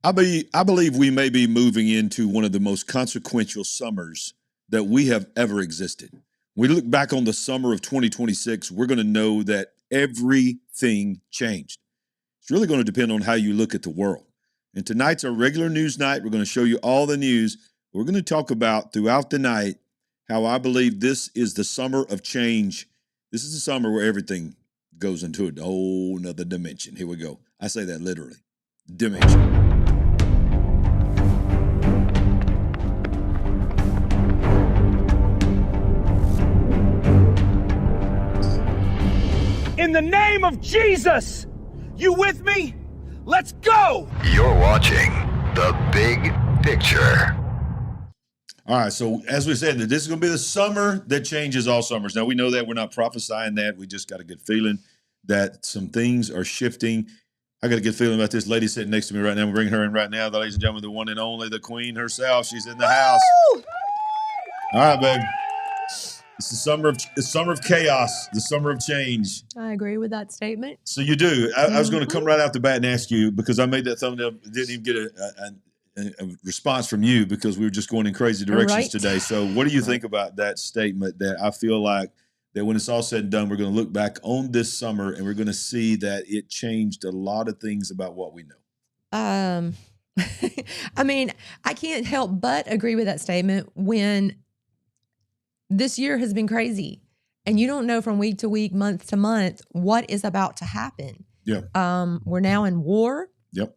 I believe we may be moving into one of the most consequential summers that we have ever existed. When we look back on the summer of 2026, we're going to know that everything changed. It's really going to depend on how you look at the world. And tonight's our regular news night. We're going to show you all the news. We're going to talk about throughout the night how I believe this is the summer of change. This is the summer where everything goes into a whole nother dimension. Here we go. I say that literally. Dimension. In the name of Jesus, you with me? Let's go! You're watching The Big Picture. All right, so as we said, this is going to be the summer that changes all summers. Now, we know that. We're not prophesying that. We just got a good feeling that some things are shifting. I got a good feeling about this lady sitting next to me right now. We're bringing her in right now. Ladies and gentlemen, the one and only, the queen herself. She's in the house. All right, babe. It's the summer of chaos, the summer of change. I agree with that statement. So you do. I was going to come right out the bat and ask you, because I made that thumbnail, didn't even get a response from you because we were just going in crazy directions today. So what do you think about that statement that I feel like that when it's all said and done, we're going to look back on this summer and we're going to see that it changed a lot of things about what we know? I mean, I can't help but agree with that statement when this year has been crazy and you don't know from week to week, month to month, what is about to happen. Yeah. We're now in war. Yep.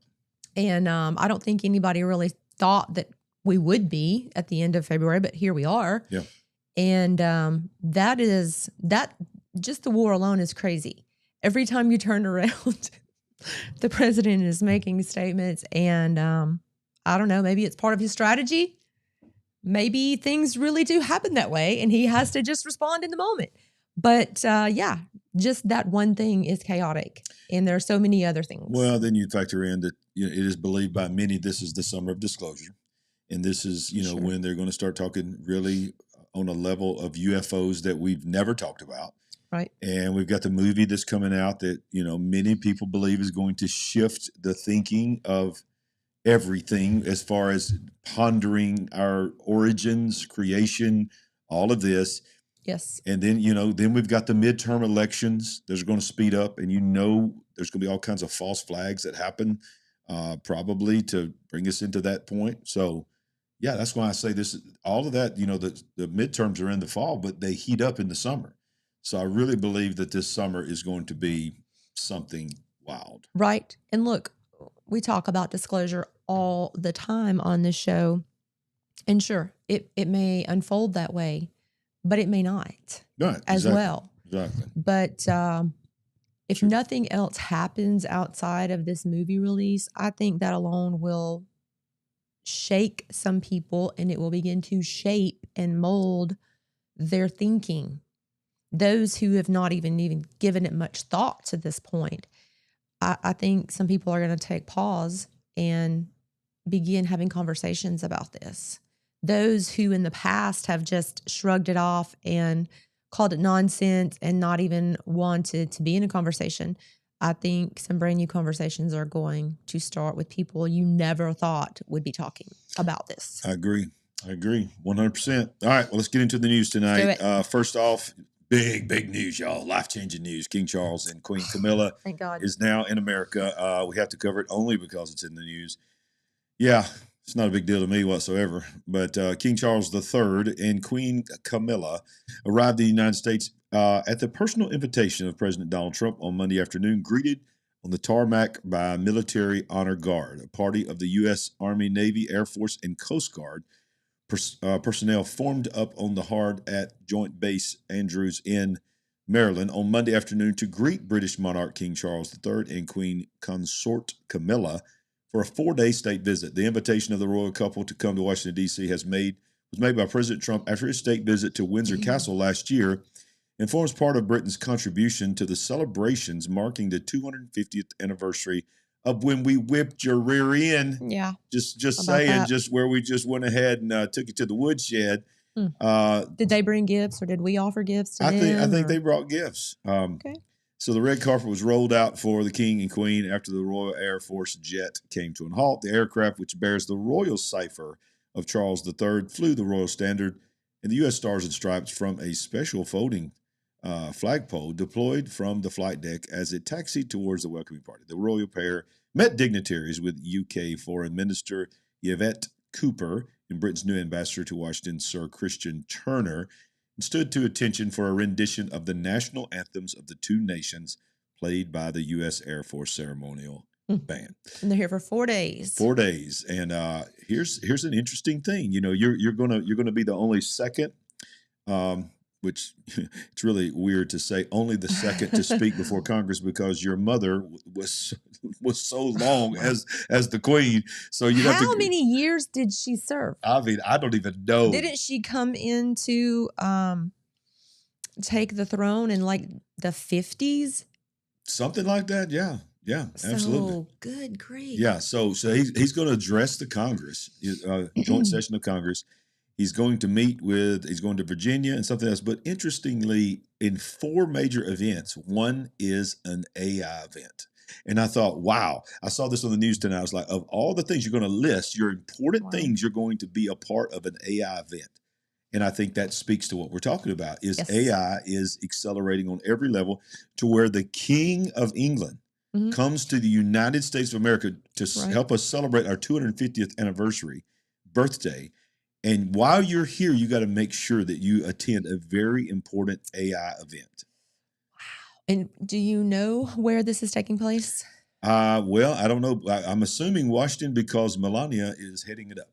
And I don't think anybody really thought that we would be at the end of February, but here we are. Yeah. And just the war alone is crazy. Every time you turn around, the president is making statements and I don't know, maybe it's part of his strategy. Maybe things really do happen that way and he has to just respond in the moment. But yeah, just that one thing is chaotic. And there are so many other things. Well, then you factor in that it is believed by many this is the summer of disclosure. And this is, when they're going to start talking really on a level of UFOs that we've never talked about. Right. And we've got the movie that's coming out that, many people believe is going to shift the thinking of everything as far as pondering our origins, creation, all of this. Yes. And then, then we've got the midterm elections. Those are going to speed up and there's going to be all kinds of false flags that happen probably to bring us into that point. So yeah, that's why I say this, all of that, the midterms are in the fall, but they heat up in the summer. So I really believe that this summer is going to be something wild. Right. And look, we talk about disclosure all the time on this show. And sure, it may unfold that way, but it may not as well. Exactly. But if nothing else happens outside of this movie release, I think that alone will shake some people and it will begin to shape and mold their thinking. Those who have not even given it much thought to this point. I think some people are going to take pause and begin having conversations about this. Those who in the past have just shrugged it off and called it nonsense and not even wanted to be in a conversation, I think some brand new conversations are going to start with people you never thought would be talking about this. I agree. 100%. All right, well, let's get into the news tonight. First off, big news, y'all. Life-changing news. King Charles and Queen Camilla Thank God. is now in America. We have to cover it only because it's in the news. Yeah, it's not a big deal to me whatsoever. But King Charles III and Queen Camilla arrived in the United States at the personal invitation of President Donald Trump on Monday afternoon, greeted on the tarmac by a military honor guard, a party of the U.S. Army, Navy, Air Force, and Coast Guard personnel formed up on the Hard at Joint Base Andrews in Maryland on Monday afternoon to greet British monarch King Charles III and Queen Consort Camilla for a 4-day state visit. The invitation of the royal couple to come to Washington, D.C. was made by President Trump after his state visit to Windsor Castle last year and forms part of Britain's contribution to the celebrations marking the 250th anniversary of when we whipped your rear end. Yeah. Just saying, just where we just went ahead and took it to the woodshed. Did they bring gifts or did we offer gifts to them? I think they brought gifts. Okay. So the red carpet was rolled out for the king and queen after the Royal Air Force jet came to a halt. The aircraft, which bears the royal cipher of Charles III, flew the royal standard and the U.S. stars and stripes from a special folding flagpole deployed from the flight deck as it taxied towards the welcoming party. The royal pair met dignitaries with UK Foreign Minister Yvette Cooper and Britain's new ambassador to Washington, Sir Christian Turner, and stood to attention for a rendition of the national anthems of the two nations played by the U.S. Air Force ceremonial band. And they're here for 4 days. 4 days, and here's an interesting thing. You know, you're gonna be the only second, which it's really weird to say, only the second to speak before Congress because your mother was so long as the queen. So you have to. How many years did she serve? I mean, I don't even know. Didn't she come in to take the throne in like the 50s? Something like that, yeah. Yeah, absolutely. So good grief. Yeah, so he's going to address the Congress, joint session of Congress. He's going to he's going to Virginia and something else. But interestingly, in 4 major events, one is an AI event. And I thought, wow, I saw this on the news tonight. I was like, of all the things you're going to list, your important things, you're going to be a part of an AI event. And I think that speaks to what we're talking about, is Yes. AI is accelerating on every level to where the King of England comes to the United States of America to help us celebrate our 250th anniversary birthday. And while you're here, you got to make sure that you attend a very important AI event. Wow. And do you know where this is taking place? Well, I don't know. I'm assuming Washington because Melania is heading it up.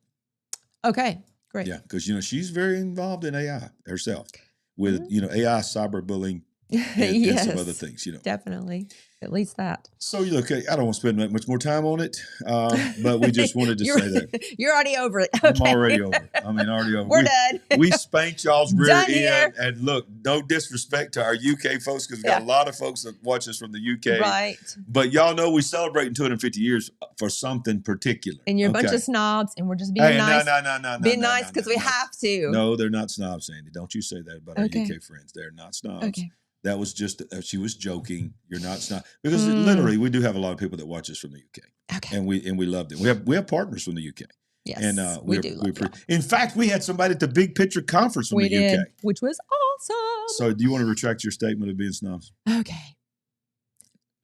Okay, great. Yeah, because, she's very involved in AI herself with, AI, cyberbullying, and some other things, Definitely. At least that. So you look, I don't want to spend that much more time on it, but we just wanted to say that. You're already over it. Okay. I'm already over. I mean, already over. We're done. We spanked y'all's rear Done end. here. And look, no disrespect to our UK folks, because we got a lot of folks that watch us from the UK. Right. But y'all know we celebrating 250 years for something particular. And you're a bunch of snobs, and we're just being nice. No. Being nice because we have to. No, they're not snobs, Sandy. Don't you say that about our UK friends. They're not snobs. Okay. That was just, she was joking. You're not snob. Because literally, we do have a lot of people that watch us from the UK. Okay. And we love them. We have partners from the UK. Yes, and we do love y'all. In fact, we had somebody at the Big Picture Conference from the UK. Which was awesome. So do you want to retract your statement of being snobs? Okay.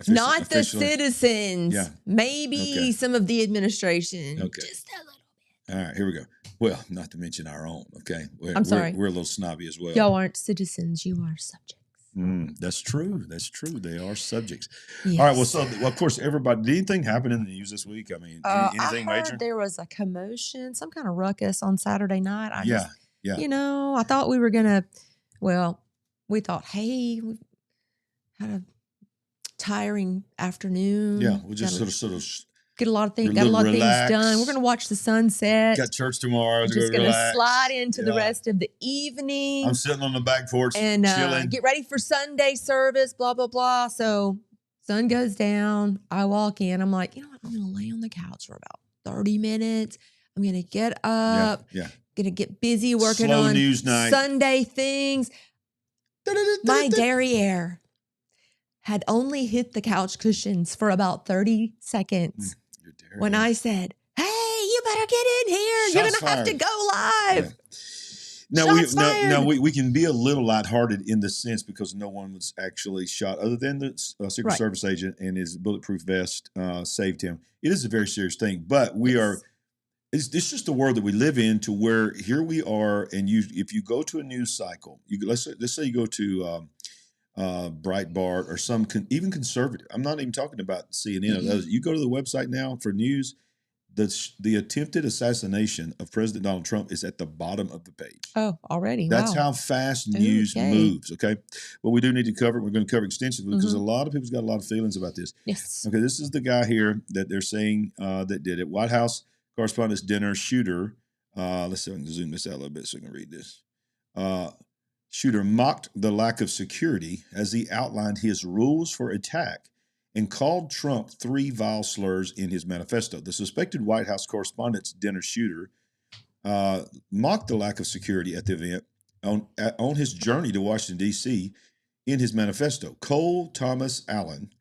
Not the citizens. Yeah. Maybe some of the administration. Okay. Just a little bit. All right, here we go. Well, not to mention our own, okay? I'm sorry. We're a little snobby as well. Y'all aren't citizens. You are subjects. That's true. That's true. They are subjects. Yes. All right. Well, of course, everybody. Did anything happen in the news this week? I mean, anything I heard major? there was a commotion, some kind of ruckus on Saturday night. Yeah. I thought we were gonna. Well, we thought, hey, we had a tiring afternoon. Yeah, we just sort of get a lot of things. We're a Got a lot of little things relaxed. done. We're gonna watch the sunset. got church tomorrow. Just gonna gonna slide into the rest of the evening. I'm sitting on the back porch and chilling. get ready for Sunday service, blah, blah, blah. So sun goes down. I walk in. I'm like, you know what? I'm going to lay on the couch for about 30 minutes. I'm going to get up. Yeah. Going to get busy working Slow on news night. Sunday things. My derriere had only hit the couch cushions for about 30 seconds when I said, hey, you better get in here. You're going to have to go live. Yeah. Now we can be a little lighthearted in the sense because no one was actually shot other than the Secret Service agent, and his bulletproof vest saved him. It is a very serious thing, but it's just the world that we live in, to where here we are, and if you go to a news cycle, let's say you go to Breitbart or some even conservative. I'm not even talking about CNN or others. You go to the website now for news. The attempted assassination of President Donald Trump is at the bottom of the page. Oh, already? That's how fast news moves, okay? But we do need to cover it. We're going to cover extensively because a lot of people's got a lot of feelings about this. Yes. Okay, this is the guy here that they're saying that did it. White House Correspondents' Dinner shooter. Let's see if I can zoom this out a little bit so I can read this. Shooter mocked the lack of security as he outlined his rules for attack and called Trump 3 vile slurs in his manifesto. The suspected White House Correspondents' Dinner shooter mocked the lack of security at the event on his journey to Washington, D.C. in his manifesto. Cole Thomas Allen.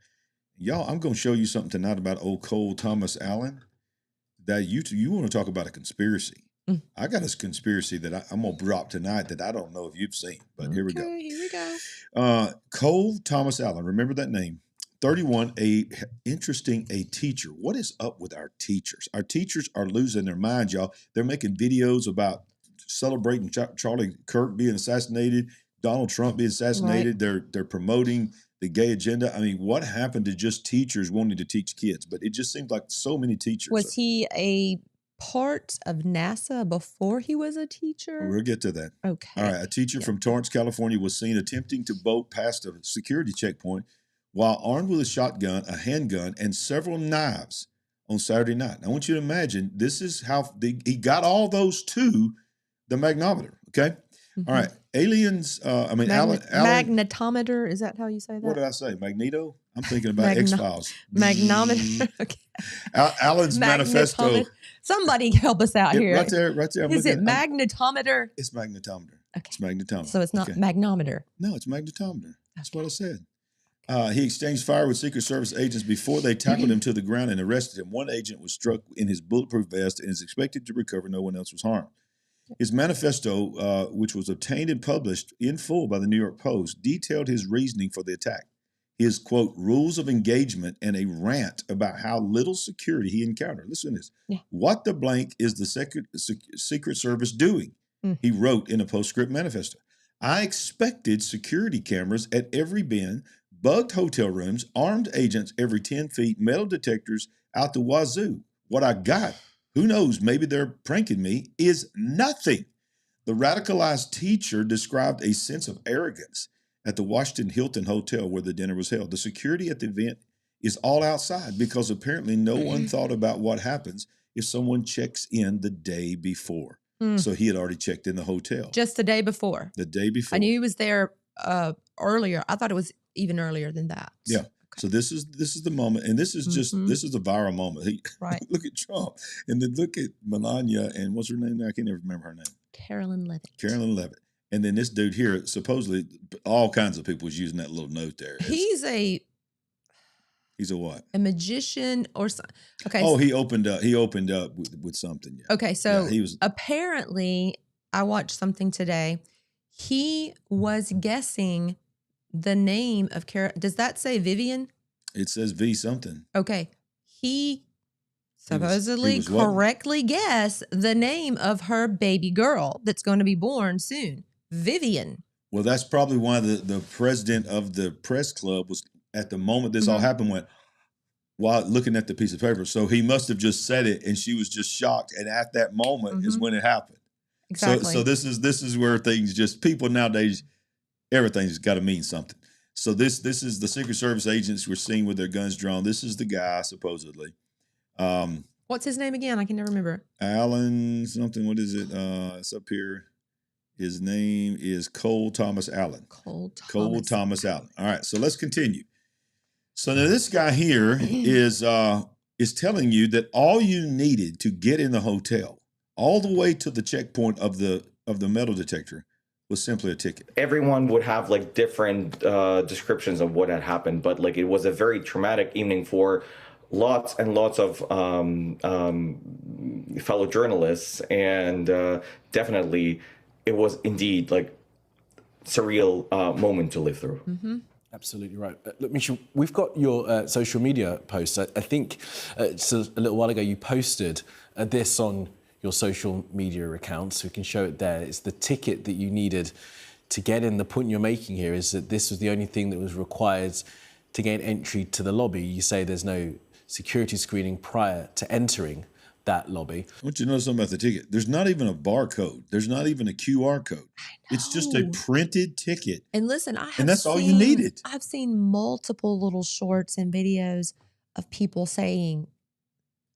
Y'all, I'm going to show you something tonight about old Cole Thomas Allen that you want to talk about a conspiracy. I got a conspiracy that I'm going to drop tonight that I don't know if you've seen, but here we go. Here we go. Cole Thomas Allen, remember that name? 31, a teacher. What is up with our teachers? Our teachers are losing their minds, y'all. They're making videos about celebrating Charlie Kirk being assassinated, Donald Trump being assassinated. Right. They're promoting the gay agenda. I mean, what happened to just teachers wanting to teach kids? But it just seems like so many teachers. Was he a part of NASA before he was a teacher? We'll get to that. Okay. All right. A teacher from Torrance, California was seen attempting to boat past a security checkpoint while armed with a shotgun, a handgun, and several knives on Saturday night. I want you to imagine this is how he got all those to the magnetometer. Okay. Mm-hmm. All right. Aliens. Alan. Magnetometer. Is that how you say that? What did I say? Magneto? I'm thinking about X-Files. Magnometer. Okay. Alan's manifesto. Somebody help us out here. Right there. Is it magnetometer? It's magnetometer. Okay. It's magnetometer. So it's not magnometer. No, it's magnetometer. That's what I said. He exchanged fire with Secret Service agents before they tackled him to the ground and arrested him. One agent was struck in his bulletproof vest and is expected to recover. No one else was harmed. His manifesto, which was obtained and published in full by the New York Post, detailed his reasoning for the attack. His, quote, rules of engagement and a rant about how little security he encountered. Listen to this. Yeah. What the blank is the Secret Service doing? He wrote in a postscript manifesto. I expected security cameras at every bin, bugged hotel rooms, armed agents every 10 feet, metal detectors out the wazoo. What I got, who knows, maybe they're pranking me, is nothing. The radicalized teacher described a sense of arrogance at the Washington Hilton Hotel where the dinner was held. The security at the event is all outside because apparently no one thought about what happens if someone checks in the day before. So he had already checked in the hotel. Just the day before? The day before. I knew he was there earlier. I thought it was even earlier than that. Yeah. Okay. So this is the moment, and this is just this is the viral moment. Right. Look at Trump, and then look at Melania, and what's her name now? I can't even remember her name. Carolyn Leavitt. And then this dude here, supposedly all kinds of people was using that little note there. He's a what? A magician or something. Okay. Oh, he opened up with something. Yeah. Okay, so he was apparently, I watched something today. He was guessing the name of Carol. Does that say Vivian? It says V something. Okay. He supposedly correctly guessed the name of her baby girl that's going to be born soon. Vivian. Well, that's probably why the president of the press club was, at the moment this all happened, went while looking at the piece of paper. So he must have just said it, and she was just shocked. And at that moment is when it happened. Exactly. So this is where things just, people nowadays, everything's got to mean something. So this is the Secret Service agents we're seeing with their guns drawn. This is the guy supposedly. What's his name again? I can never remember. Alan something. What is it? It's up here. His name is Cole Thomas Allen. Cole Thomas Allen. All right. So let's continue. So now this guy here is telling you that all you needed to get in the hotel, all the way to the checkpoint of the metal detector, was simply a ticket. Everyone would have like different descriptions of what had happened, but like it was a very traumatic evening for lots and lots of fellow journalists, and definitely it was indeed like surreal moment to live through. Mm-hmm. Absolutely right. Look, Michelle, we've got your social media posts. I think just a little while ago you posted this on your social media accounts, so we can show it there. It's the ticket that you needed to get in. The point you're making here is that this was the only thing that was required to gain entry to the lobby. You say there's no security screening prior to entering that lobby. I want you to know something about the ticket. There's not even a barcode. There's not even a QR code. It's just a printed ticket. And listen, that's all you needed. I've seen multiple little shorts and videos of people saying,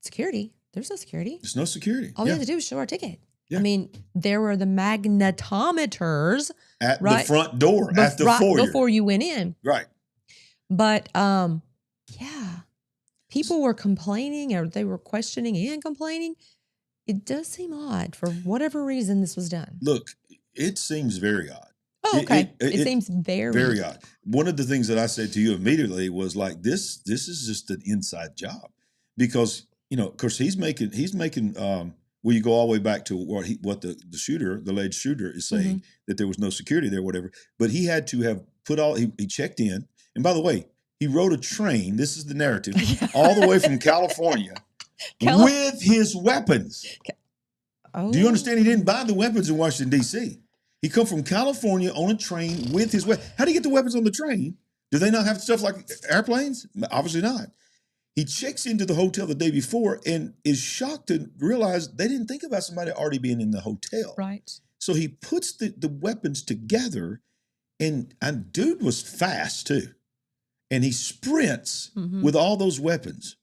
security. There's no security. There's no security. All we have to do is show our ticket. Yeah. I mean, there were the magnetometers at the front door, at the foyer. Before you went in. Right. But, yeah. People were complaining, or they were questioning and complaining. It does seem odd for whatever reason this was done. Look, it seems very odd. Oh, okay. It seems very, very odd. One of the things that I said to you immediately was like, this is just an inside job, because of course he's making well, you go all the way back to what the shooter, the alleged shooter, is saying, that there was no security there, whatever. But he had to have put he checked in, and by the way, he rode a train. This is the narrative, all the way from California with his weapons. Oh. Do you understand? He didn't buy the weapons in Washington, D.C. He come from California on a train with his weapons. How do you get the weapons on the train? Do they not have stuff like airplanes? Obviously not. He checks into the hotel the day before and is shocked to realize they didn't think about somebody already being in the hotel. Right. So he puts the weapons together, and dude was fast too. And he sprints with all those weapons.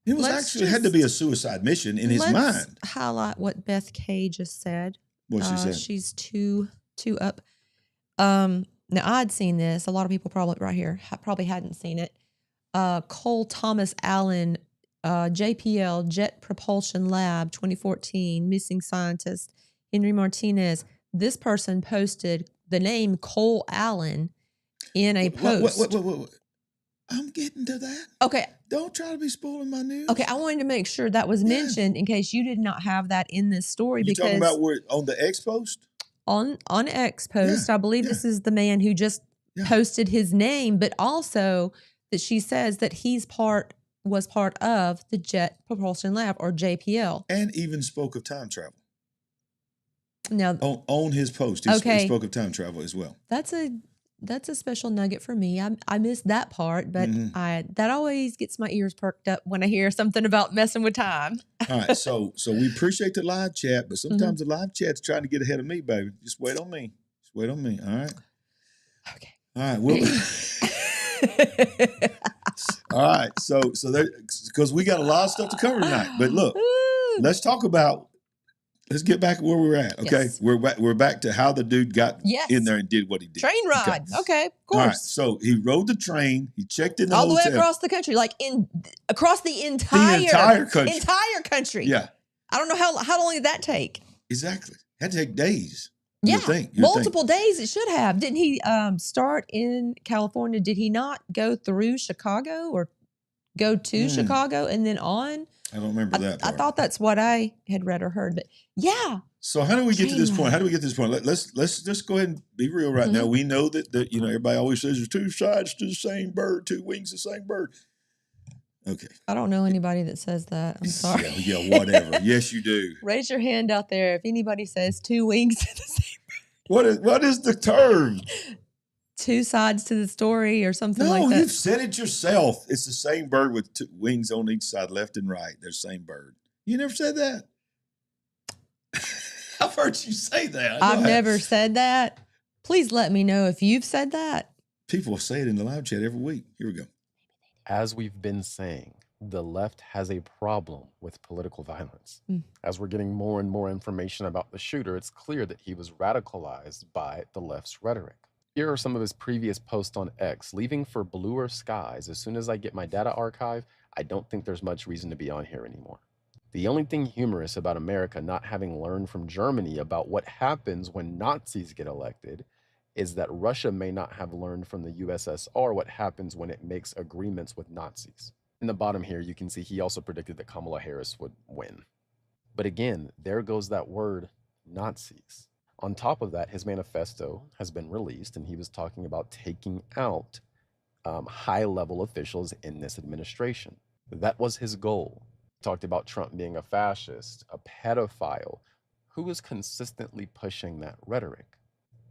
It was had to be a suicide mission in his mind. Let's highlight what Beth Kay just said. What she said? She's two up. Now I'd seen this. A lot of people probably hadn't seen it. Cole Thomas Allen, JPL, Jet Propulsion Lab, 2014, missing scientist, Henry Martinez. This person posted the name Cole Allen in a post. What? I'm getting to that. Okay. Don't try to be spoiling my news. Okay, I wanted to make sure that was mentioned in case you did not have that in this story. You talking about where on the X post? On X post, I believe this is the man who just posted his name, but also that she says that was part of the Jet Propulsion Lab, or JPL, and even spoke of time travel. Now on his post, he spoke of time travel as well. That's a special nugget for me. I missed that part, but that always gets my ears perked up when I hear something about messing with time. All right, so we appreciate the live chat, but sometimes the live chat's trying to get ahead of me, baby. Just wait on me. All right. Okay. All right. Well, all right. So because we got a lot of stuff to cover tonight, but look, let's get back where we're at. Okay, yes. We're back to how the dude got in there and did what he did. Train ride. Okay, of course. All right, so he rode the train. He checked in the all hotel. the way across the country, across the entire country. Entire country. Yeah. I don't know how long did that take. Exactly. Had to take days. Yeah, multiple days it should have. Didn't he start in California? Did he not go through Chicago or go to Chicago and then on? I don't remember that part. I thought that's what I had read or heard, but yeah. So how do we get to this point? How do we get to this point? Let's just go ahead and be real right now. We know that everybody always says there's two sides to the same bird, two wings to the same bird. Okay. I don't know anybody that says that. I'm sorry. Yeah, whatever. Yes, you do. Raise your hand out there if anybody says two wings to the same bird. What is the term? Two sides to the story or something like that. No, you've said it yourself. It's the same bird with two wings on each side, left and right. They're the same bird. You never said that? I've heard you say that. I've never said that. Please let me know if you've said that. People say it in the live chat every week. Here we go. As we've been saying, the left has a problem with political violence. As we're getting more and more information about the shooter, it's clear that he was radicalized by the left's rhetoric. Here are some of his previous posts on X. Leaving for bluer skies. As soon as I get my data archive, I don't think there's much reason to be on here anymore. The only thing humorous about America not having learned from Germany about what happens when Nazis get elected is that Russia may not have learned from the USSR what happens when it makes agreements with Nazis. In the bottom here, you can see he also predicted that Kamala Harris would win. But again, there goes that word, Nazis. On top of that, his manifesto has been released, and he was talking about taking out high-level officials in this administration. That was his goal. He talked about Trump being a fascist, a pedophile. Who is consistently pushing that rhetoric?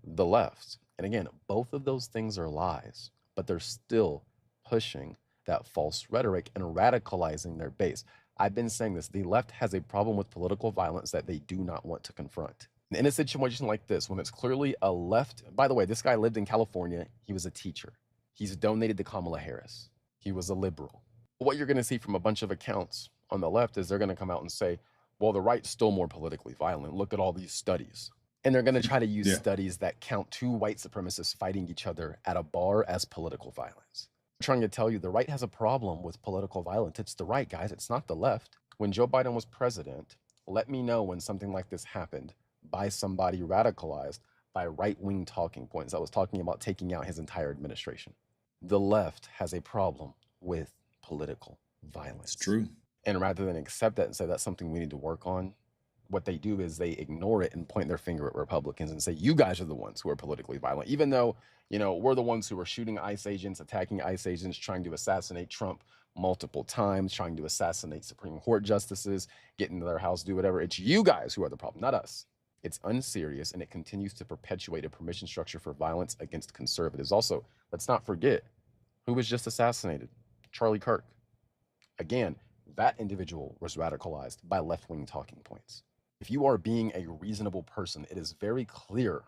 The left. And again, both of those things are lies, but they're still pushing that false rhetoric and radicalizing their base. I've been saying this. The left has a problem with political violence that they do not want to confront. In a situation like this, when it's clearly a left, by the way, this guy lived in California. He was a teacher. He's donated to Kamala Harris. He was a liberal. What you're going to see from a bunch of accounts on the left is they're going to come out and say, well, the right's still more politically violent. Look at all these studies. And they're going to try to use studies that count two white supremacists fighting each other at a bar as political violence. I'm trying to tell you the right has a problem with political violence. It's the right, guys. It's not the left. When Joe Biden was president, let me know when something like this happened by somebody radicalized by right-wing talking points that was talking about taking out his entire administration. The left has a problem with political violence. It's true. And rather than accept that and say that's something we need to work on, what they do is they ignore it and point their finger at Republicans and say, you guys are the ones who are politically violent, even though, you know, we're the ones who are shooting ICE agents, attacking ICE agents, trying to assassinate Trump multiple times, trying to assassinate Supreme Court justices, get into their house, do whatever. It's you guys who are the problem, not us. It's unserious, and it continues to perpetuate a permission structure for violence against conservatives. Also, let's not forget who was just assassinated, Charlie Kirk. Again, that individual was radicalized by left-wing talking points. If you are being a reasonable person, it is very clear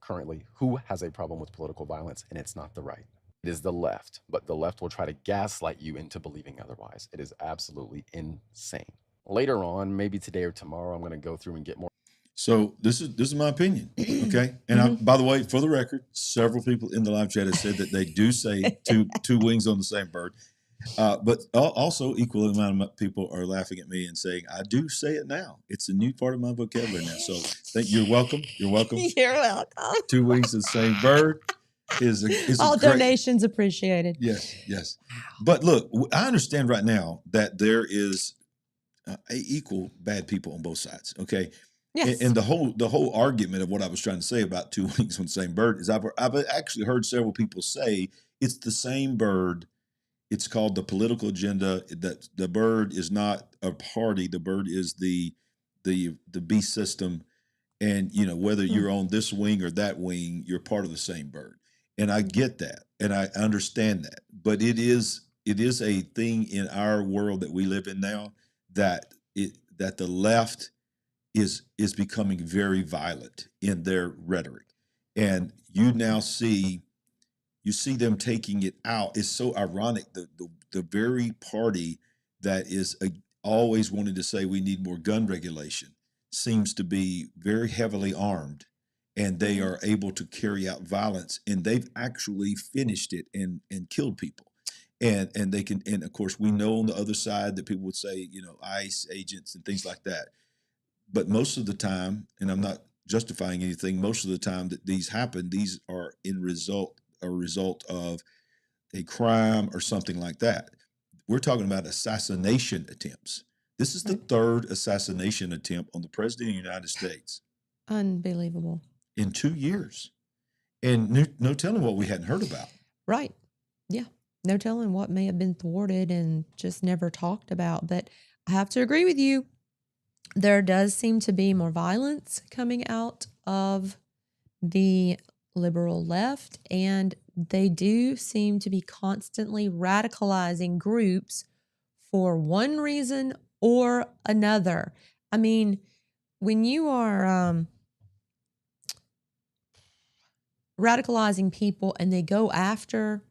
currently who has a problem with political violence, and it's not the right. It is the left, but the left will try to gaslight you into believing otherwise. It is absolutely insane. Later on, maybe today or tomorrow, I'm going to go through and get more. So this is my opinion, okay? And I, by the way, for the record, several people in the live chat have said that they do say two wings on the same bird. But also, equal amount of people are laughing at me and saying, I do say it now. It's a new part of my vocabulary now. So you're welcome. You're welcome. You're welcome. Two wings of the same bird is all a great, donations appreciated. Yes, yes. But look, I understand right now that there is equal bad people on both sides, okay? Yes. And the whole argument of what I was trying to say about two wings on the same bird is I've actually heard several people say it's the same bird. It's called the political agenda. That the bird is not a party. The bird is the beast system. And you know, whether you're on this wing or that wing, you're part of the same bird. And I get that, and I understand that. But it is a thing in our world that we live in now that the left is becoming very violent in their rhetoric, and you now see. You see them taking it out. It's so ironic. The very party that is always wanting to say we need more gun regulation seems to be very heavily armed, and they are able to carry out violence, and they've actually finished it and killed people. And they can, and of course we know on the other side that people would say, you know, ICE agents and things like that. But most of the time, and I'm not justifying anything, most of the time that these happen, these are a result of a crime or something like that. We're talking about assassination attempts. This is the third assassination attempt on the President of the United States. Unbelievable. In 2 years. And no telling what we hadn't heard about. Right. Yeah. No telling what may have been thwarted and just never talked about. But I have to agree with you. There does seem to be more violence coming out of the liberal left, and they do seem to be constantly radicalizing groups for one reason or another. I mean, when you are radicalizing people and they go after,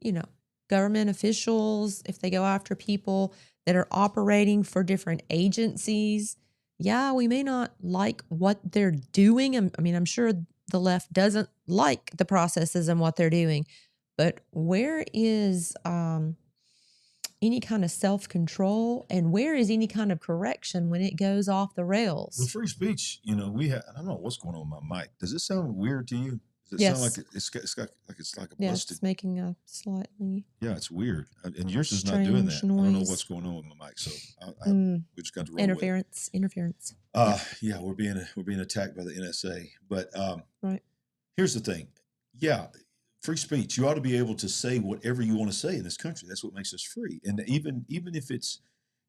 you know, government officials, if they go after people that are operating for different agencies, yeah, we may not like what they're doing. I mean, I'm sure the left doesn't like the processes and what they're doing, but where is any kind of self-control, and where is any kind of correction when it goes off the rails? With free speech, you know, I don't know what's going on with my mic. Does it sound weird to you? Does it Yes. sound like it's like a Yeah, busted? it's making a slightly Yeah, it's weird. And yours is not doing that. strange I don't know noise. what's going on with my mic. So Mm, we just got to roll with it. interference. Yeah, we're being attacked by the NSA. But Right. here's the thing. Yeah, free speech. You ought to be able to say whatever you want to say in this country. That's what makes us free. And even if it's,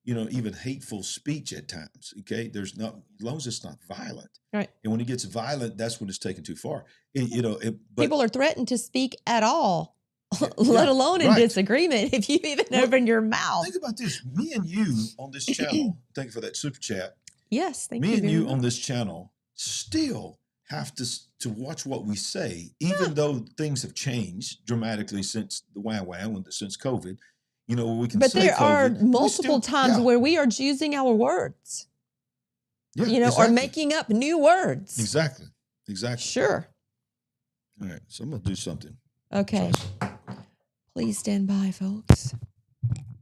you know, even hateful speech at times, okay, there's not, as long as it's not violent. Right. And when it gets violent, that's when it's taken too far. But People are threatened to speak at all, Yeah, let yeah, alone in right. disagreement if you even Well, open your mouth. think about this. Me and you on this channel, thank you for that super chat. Yes, thank Me you and very you much. on this channel still have to watch what we say, even though things have changed dramatically since the since COVID. You know, we can But say there are COVID, we multiple still- times yeah, where we are choosing our words, yeah, you know, exactly, or making up new words. exactly. Sure. All right, so I'm gonna do something. Okay. Please stand by, folks.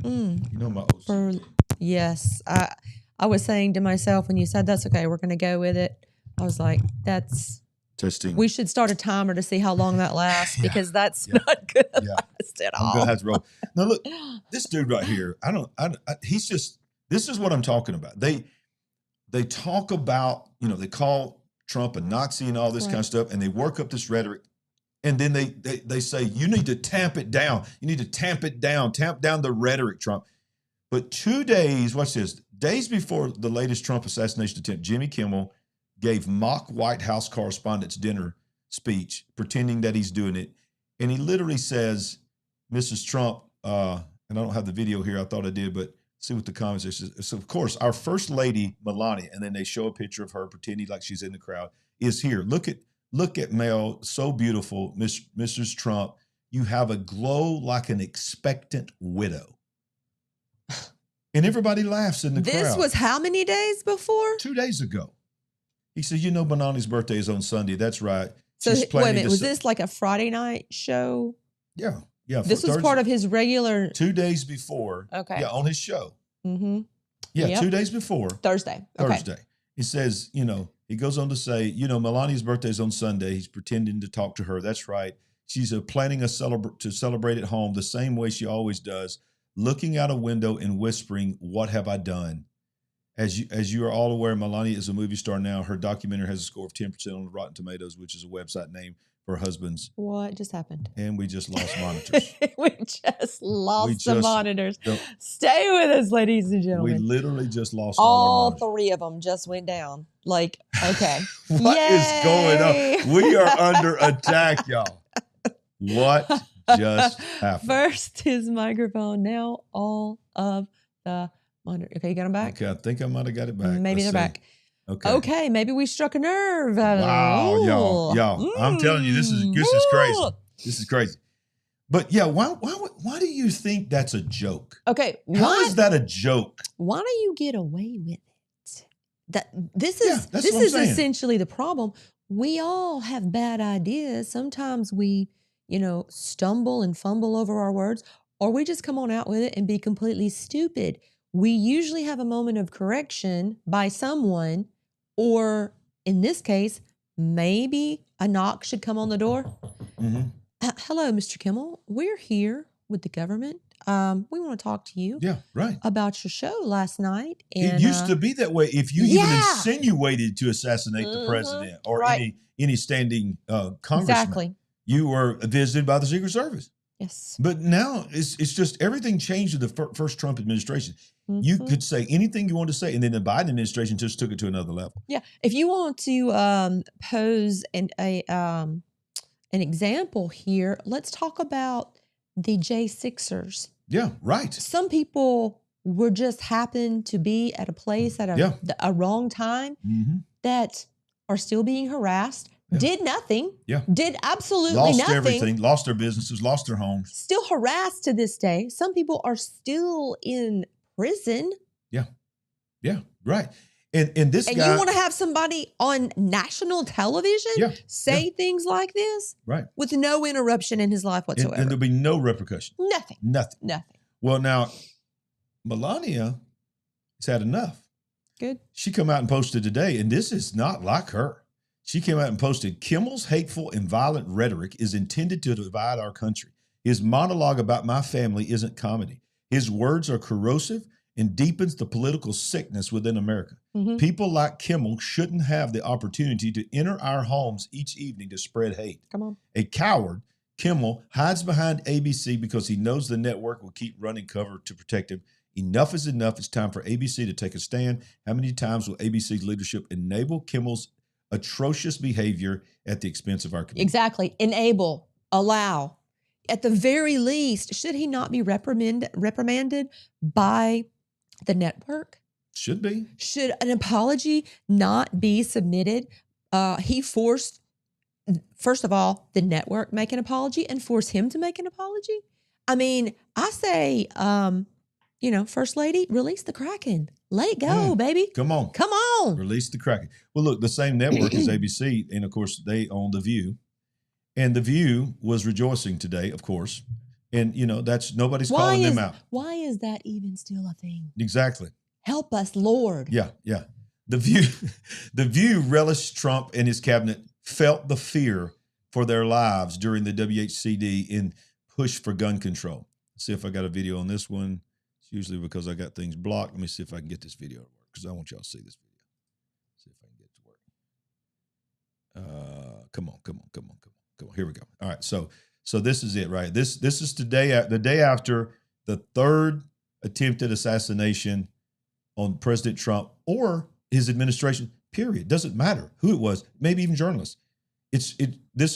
You know my OCD. Yes. I was saying to myself when you said that's okay, we're going to go with it. I was like, that's Testing. We should start a timer to see how long that lasts Yeah, because that's yeah, not going to yeah. last at I'm all. gonna have to roll. Now look, this dude right here. He's just. This is what I'm talking about. They talk about, they call Trump a Nazi and all this kind of stuff, and they work up this rhetoric, and then they say you need to tamp it down. You need to tamp it down. Tamp down the rhetoric, Trump. But 2 days. Watch this. Days before the latest Trump assassination attempt, Jimmy Kimmel gave mock White House Correspondents' Dinner speech, pretending that he's doing it. And he literally says, Mrs. Trump, and I don't have the video here, I thought I did, but see what the comments are. So, of course, our First Lady, Melania, and then they show a picture of her pretending like she's in the crowd, is here. Look at Mel, so beautiful, Mrs. Trump. You have a glow like an expectant widow. And everybody laughs in the crowd. This was how many days before? 2 days ago. He said, Melania's birthday is on Sunday. That's right. So wait a minute, was this like a Friday night show? Yeah. This was part of his regular 2 days before. Okay. Yeah, on his show. Mm-hmm. Yeah, Yep. 2 days before. Thursday. Okay. Thursday. He says, he goes on to say, Melania's birthday is on Sunday. He's pretending to talk to her. That's right. She's planning to celebrate at home the same way she always does, looking out a window and whispering, "What have I done?" As you are all aware, Melania is a movie star now. Her documentary has a score of 10% on Rotten Tomatoes, which is a website name for her husband's. What just happened? And we just lost monitors. We just lost the monitors. don't- Stay with us, ladies and We gentlemen. literally just lost All our monitors. three of them just went down. Like, okay. What is going Yay! on? We are under attack, y'all. What just happened? First his microphone, now all of the monitor. Okay, you got them back? Okay, I think I might have got it back. Maybe Let's they're see. back. Okay. Okay, maybe we struck a nerve. Wow, y'all. I'm telling you, this is crazy. This is crazy. But yeah, why do you think that's a joke? Okay, How is that a joke? why do you get away with it? This Yeah, is that's this what I'm is saying. essentially the problem. We all have bad ideas. Sometimes we, stumble and fumble over our words, or we just come on out with it and be completely stupid. We usually have a moment of correction by someone, or in this case, maybe a knock should come on the door. Mm-hmm. Hello, Mr. Kimmel. We're here with the government. We want to talk to you Yeah, right. about your show last night. And, It used to be that way. If you even yeah. insinuated to assassinate the president or right. any standing congressman, Exactly. you were visited by the Secret Service. Yes. But now it's just everything changed with the first Trump administration. You Mhm. could say anything you wanted to say, and then the Biden administration just took it to another level. Yeah. If you want to pose an example here, let's talk about the J6ers. Yeah, right. Some people were just happened to be at a place at a wrong time Mm-hmm. that are still being harassed, did nothing, did absolutely Lost nothing. everything, lost their businesses, lost their homes. Still harassed to this day. Some people are still in prison. Yeah, right. And this And guy, you want to have somebody on national television say things like this? right? With no interruption in his life And whatsoever. there'll be no repercussion. Nothing. Nothing. Well, now Melania has had enough. Good. She come out and posted today, and this is not like her. She came out and posted, Kimmel's hateful and violent rhetoric is intended to divide our country. His monologue about my family isn't comedy. His words are corrosive and deepens the political sickness within America. Mm-hmm. People like Kimmel shouldn't have the opportunity to enter our homes each evening to spread hate. Come on. A coward, Kimmel hides behind ABC because he knows the network will keep running cover to protect him. Enough is enough. It's time for ABC to take a stand. How many times will ABC's leadership enable Kimmel's atrocious behavior at the expense of our community? Exactly. Enable, allow. At the very least, should he not be reprimanded by the network? Should be. Should an apology not be submitted? He forced, first of all, the network make an apology and force him to make an apology. I mean, I say, First Lady, release the Kraken. Let it go, baby. Come on. Come on. Release the Kraken. Well, look, the same network as ABC, and of course, they own The View. And The View was rejoicing today, of course. And, that's nobody's calling them out. Why is that even still a thing? Exactly. Help us, Lord. Yeah. The View relished Trump and his cabinet felt the fear for their lives during the WHCD in push for gun control. Let's see if I got a video on this one. It's usually because I got things blocked. Let me see if I can get this video to work because I want y'all to see this video. See if I can get it to work. Come on. Here we go. All right. So this is it, right? This is the day after the third attempted assassination on President Trump or his administration, period. Doesn't matter who it was, maybe even journalists. This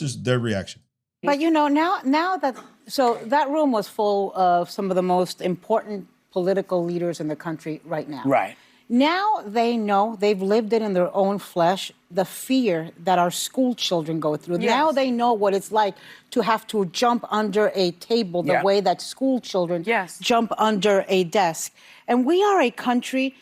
is their reaction. But now that room was full of some of the most important political leaders in the country right now. Right. Now they know, they've lived it in their own flesh, the fear that our school children go through. Yes. Now they know what it's like to have to jump under a table the way that school children jump under a desk. And we are a country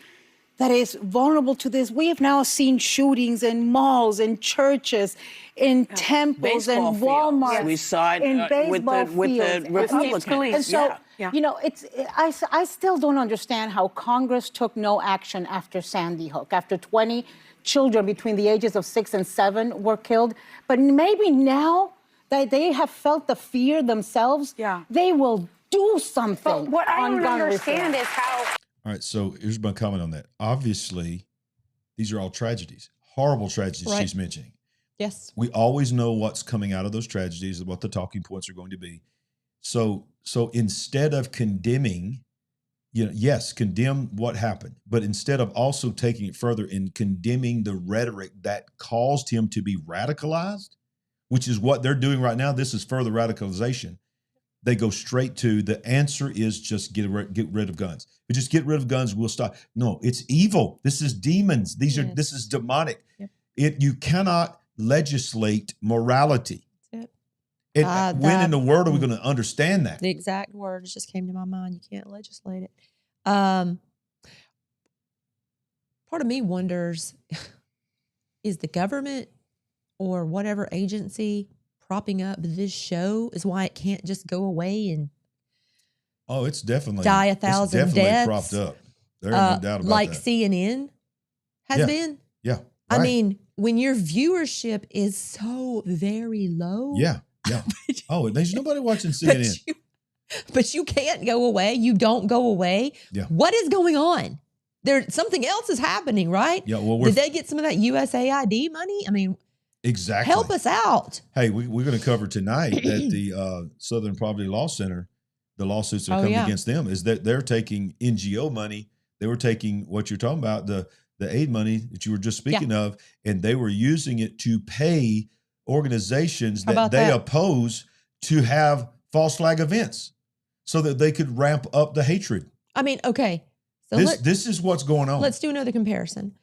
that is vulnerable to this. We have now seen shootings in malls, in churches, in temples, and Walmart. Yes. We saw it in with the Republicans. And so, you know, I still don't understand how Congress took no action after Sandy Hook, after 20 children between the ages of 6 and 7 were killed. But maybe now that they have felt the fear themselves, they will do something. But what I don't gun understand reform. is how. All right, so here's my comment on that. Obviously, these are all tragedies, horrible tragedies she's mentioning. Yes. We always know what's coming out of those tragedies, what the talking points are going to be. So instead of condemning, yes, condemn what happened, but instead of also taking it further and condemning the rhetoric that caused him to be radicalized, which is what they're doing right now, this is further radicalization. They go straight to the answer is just get rid of guns. If we just get rid of guns, we'll stop. No, it's evil. This is demons. This is demonic. Yep. You cannot legislate morality. That's When in the world are we going to understand that? The exact words just came to my mind. You can't legislate it. Part of me wonders, is the government or whatever agency propping up this show is why it can't just go away and it's definitely die 1,000 it's definitely deaths? propped up. There's no doubt about like that. CNN has been. Yeah. I right. mean, when your viewership is so very low. Yeah. There's nobody watching CNN. But you can't go away. You don't go away. Yeah. What is going on? Something else is happening, right? Yeah. Well, did they get some of that USAID money? I mean, exactly. help us out. Hey, we're going to cover tonight at the Southern Poverty Law Center. The lawsuits that are coming against them is that they're taking NGO money. They were taking what you're talking about, the aid money that you were just speaking of, and they were using it to pay organizations that they oppose to have false flag events so that they could ramp up the hatred. I mean, okay. So this is what's going on. Let's do another comparison.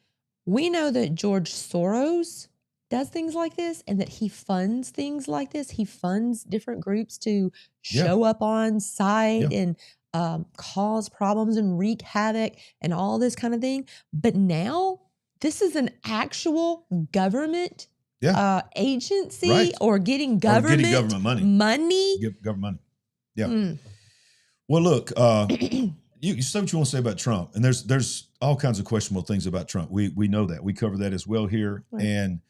We know that George Soros does things like this and that he funds things like this. He funds different groups to show up on site and cause problems and wreak havoc and all this kind of thing. But now this is an actual government agency or getting government money. Government money. Yeah. Well, look, you say what you want to say about Trump, and there's all kinds of questionable things about Trump. We know that. We cover that as well here. Right. And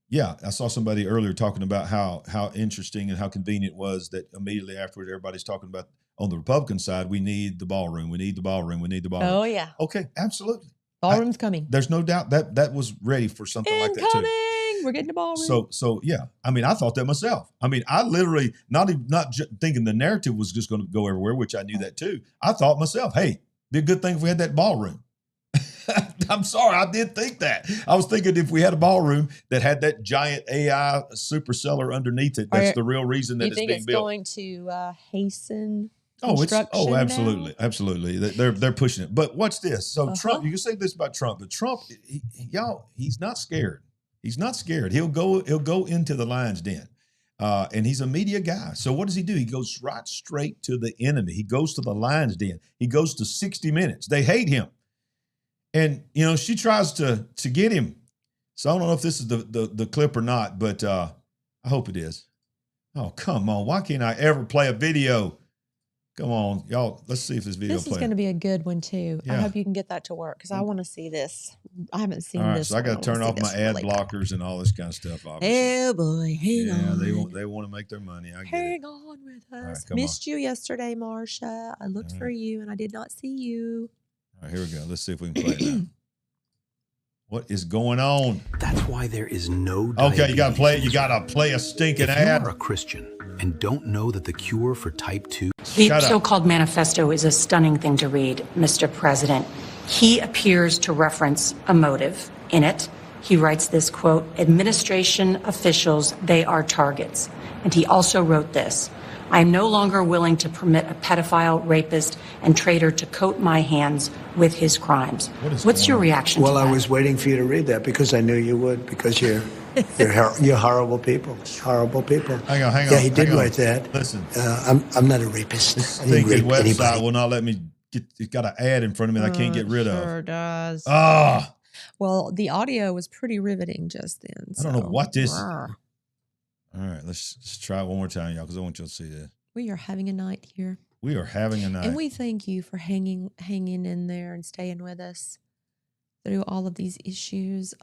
yeah, I saw somebody earlier talking about how interesting and how convenient it was that immediately afterward, everybody's talking about on the Republican side, we need the ballroom. We need the ballroom. We need the ballroom. Oh, yeah. Okay, absolutely. Ballroom's coming. There's no doubt that was ready for something like that too. We're getting the ballroom. So yeah. I mean, I thought that myself. I mean, I literally not thinking the narrative was just going to go everywhere, which I knew that too. I thought myself, hey, be a good thing if we had that ballroom. I'm sorry, I did think that. I was thinking if we had a ballroom that had that giant AI supercellar underneath it, that's the real reason that it's being built. You think it's going to hasten absolutely, now? absolutely. They're pushing it. But watch this. So Trump, you can say this about Trump, but Trump, he's not scared. He's not scared. He'll go into the lion's den. And he's a media guy. So what does he do? He goes right straight to the enemy. He goes to the lion's den. He goes to 60 Minutes. They hate him. And, she tries to get him. So I don't know if this is the clip or not, but I hope it is. Oh, come on. Why can't I ever play a video? Come on, y'all. Let's see if this video This is going to be a good one too. I Yeah. hope you can get that to work because I want to see this. I haven't seen All right, this. so I one. got to wanna turn see off my this ad really bad. blockers and all this kind of stuff. Obviously. Oh boy, hang on. they want to make their money. I get it. Hang on with us. right, come Missed you yesterday, Marsha. I looked All for you and I did not see you. All right, here we go. Let's see if we can play it now. What is going on? That's why there is no Okay, you got to play it. You got to play a stinking If ad. you're a Christian and don't know that the cure for type 2 The Shut up. so-called manifesto is a stunning thing to read, Mr. President. He appears to reference a motive in it. He writes this quote, administration officials, they are targets. And he also wrote this, I am no longer willing to permit a pedophile, rapist, and traitor to coat my hands with his crimes. What's your reaction to that? Well, I was waiting for you to read that because I knew you would, because you're horrible people. Horrible people. Hang on. Yeah, he did hang on. write that. Listen. I'm not a rapist. This I didn't stinking rape website anybody. will not let me get. It's got an ad in front of me that I can't get rid of. Sure does. Ah, Well, the audio was pretty riveting just then. I don't know what this. Rawr. All right, let's try it one more time, y'all, because I want you to see this. We are having a night here. We are having a night. And we thank you for hanging in there and staying with us through all of these issues.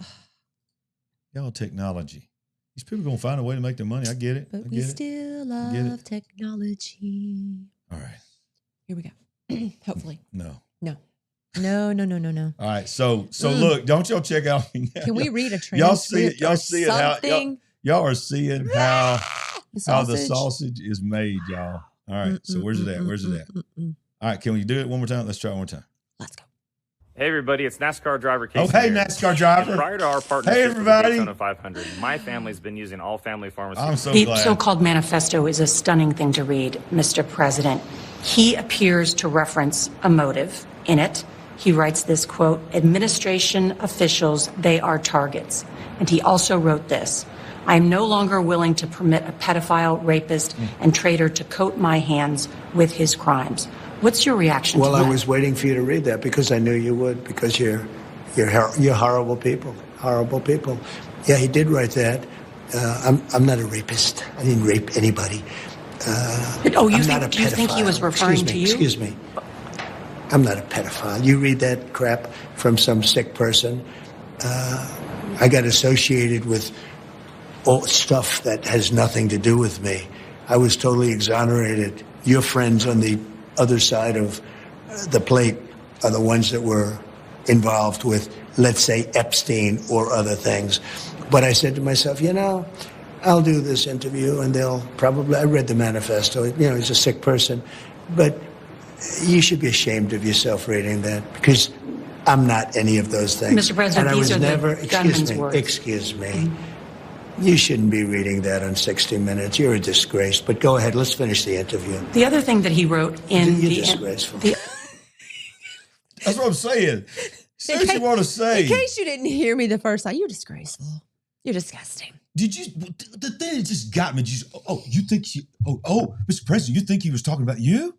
Y'all, technology. These people gonna find a way to make their money. I get it. I But get we it. still get love it. technology. All right. Here we go. Hopefully. No. No. No. All right. So look, don't y'all check out. Can we read a transcript? Y'all see it. Y'all or see it. How something? y'all are seeing how the sausage? sausage is made, y'all. All right. So where's it at? Where's it at? All right. Can we do it one more time? Let's try it one more time. Let's go. Hey everybody, it's NASCAR driver Casey. Oh, hey, here. NASCAR driver. And prior to our partnership Hey, with the everybody. Daytona 500, my family's been using all family pharmacies. I'm so The glad. so-called manifesto is a stunning thing to read, Mr. President. He appears to reference a motive in it. He writes this quote, administration officials, they are targets. And he also wrote this, I am no longer willing to permit a pedophile, rapist, and traitor to coat my hands with his crimes. What's your reaction Well, to that? I was waiting for you to read that because I knew you would, because you're horrible people. Horrible people. Yeah, he did write that. I'm not a rapist. I didn't rape anybody. Oh, I'm not a do you think he was pedophile. referring to you? Excuse me. I'm not a pedophile. You read that crap from some sick person. I got associated with all stuff that has nothing to do with me. I was totally exonerated. Your friends on the other side of the plate are the ones that were involved with, let's say, Epstein or other things. But I said to myself, I'll do this interview and they'll probably, I read the manifesto, he's a sick person, but you should be ashamed of yourself reading that because I'm not any of those things. Mr. President, and I these was are the never, gunman's words. Excuse me. You shouldn't be reading that on 60 Minutes. You're a disgrace. But go ahead, let's finish the interview. The other thing that he wrote in You're the disgraceful. That's what I'm saying. Say what you want to say. In case you didn't hear me the first time, you're disgraceful. You're disgusting. Did you? The thing that just got me. You think she? Oh, Mr. President, you think he was talking about you?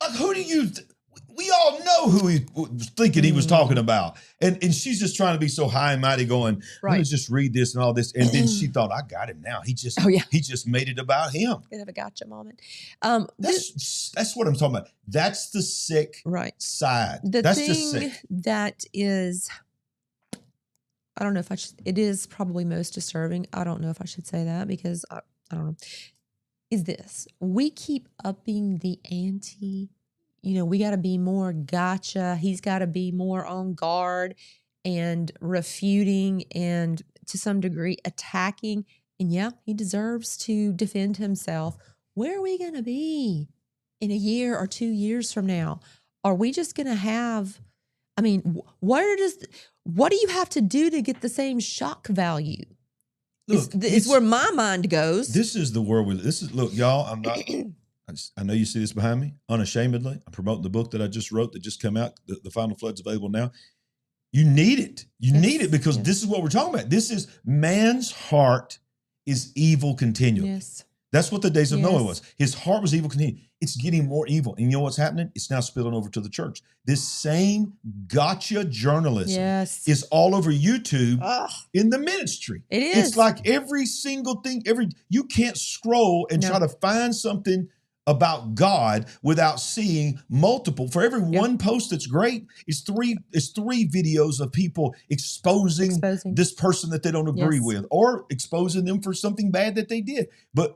Like, who do you? We all know who he was thinking he was talking about, and she's just trying to be so high and mighty, going, "Let me just read this and all this," and then she thought, "I got him now." He just, he just made it about him. Gonna have a gotcha moment. That's what I'm talking about. That's the sick side. The just thing sick. that is, I don't know if I should, it is probably most disturbing. I don't know if I should say that because I don't know, is this. We keep upping the ante. We got to be more gotcha. He's got to be more on guard and refuting and to some degree attacking. And yeah, he deserves to defend himself. Where are we going to be in a year or 2 years from now? Are we just going to have, what do you have to do to get the same shock value? Look, it's where my mind goes. This is the world look, y'all, I'm not, I know you see this behind me, unashamedly. I'm promoting the book that I just wrote that just came out. The Final Flood's available now. You need it. You need it because this is what we're talking about. This is man's heart is evil continually. Yes. That's what the days of Noah was. His heart was evil continually. It's getting more evil. And you know what's happening? It's now spilling over to the church. This same gotcha journalism is all over YouTube in the ministry. It is. It's like every single thing, you can't scroll and try to find something about God without seeing multiple. For every one post that's great, it's three videos of people exposing this person that they don't agree with, or exposing them for something bad that they did, but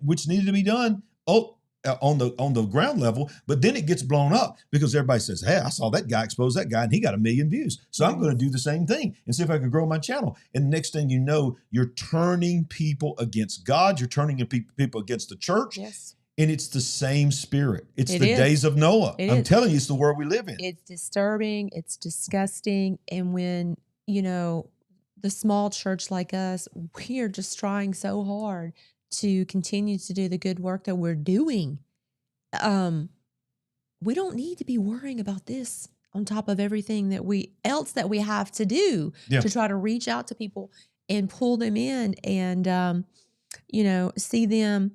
which needed to be done on the ground level. But then it gets blown up because everybody says, hey, I saw that guy expose that guy and he got 1 million views. So I'm going to do the same thing and see if I can grow my channel. And the next thing you know, you're turning people against God. You're turning people against the church. Yes. And it's the same spirit. It's the days of Noah. I'm telling you, it's the world we live in. It's disturbing. It's disgusting. And when, the small church like us, we are just trying so hard to continue to do the good work that we're doing. We don't need to be worrying about this on top of everything that we have to do to try to reach out to people and pull them in and, see them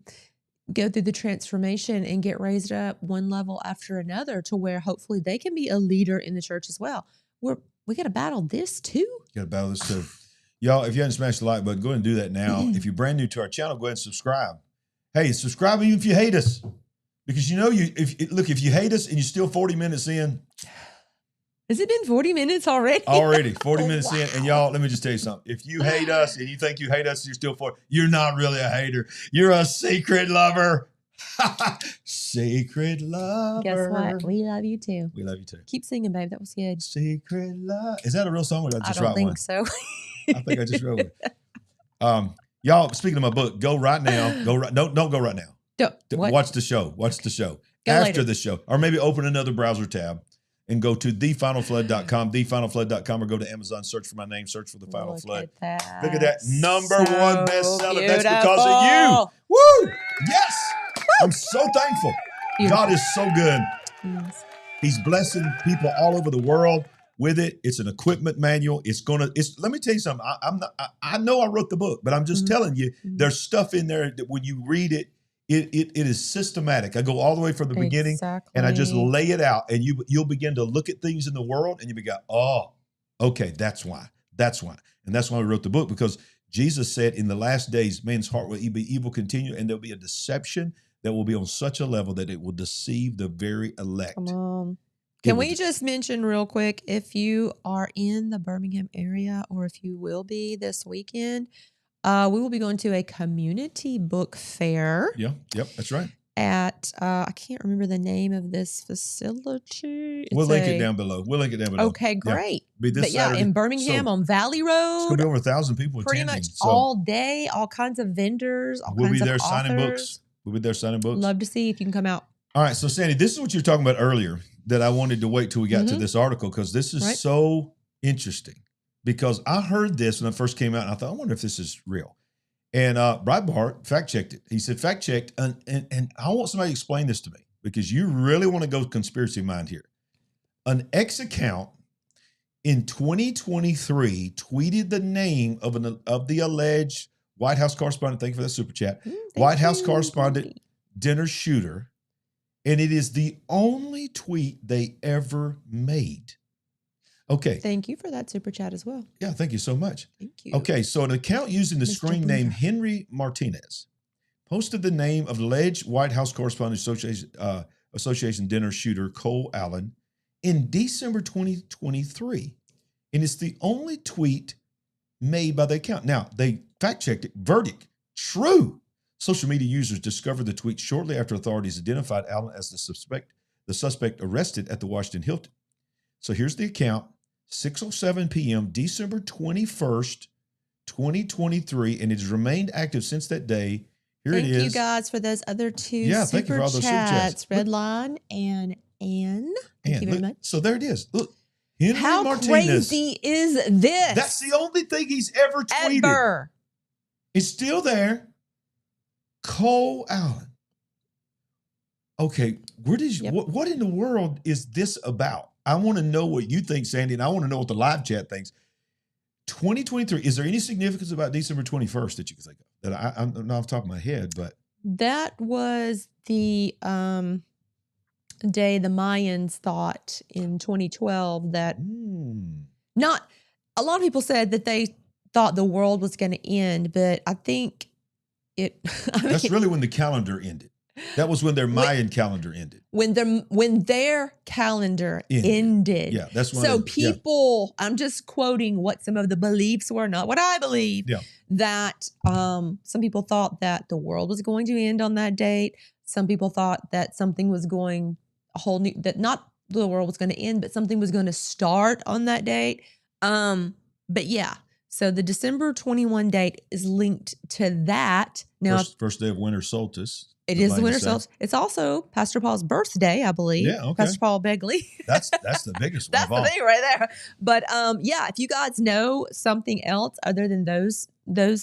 go through the transformation and get raised up one level after another to where hopefully they can be a leader in the church as well. We got to battle this too. Got to battle this too. Y'all, if you haven't smashed the like button, go ahead and do that now. If you're brand new to our channel, go ahead and subscribe. Hey, subscribe even if you hate us. Because if you hate us and you're still 40 minutes in. Has it been 40 minutes already? Already, 40 minutes in. And y'all, let me just tell you something. If you hate us and you think you hate us and you're still 40, you're not really a hater. You're a secret lover. Secret lover. Guess what? We love you too. We love you too. Keep singing, babe. That was good. Secret love. Is that a real song or did I just write one? I don't think so. I think I just wrote it. Y'all, speaking of my book, go right now. Don't go right now. Watch the show. Watch the show. After the show. Or maybe open another browser tab and go to thefinalflood.com, thefinalflood.com, or go to Amazon, search for my name, search for The Final Flood. Look at that. Number one bestseller. Beautiful. That's because of you. Woo! Yes! I'm so thankful. Beautiful. God is so good. Yes. He's blessing people all over the world with it. It's an equipment manual. Let me tell you something. I know I wrote the book, but I'm just telling you, there's stuff in there that when you read it, it is systematic. I go all the way from the beginning and I just lay it out, and you'll begin to look at things in the world and you begin, oh, okay, that's why. And that's why we wrote the book, because Jesus said in the last days, man's heart will be evil continue, and there'll be a deception that will be on such a level that it will deceive the very elect. Come on. Can we just mention real quick, if you are in the Birmingham area, or if you will be this weekend, we will be going to a community book fair. Yeah, yep, that's right. At, I can't remember the name of this facility. We'll link it down below. Okay, great. Yeah, be this Saturday. In Birmingham on Valley Road. It's going to be over 1,000 people attending. Pretty much all day, all kinds of vendors, we'll kinds be there of signing authors. books. We'll be there signing books. Love to see if you can come out. All right, so Sandy, this is what you were talking about earlier that I wanted to wait till we got to this article, because this is so interesting. Because I heard this when it first came out, and I thought, I wonder if this is real. And Breitbart fact-checked it. He said, fact-checked, and I want somebody to explain this to me, because you really want to go conspiracy mind here. An X account in 2023 tweeted the name of the alleged White House correspondent, thank you for that super chat, White House correspondent dinner shooter, and it is the only tweet they ever made. Okay. Thank you for that super chat as well. Yeah, thank you so much. Thank you. Okay, so an account using the screen name Henry Martinez posted the name of alleged White House Correspondent Association dinner shooter Cole Allen in December 2023. And it's the only tweet made by the account. Now, they fact-checked it. Verdict, true. Social media users discovered the tweet shortly after authorities identified Allen as the suspect arrested at the Washington Hilton. So here's the account, 6:07 p.m., December 21st, 2023, and it has remained active since that day. Here it is. Thank you guys for those other two thank you for all those super chats. Redline and Ann. Thank you very much. So there it is. Look, Henry How Martinez. crazy is this? That's the only thing he's ever tweeted. It's still there. Cole Allen. Okay, what in the world is this about? I want to know what you think, Sandy, and I want to know what the live chat thinks. 2023, is there any significance about December 21st that you can think of? That I'm not off the top of my head, but. That was the day the Mayans thought in 2012 that not a lot of people said that they thought the world was going to end, but I think that's really when the calendar ended. That was when their Mayan calendar ended. When their calendar ended. Yeah, that's when. So people, I'm just quoting what some of the beliefs were, not what I believe. Yeah. That some people thought that the world was going to end on that date. Some people thought that something was going a whole new, that not the world was going to end, but something was going to start on that date. But yeah, so the December 21 date is linked to that. Now, first day of winter solstice. It is the winter solstice. It's also Pastor Paul's birthday, I believe. Yeah, okay. Pastor Paul Begley. That's the biggest one. That's the thing right there. But yeah, if you guys know something else other than those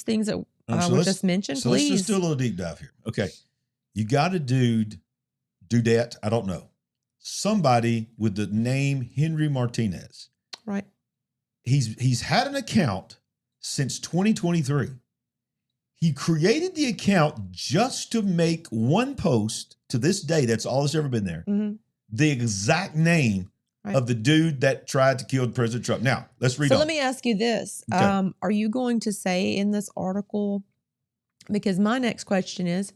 things that were just mentioned, so please. Let's just do a little deep dive here. Okay, you got a dudette, I don't know, somebody with the name Henry Martinez. Right. He's had an account since 2023. He created the account just to make one post to this day. That's all that's ever been there. Mm-hmm. The exact name of the dude that tried to kill President Trump. Now, let's read on. So let me ask you this. Okay. Are you going to say in this article, because my next question is,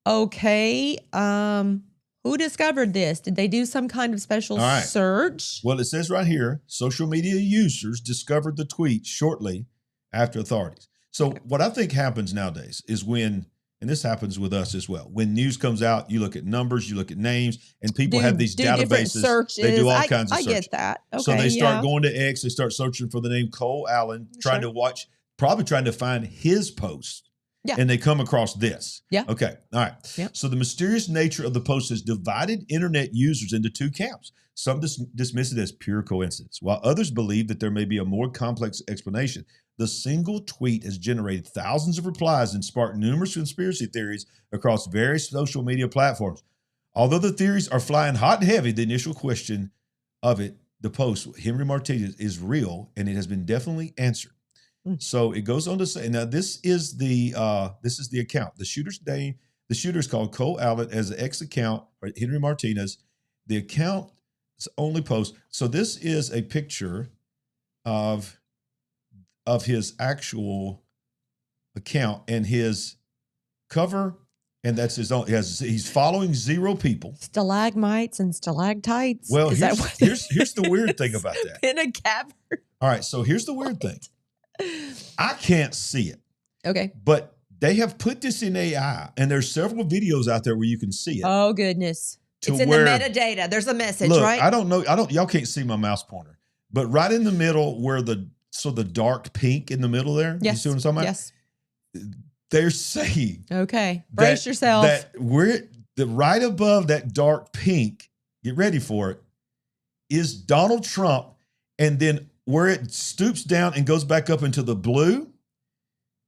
okay, who discovered this? Did they do some kind of special search? Well, it says right here, social media users discovered the tweet shortly after authorities. So what I think happens nowadays is when, and this happens with us as well, when news comes out, you look at numbers, you look at names, and people have these databases. Searches. They do all kinds of searches. I get that. Okay, so they start going to X, they start searching for the name Cole Allen, trying to watch, probably trying to find his post. Yeah. And they come across this. Yeah. Okay. All right. Yeah. So the mysterious nature of the post has divided internet users into two camps. Some dismiss it as pure coincidence, while others believe that there may be a more complex explanation. The single tweet has generated thousands of replies and sparked numerous conspiracy theories across various social media platforms. Although the theories are flying hot and heavy, the initial question of it, the post, Henry Martinez, is real, and it has been definitely answered. So it goes on to say, now this is the account. The shooter's name, the shooter is called Cole Allen, as an X account, or Henry Martinez. The account only post. So this is a picture of his actual account and his cover, and that's his own. He's following 0 people. Stalagmites and stalactites. Well, Is here's the weird thing about that. In a cavern. All right, so here's the weird thing. I can't see it. Okay. But they have put this in AI, and there's several videos out there where you can see it. Oh, goodness. It's in the metadata. There's a message, right? I don't know. Y'all can't see my mouse pointer, but right in the middle where the dark pink in the middle there. Yes. You see what I'm talking about? Yes. They're saying. Okay. Brace yourself. That right above that dark pink, get ready for it, is Donald Trump, and then where it stoops down and goes back up into the blue,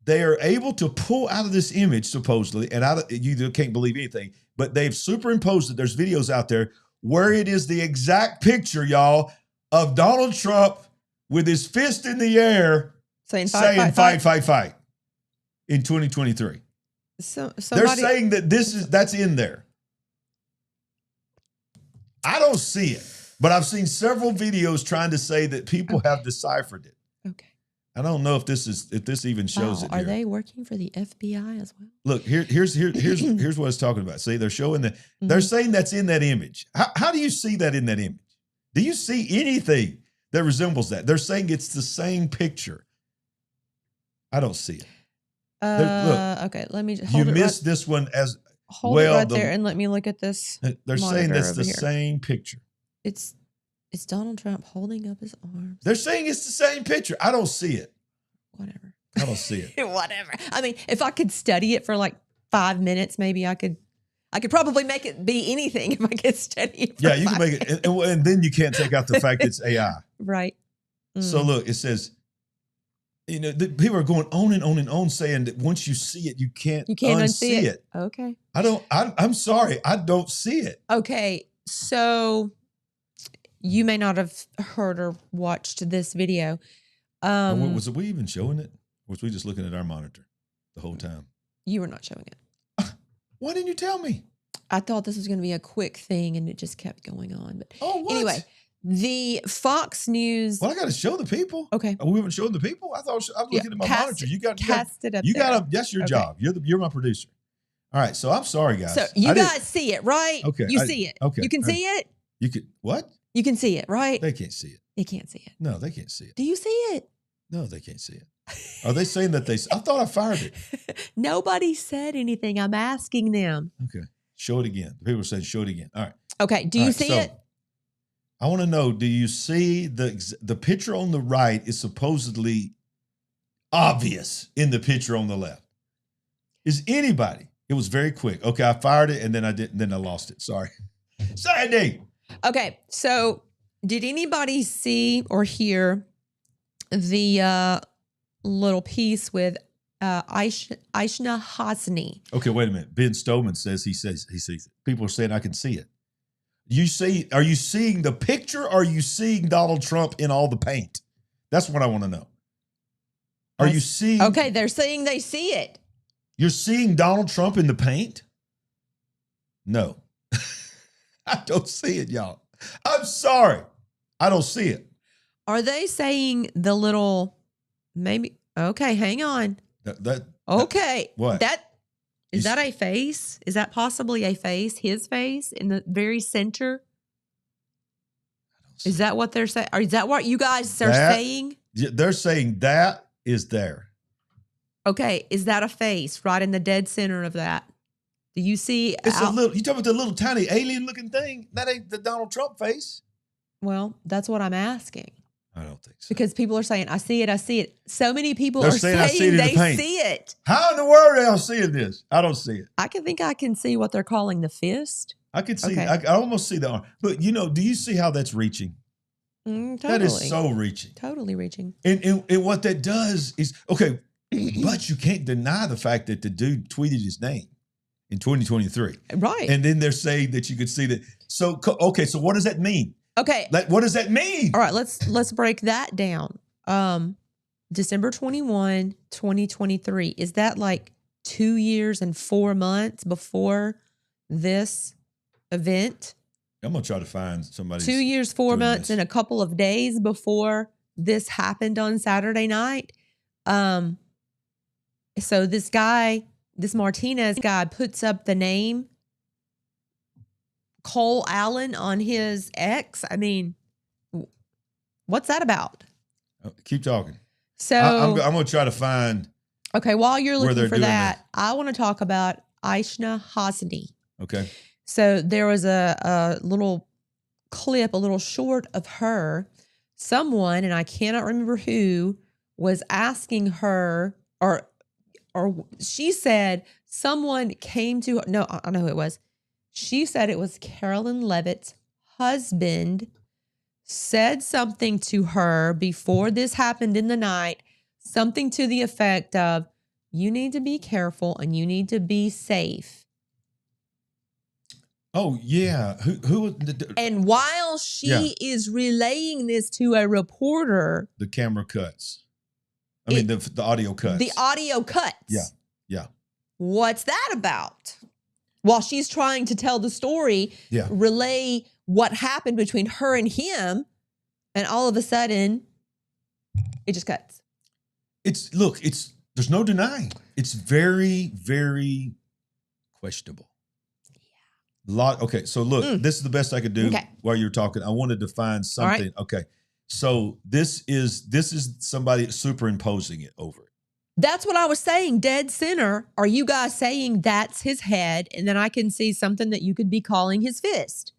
they are able to pull out of this image, supposedly, and you can't believe anything, but they've superimposed it. There's videos out there where it is the exact picture, y'all, of Donald Trump with his fist in the air saying fight in 2023. They're saying that that's in there. I don't see it. But I've seen several videos trying to say that people have deciphered it. Okay. I don't know if this even shows it. Are here. they working for the FBI as well? Look, here's what it's talking about. See, they're showing that they're saying that's in that image. How do you see that in that image? Do you see anything that resembles that? They're saying it's the same picture. I don't see it. Look, okay, let me just hold you it missed this one as hold well. It right there and let me look at this. They're saying that's the same picture. It's Donald Trump holding up his arms. They're saying it's the same picture. I don't see it. Whatever. I don't see it. Whatever. I mean, if I could study it for like 5 minutes, maybe I could probably make it be anything if I could study it. Yeah, you can make it. And then you can't take out the fact it's AI. Right. So look, it says, people are going on and on and on saying that once you see it, you can't unsee it. Okay. I'm sorry. I don't see it. Okay. So you may not have heard or watched this video. Was we even showing it? Or was we just looking at our monitor the whole time? You were not showing it. Why didn't you tell me? I thought this was going to be a quick thing, and it just kept going on. But what? Anyway, the Fox News. Well, I got to show the people. Okay. We haven't shown the people. I thought I was looking at my monitor. You got cast it up. That's your job. You're my producer. All right, so I'm sorry, guys. So you guys see it, right? Okay. You see it. Okay. You can see it? You could what? You can see it, right? They can't see it. They can't see it. No, they can't see it. Do you see it? No, they can't see it. Are they saying that they? I thought I fired it. Nobody said anything. I'm asking them. Okay, show it again. People are saying show it again. All right. Okay. Do you see it? I want to know. Do you see the picture on the right is supposedly obvious in the picture on the left? Is anybody? It was very quick. Okay, I fired it and then I didn't. Then I lost it. Sorry. Sandy. Okay. So, did anybody see or hear the little piece with Aishna Hasni? Okay, wait a minute. Ben Stoneman says he sees it. People are saying I can see it. Are you seeing the picture or are you seeing Donald Trump in all the paint? That's what I want to know. Are you seeing? Okay, they're saying they see it. You're seeing Donald Trump in the paint? No. I don't see it, y'all. I'm sorry. I don't see it. Are they saying the little maybe? Okay, hang on. Okay. What? Is that a face? Is that possibly a face? His face in the very center? Is that what they're saying? Or is that what you guys are saying? They're saying that is there. Okay, is that a face right in the dead center of that? Do you see? It's a little. You talking about the little tiny alien-looking thing? That ain't the Donald Trump face. Well, that's what I'm asking. I don't think so. Because people are saying, I see it, I see it. So many people They're are saying I see it in they the paint. see it. How in the world are y'all seeing this? I don't see it. I can see what they're calling the fist. I can see. Okay. I almost see the arm. But do you see how that's reaching? Totally. That is so reaching. Totally reaching. And what that does is, okay, but you can't deny the fact that the dude tweeted his name in 2023. Right. And then they're saying that you could see that. So, okay, so what does that mean? Okay. What does that mean? All right, let's break that down. December 21, 2023. Is that like 2 years and 4 months before this event? I'm going to try to find somebody. 2 years, 4 months, and a couple of days before this happened on Saturday night. So this Martinez guy puts up the name Cole Allen on his X. I mean, what's that about? Keep talking. So I'm going to try to find. Okay, while you're looking for that, this. I want to talk about Aishna Hasni. Okay. So there was a little clip, a little short of her. Someone, and I cannot remember who, was asking her, or she said someone came to her. No, I know who it was. She said it was Carolyn Levitt's husband said something to her before this happened in the night, something to the effect of, you need to be careful and you need to be safe. Oh, yeah. Who? And while she is relaying this to a reporter, the camera cuts. The audio cuts. The audio cuts. Yeah. Yeah. What's that about? While she's trying to tell the story, relay what happened between her and him, and all of a sudden, it just cuts. There's no denying. It's very, very questionable. Okay, so look, this is the best I could do while you're talking. I wanted to find something. Right. Okay, so this is somebody superimposing it over it. That's what I was saying, dead center. Are you guys saying that's his head, and then I can see something that you could be calling his fist?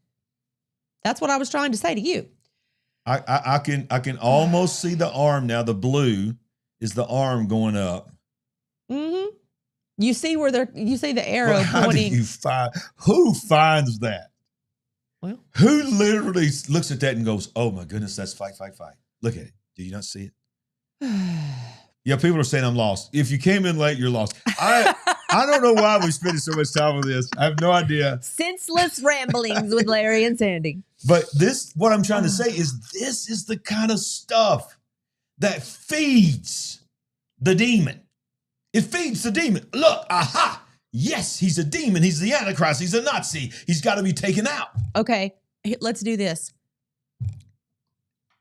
That's what I was trying to say to you. I can almost see the arm now. The blue is the arm going up. Mm-hmm. You see you see the arrow how pointing. Who finds that? Well, who literally looks at that and goes, "Oh my goodness, that's fight." Look at it. Do you not see it? Yeah, people are saying I'm lost. If you came in late, you're lost. I don't know why we're spending so much time on this. I have no idea. Senseless ramblings with Larry and Sandy. But what I'm trying to say is this is the kind of stuff that feeds the demon. It feeds the demon. Look, aha. Yes, he's a demon. He's the Antichrist. He's a Nazi. He's got to be taken out. Okay, let's do this.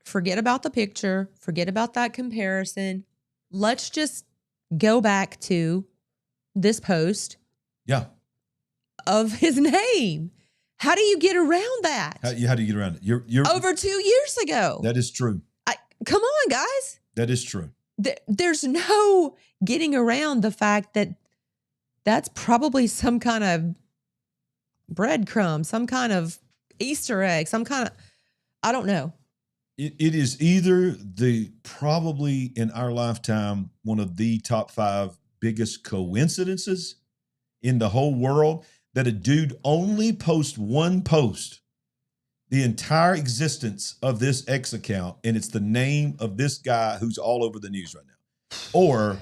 Forget about the picture. Forget about that comparison. Let's just go back to this post. Yeah. of his name. How do you get around that? How do you get around it? You're over 2 years ago. That is true. Come on, guys. That is true. There's no getting around the fact that that's probably some kind of breadcrumb, some kind of Easter egg, some kind of, I don't know. It is either probably in our lifetime, one of the top 5 biggest coincidences in the whole world that a dude only posts one post the entire existence of this X account, and it's the name of this guy who's all over the news right now. Or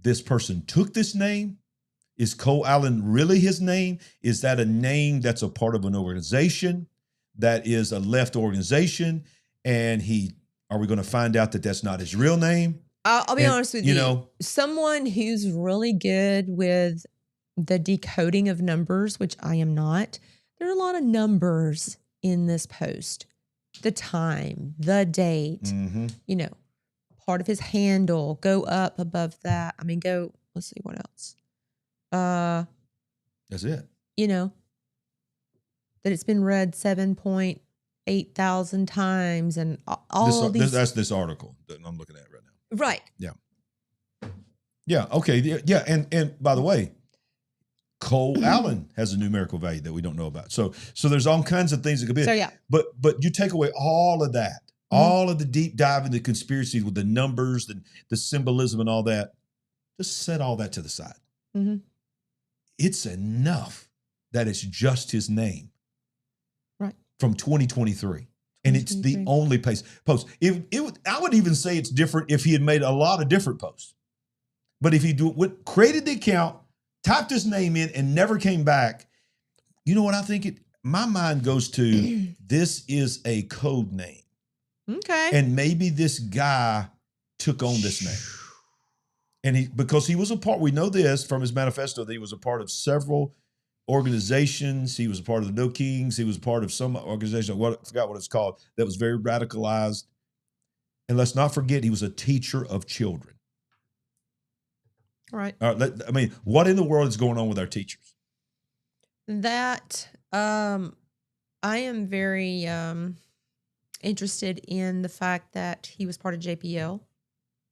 this person took this name. Is Cole Allen really his name? Is that a name that's a part of an organization that is a left organization? And are we going to find out that that's not his real name? I'll be honest with you. Someone who's really good with the decoding of numbers, which I am not. There are a lot of numbers in this post. The time, the date, part of his handle, go up above that. I mean, let's see what else. That's it. That it's been read 7.8 thousand times and all these. That's this article that I'm looking at right now. Right. Yeah. Yeah. Okay. Yeah. And by the way, Cole Allen has a numerical value that we don't know about. So there's all kinds of things that could be. So yeah. But you take away all of that, all of the deep dive into conspiracy with the numbers, the symbolism and all that. Just set all that to the side. Mm-hmm. It's enough that it's just his name. Right. From 2023. And it's the only post. I would even say it's different if he had made a lot of different posts. But if he created the account, typed his name in and never came back, you know what I think? My mind goes to this is a code name. Okay. And maybe this guy took on this name. And because he was a part, we know this from his manifesto, that he was a part of several organizations. He was a part of the No Kings. He was a part of some organization, I forgot what it's called, that was very radicalized. And let's not forget, he was a teacher of children. Right. I mean, what in the world is going on with our teachers? That I am very interested in the fact that he was part of JPL.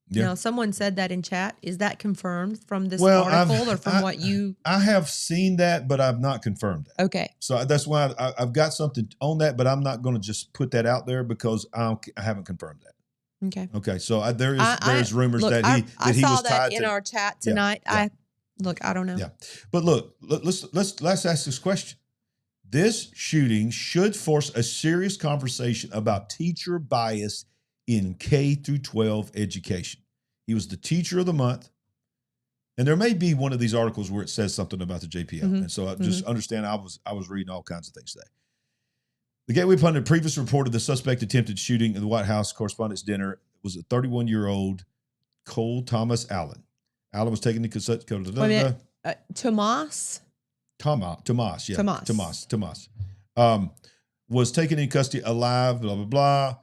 Yeah. Now, someone said that in chat. Is that confirmed from this article or from what you? I have seen that, but I've not confirmed that. Okay. So that's why I've got something on that, but I'm not going to just put that out there because I haven't confirmed that. Okay. Okay. So there is rumors that he I he saw was that tied in to our chat tonight. Yeah. I don't know. Yeah. But look, let's ask this question. This shooting should force a serious conversation about teacher bias in K through 12 education. He was the teacher of the month. And there may be one of these articles where it says something about the JPL. Mm-hmm. And so I just understand I was reading all kinds of things today. The Gateway Pundit previously reported the suspect attempted shooting at the White House Correspondents' Dinner was a 31-year-old Cole Thomas Allen. Allen was taken to Tomas? Tomas, yeah. Tomas. Was taken in custody alive, blah, blah, blah.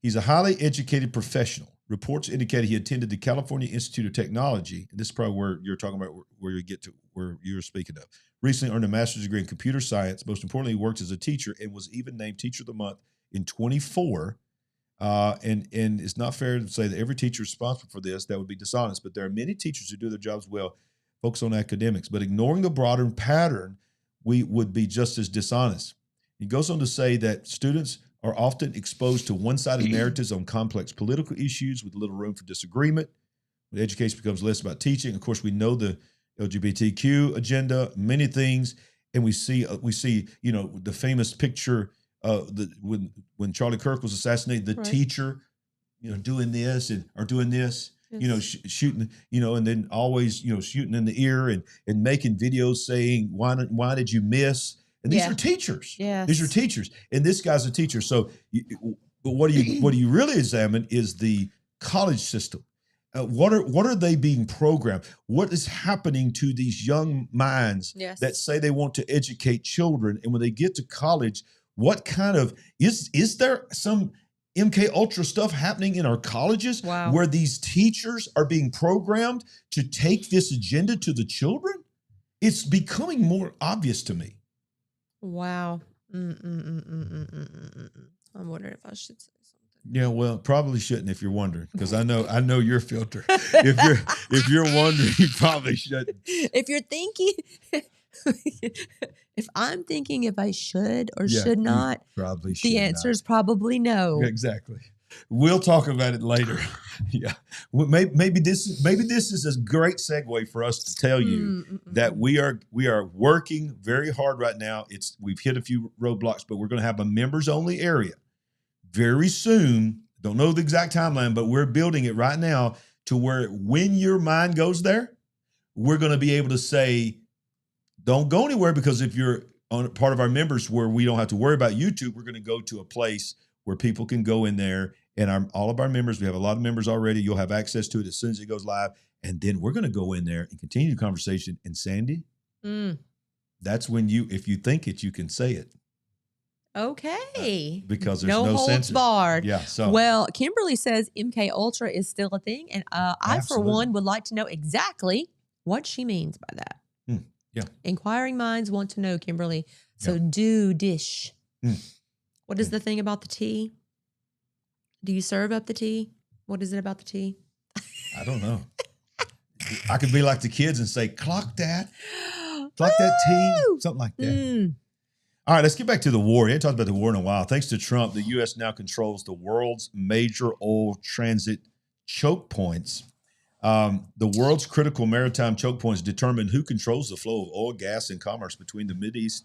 He's a highly educated professional. Reports indicate he attended the California Institute of Technology, and this is probably where you're talking about, where you get to, where you're speaking of. Recently earned a master's degree in computer science. Most importantly, he worked as a teacher and was even named Teacher of the Month in 24. And it's not fair to say that every teacher is responsible for this. That would be dishonest. But there are many teachers who do their jobs well, focus on academics. But ignoring the broader pattern, we would be just as dishonest. He goes on to say that students are often exposed to one-sided narratives on complex political issues with little room for disagreement. When education becomes less about teaching, of course, we know the LGBTQ agenda, many things, and we see the famous picture when Charlie Kirk was assassinated, the teacher, doing this or doing this, yes. Shooting, and then always, shooting in the ear and making videos saying, why did you miss? And these are teachers. Yes. These are teachers. And this guy's a teacher. So what do you really examine is the college system. What are they being programmed? What is happening to these young minds that say they want to educate children? And when they get to college, what kind of is there some MK Ultra stuff happening in our colleges where these teachers are being programmed to take this agenda to the children? It's becoming more obvious to me. Wow. I'm wondering if I should say something. Yeah, well, probably shouldn't if you're wondering, because I know your filter. If you're wondering, you probably shouldn't. If you're thinking, if I'm thinking if I should or Yeah, should you not, probably should the answer not. is probably no. Exactly. We'll talk about it later. Yeah. Well, maybe this is a great segue for us to tell you that we are working very hard right now. We've hit a few roadblocks, but we're going to have a members only area very soon. Don't know the exact timeline, but we're building it right now to where when your mind goes there, we're going to be able to say, don't go anywhere, because if you're on part of our members where we don't have to worry about YouTube, we're going to go to a place where people can go in there, and all of our members, we have a lot of members already. You'll have access to it as soon as it goes live. And then we're going to go in there and continue the conversation. And Sandy, that's when if you think it, you can say it. Okay. Because there's no holds censor. barred. Yeah. So Well, Kimberly says MK Ultra is still a thing. And I, for one, would like to know exactly what she means by that. Yeah. Inquiring minds want to know, Kimberly. So do dish. What is the thing about the tea? Do you serve up the tea? What is it about the tea? I don't know. I could be like the kids and say, clock that. Clock that tea. Something like that. All right, let's get back to the war. We haven't talked about the war in a while. Thanks to Trump, the U.S. now controls the world's major oil transit choke points. The world's critical maritime choke points determine who controls the flow of oil, gas, and commerce between the Mideast,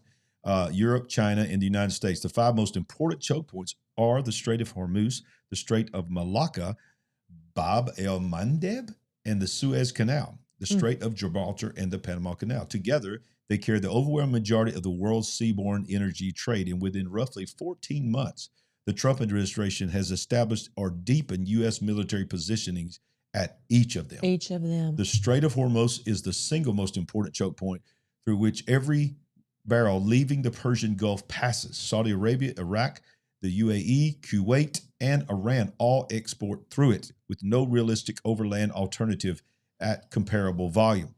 Europe, China, and the United States. The 5 most important choke points are the Strait of Hormuz, the Strait of Malacca, Bab el-Mandeb, and the Suez Canal, the Strait of Gibraltar, and the Panama Canal. Together, they carry the overwhelming majority of the world's seaborne energy trade. And within roughly 14 months, the Trump administration has established or deepened U.S. military positionings at each of them. Each of them. The Strait of Hormuz is the single most important choke point through which every barrel leaving the Persian Gulf passes. Saudi Arabia, Iraq, the UAE, Kuwait, and Iran all export through it with no realistic overland alternative at comparable volume.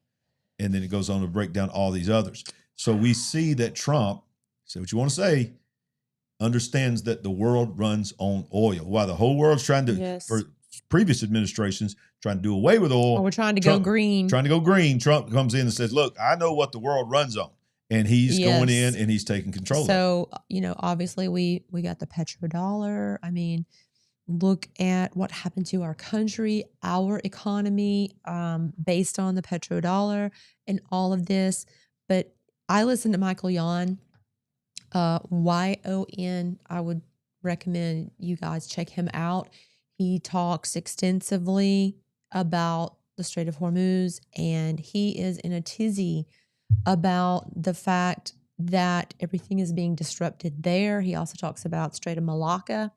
And then it goes on to break down all these others. So we see that Trump, say what you want to say, understands that the world runs on oil. While the whole world's trying to, for previous administrations, trying to do away with oil. Or we're trying to go green. Trying to go green. Trump comes in and says, look, I know what the world runs on. And he's going in and he's taking control of it. So, obviously we got the petrodollar. I mean, look at what happened to our country, our economy, based on the petrodollar and all of this. But I listened to Michael Yon, Y-O-N. I would recommend you guys check him out. He talks extensively about the Strait of Hormuz, and he is in a tizzy about the fact that everything is being disrupted there. He also talks about Strait of Malacca,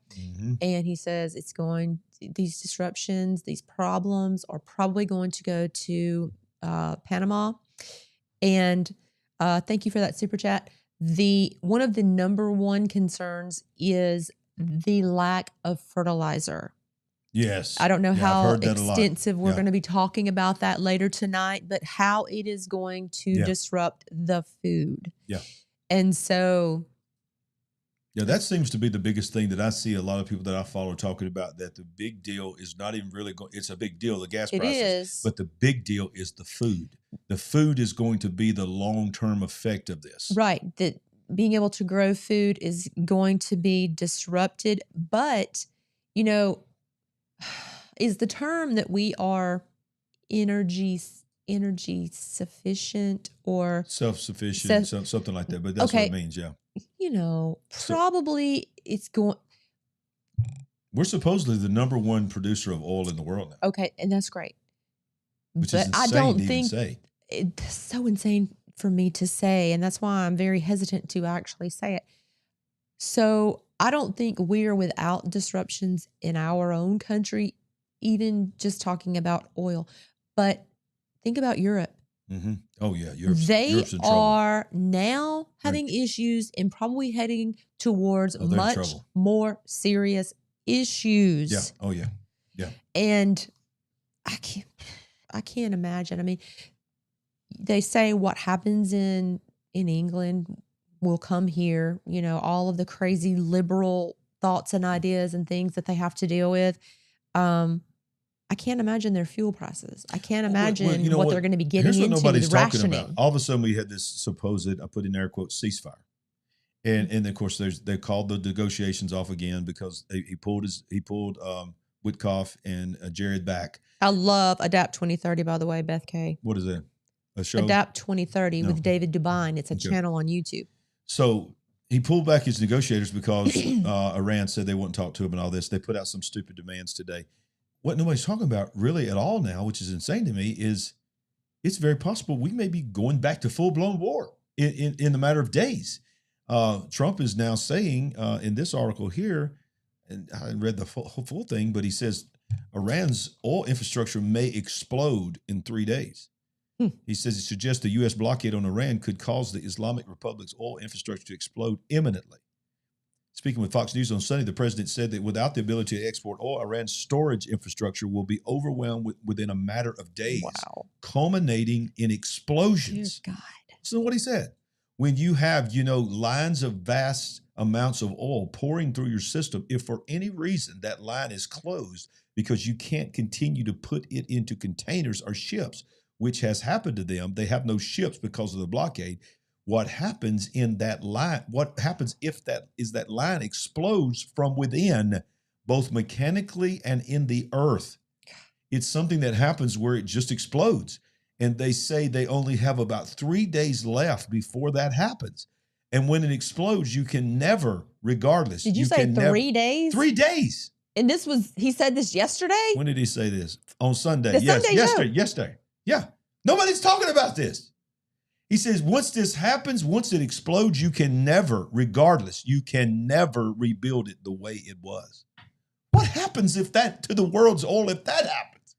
and he says these disruptions, these problems are probably going to go to Panama. And thank you for that super chat. One of the number one concerns is the lack of fertilizer. Yes. I don't know how extensive we're going to be talking about that later tonight, but how it is going to disrupt the food. Yeah. And so. Yeah, that seems to be the biggest thing that I see a lot of people that I follow talking about, that the big deal is not even really going, it's a big deal, the gas prices. It is. But the big deal is the food. The food is going to be the long-term effect of this. Right. That being able to grow food is going to be disrupted. But, is the term that we are energy sufficient or self-sufficient, something like that. But that's what it means, yeah. Probably it's going. We're supposedly the number one producer of oil in the world now. Okay, and that's great. Which but is insane I don't to think even say. It's so insane for me to say, and that's why I'm very hesitant to actually say it. So I don't think we're without disruptions in our own country, even just talking about oil. But think about Europe. Oh, yeah. Europe's in trouble. Are now having issues and probably heading towards much more serious issues. Yeah. Oh, yeah. Yeah. And I can't imagine. I mean, they say what happens in England will come here, you know, all of the crazy liberal thoughts and ideas and things that they have to deal with. I can't imagine their fuel prices. I can't imagine you know what they're going to be getting Here's what into, nobody's the talking rationing. about. All of a sudden we had this supposed, I put in air quotes, ceasefire. And of course they called the negotiations off again because he pulled Witkoff and Jared back. I love Adapt 2030, by the way, Beth K. What is that? A show? Adapt 2030 No. with David Dubine. It's a Okay. channel on YouTube. So he pulled back his negotiators because Iran said they wouldn't talk to him and all this. They put out some stupid demands today. What nobody's talking about really at all now, which is insane to me, is it's very possible we may be going back to full-blown war in the matter of days. Trump is now saying in this article here, and I read the full thing, but he says Iran's oil infrastructure may explode in 3 days. He says it suggests the U.S. blockade on Iran could cause the Islamic Republic's oil infrastructure to explode imminently. Speaking with Fox News on Sunday, the president said that without the ability to export oil, Iran's storage infrastructure will be overwhelmed within a matter of days, culminating in explosions. Dear God. So what he said, when you have, lines of vast amounts of oil pouring through your system, if for any reason that line is closed because you can't continue to put it into containers or ships, which has happened to them, they have no ships because of the blockade. What happens in that line, what happens if that line explodes from within, both mechanically and in the earth? It's something that happens where it just explodes. And they say they only have about 3 days left before that happens. And when it explodes, you can never, regardless. Did you say 3 days? 3 days. And he said this yesterday? When did he say this? On Sunday. The Yes, Sunday yesterday. Yeah. Nobody's talking about this. He says, once this happens, once it explodes, you can never, regardless, you can never rebuild it the way it was. What happens to the world's oil if that happens?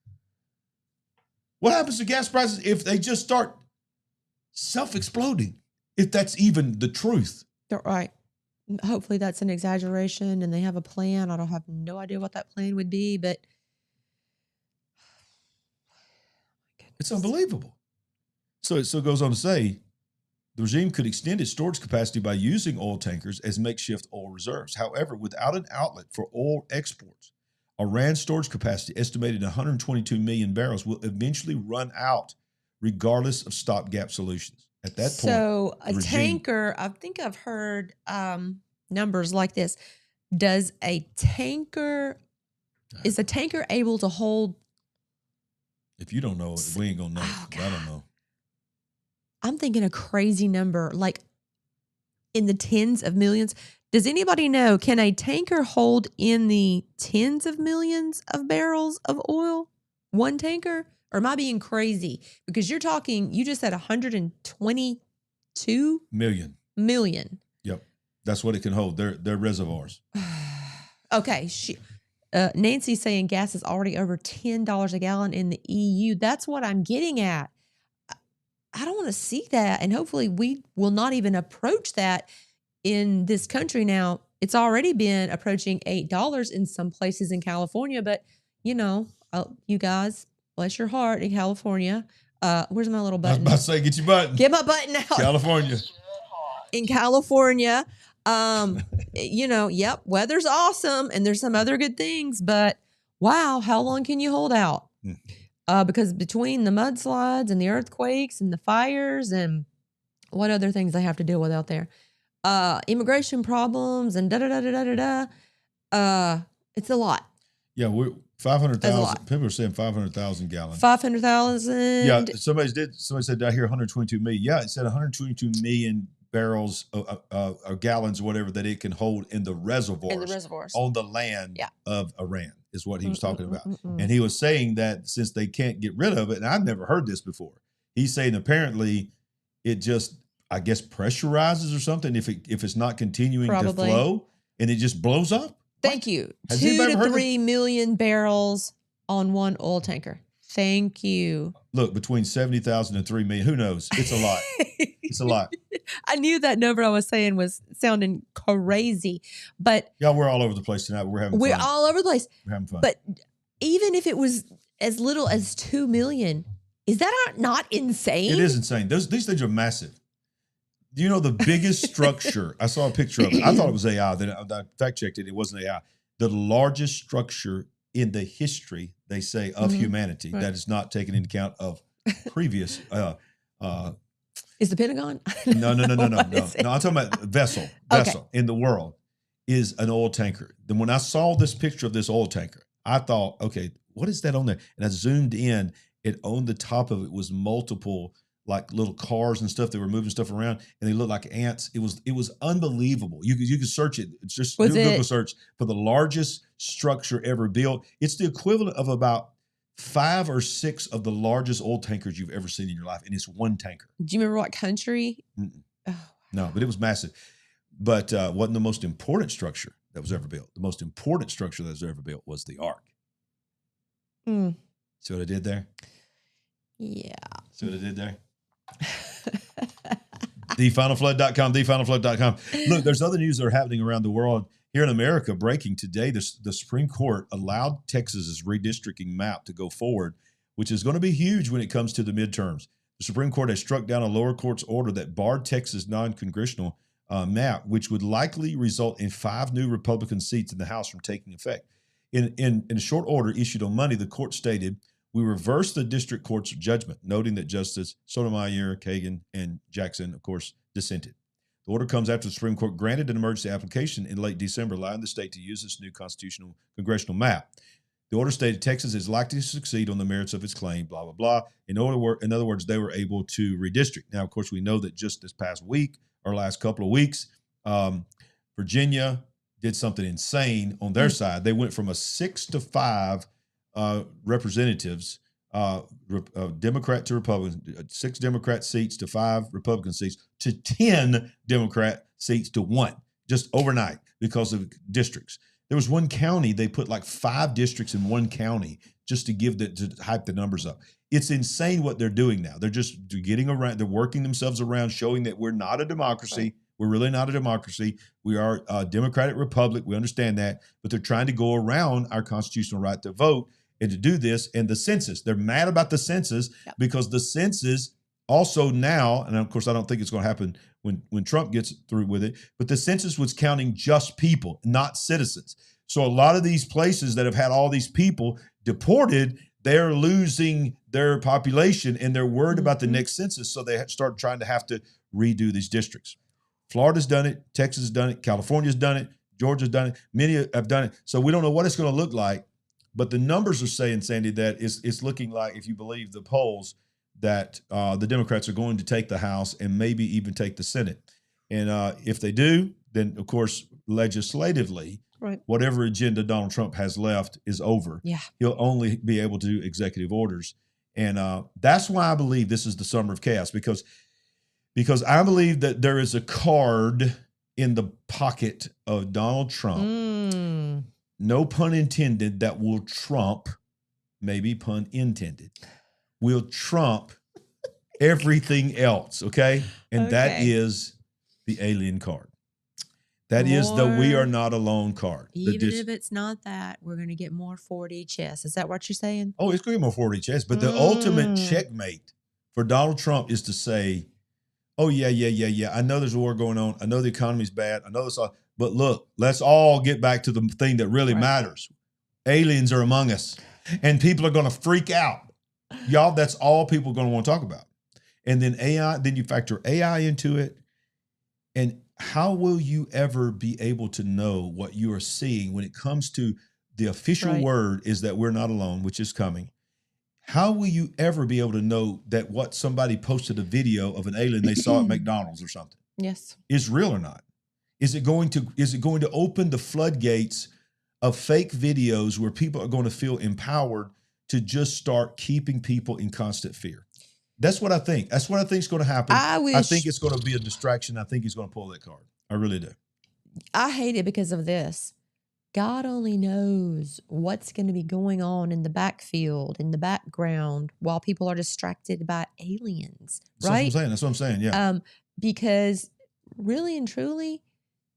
What happens to gas prices if they just start self-exploding? If that's even the truth. They're right. Hopefully that's an exaggeration and they have a plan. I don't have no idea what that plan would be, but it's unbelievable. So it goes on to say, the regime could extend its storage capacity by using oil tankers as makeshift oil reserves. However, without an outlet for oil exports, Iran's storage capacity, estimated 122 million barrels, will eventually run out, regardless of stopgap solutions. At that point, so a tanker, I think I've heard numbers like this. Is a tanker able to hold? If you don't know, we ain't gonna know. I don't know. I'm thinking a crazy number, like in the tens of millions. Does anybody know, can a tanker hold in the tens of millions of barrels of oil? One tanker? Or am I being crazy? Because you just said 122 million. Yep. That's what it can hold. They're reservoirs. Okay. Nancy's saying gas is already over $10 a gallon in the EU. That's what I'm getting at. I don't want to see that. And hopefully we will not even approach that in this country. Now, it's already been approaching $8 in some places in California, but you guys, bless your heart in California. Where's my little button? I was about to say, get your button. Get my button out. California. In California, yep, weather's awesome and there's some other good things, but wow, how long can you hold out? Because between the mudslides and the earthquakes and the fires and what other things they have to deal with out there, immigration problems and it's a lot. Yeah, we're 500,000. People are saying 500,000 gallons. 500,000. Yeah, somebody said, I hear 122 million. Yeah, it said 122 million barrels or gallons, whatever, that it can hold in the reservoirs. On the land of Iran is what he was talking about. And he was saying that since they can't get rid of it, and I've never heard this before, he's saying apparently it just, I guess, pressurizes or something if it's not continuing to flow and it just blows up. Thank you. 2 to 3 million barrels on one oil tanker. Thank you. Look, between 70,000 and 3 million, who knows? It's a lot. It's a lot. I knew that number I was saying was sounding crazy, but yeah, we're all over the place tonight. But we're having fun. We're all over the place. We're having fun. But even if it was as little as 2 million, Is that not insane? It is insane. These things are massive. Do you know the biggest structure? I saw a picture of it. I thought it was AI. Then I fact checked it. It wasn't AI. The largest structure in the history, they say, of humanity that is not taken into account of previous. Is the Pentagon? No. I'm talking about vessel in the world is an oil tanker. Then when I saw this picture of this oil tanker, I thought, okay, what is that on there? And I zoomed in. It on the top of it was multiple like little cars and stuff that were moving stuff around, and they looked like ants. It was unbelievable. You could search it. It's just do a Google search for the largest structure ever built. It's the equivalent of about 5 or 6 of the largest oil tankers you've ever seen in your life, and it's one tanker. Do you remember what country? Oh. No, but it was massive. But wasn't the most important structure that was ever built. The most important structure that was ever built was the Ark. See what I did there? Yeah. See what I did there? TheFinalFlood.com, TheFinalFlood.com. Look, there's other news that are happening around the world. Here in America, breaking today, the Supreme Court allowed Texas's redistricting map to go forward, which is going to be huge when it comes to the midterms. The Supreme Court has struck down a lower court's order that barred Texas' non-congressional map, which would likely result in 5 new Republican seats in the House from taking effect. In a short order issued on Monday, the court stated, "We reversed the district court's judgment," noting that Justice Sotomayor, Kagan, and Jackson, of course, dissented. The order comes after the Supreme Court granted an emergency application in late December, allowing the state to use this new constitutional congressional map. The order stated Texas is likely to succeed on the merits of its claim, blah, blah, blah. In other words, they were able to redistrict. Now, of course, we know that just this past week or last couple of weeks, Virginia did something insane on their side. They went from a 6 to 5 representatives, Democrat to Republican, 6 Democrat seats to 5 Republican seats to 10 Democrat seats to 1, just overnight because of districts. There was one county, they put like 5 districts in one county just to hype the numbers up. It's insane what they're doing now. They're just getting around, they're working themselves around, showing that we're not a democracy. Right. We're really not a democracy. We are a democratic republic. We understand that, but they're trying to go around our constitutional right to vote and to do this. And the census, they're mad about the census because the census also now, and of course, I don't think it's going to happen when Trump gets through with it, but the census was counting just people, not citizens. So a lot of these places that have had all these people deported, they're losing their population and they're worried about the next census. So they start trying to have to redo these districts. Florida's done it. Texas has done it. California's done it. Georgia's done it. Many have done it. So we don't know what it's going to look like, but the numbers are saying, Sandy, that it's looking like, if you believe the polls, that the Democrats are going to take the House and maybe even take the Senate. And if they do, then, of course, legislatively, whatever agenda Donald Trump has left is over. Yeah. He'll only be able to do executive orders. And that's why I believe this is the summer of chaos, because I believe that there is a card in the pocket of Donald Trump, no pun intended, that will trump, maybe pun intended, will trump everything else, okay? And that is the alien card. That is the we are not alone card. Even if it's not that, we're going to get more 4D chess. Is that what you're saying? Oh, it's going to get more 4D chess. But the ultimate checkmate for Donald Trump is to say, oh, yeah. I know there's a war going on. I know the economy's bad. I know this all. But look, let's all get back to the thing that really matters. Aliens are among us. And people are going to freak out. Y'all, that's all people are going to want to talk about. And then AI, then you factor AI into it. And how will you ever be able to know what you are seeing when it comes to the official word is that we're not alone, which is coming? How will you ever be able to know that what somebody posted a video of an alien they saw at McDonald's or something is real or not? Is it going to open the floodgates of fake videos where people are going to feel empowered to just start keeping people in constant fear? That's what I think. That's what I think is going to happen. I think it's going to be a distraction. I think he's going to pull that card. I really do. I hate it because of this. God only knows what's going to be going on in the backfield, in the background, while people are distracted by aliens. Right? That's what I'm saying. Yeah. Because really and truly,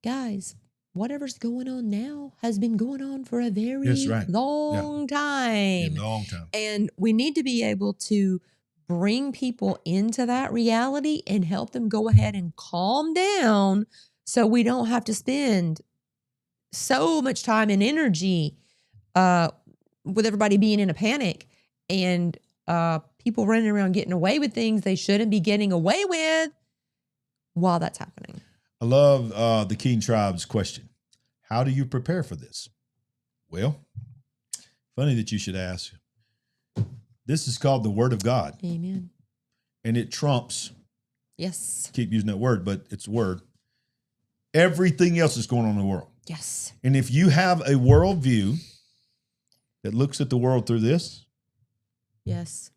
guys, whatever's going on now has been going on for a very long time. A long time. And we need to be able to bring people into that reality and help them go ahead and calm down so we don't have to spend so much time and energy with everybody being in a panic and people running around getting away with things they shouldn't be getting away with while that's happening. I love the King Tribe's question. How do you prepare for this? Well, funny that you should ask. This is called the Word of God. Amen. And it trumps. Yes. Keep using that word, but it's a word. Everything else is going on in the world. Yes. And if you have a worldview that looks at the world through this, yes,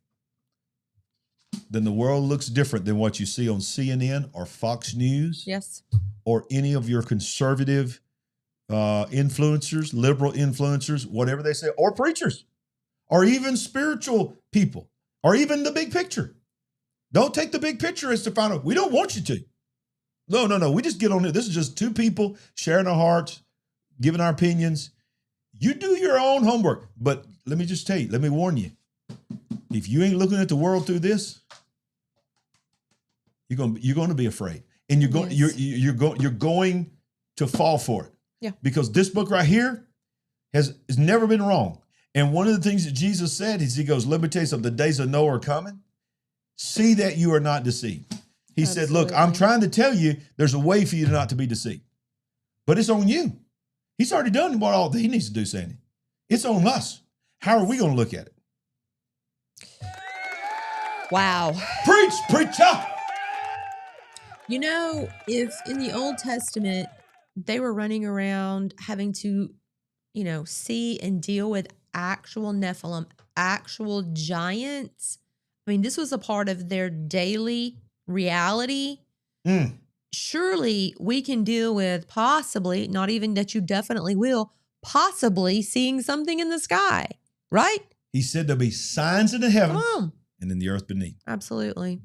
then the world looks different than what you see on CNN or Fox News. Yes. Or any of your conservative influencers, liberal influencers, whatever they say, or preachers, or even spiritual people, or even the big picture. Don't take the big picture as to find out. We don't want you to. No. We just get on it. This is just two people sharing our hearts, giving our opinions. You do your own homework. But let me just tell you, let me warn you. If you ain't looking at the world through this, you're going to be afraid. And you're going to fall for it. Yeah. Because this book right here has never been wrong. And one of the things that Jesus said is, he goes, let me tell you something, the days of Noah are coming. See that you are not deceived. He said, look, I'm trying to tell you there's a way for you not to be deceived. But it's on you. He's already done what all that he needs to do, Sandy. It's on us. How are we going to look at it? Wow. Preach, preacher. You know, if in the Old Testament, they were running around having to, see and deal with actual Nephilim, actual giants. I mean, this was a part of their daily reality. Surely we can deal with possibly, not even that you definitely will, possibly seeing something in the sky, right? He said there'll be signs in the heaven and in the earth beneath. Absolutely.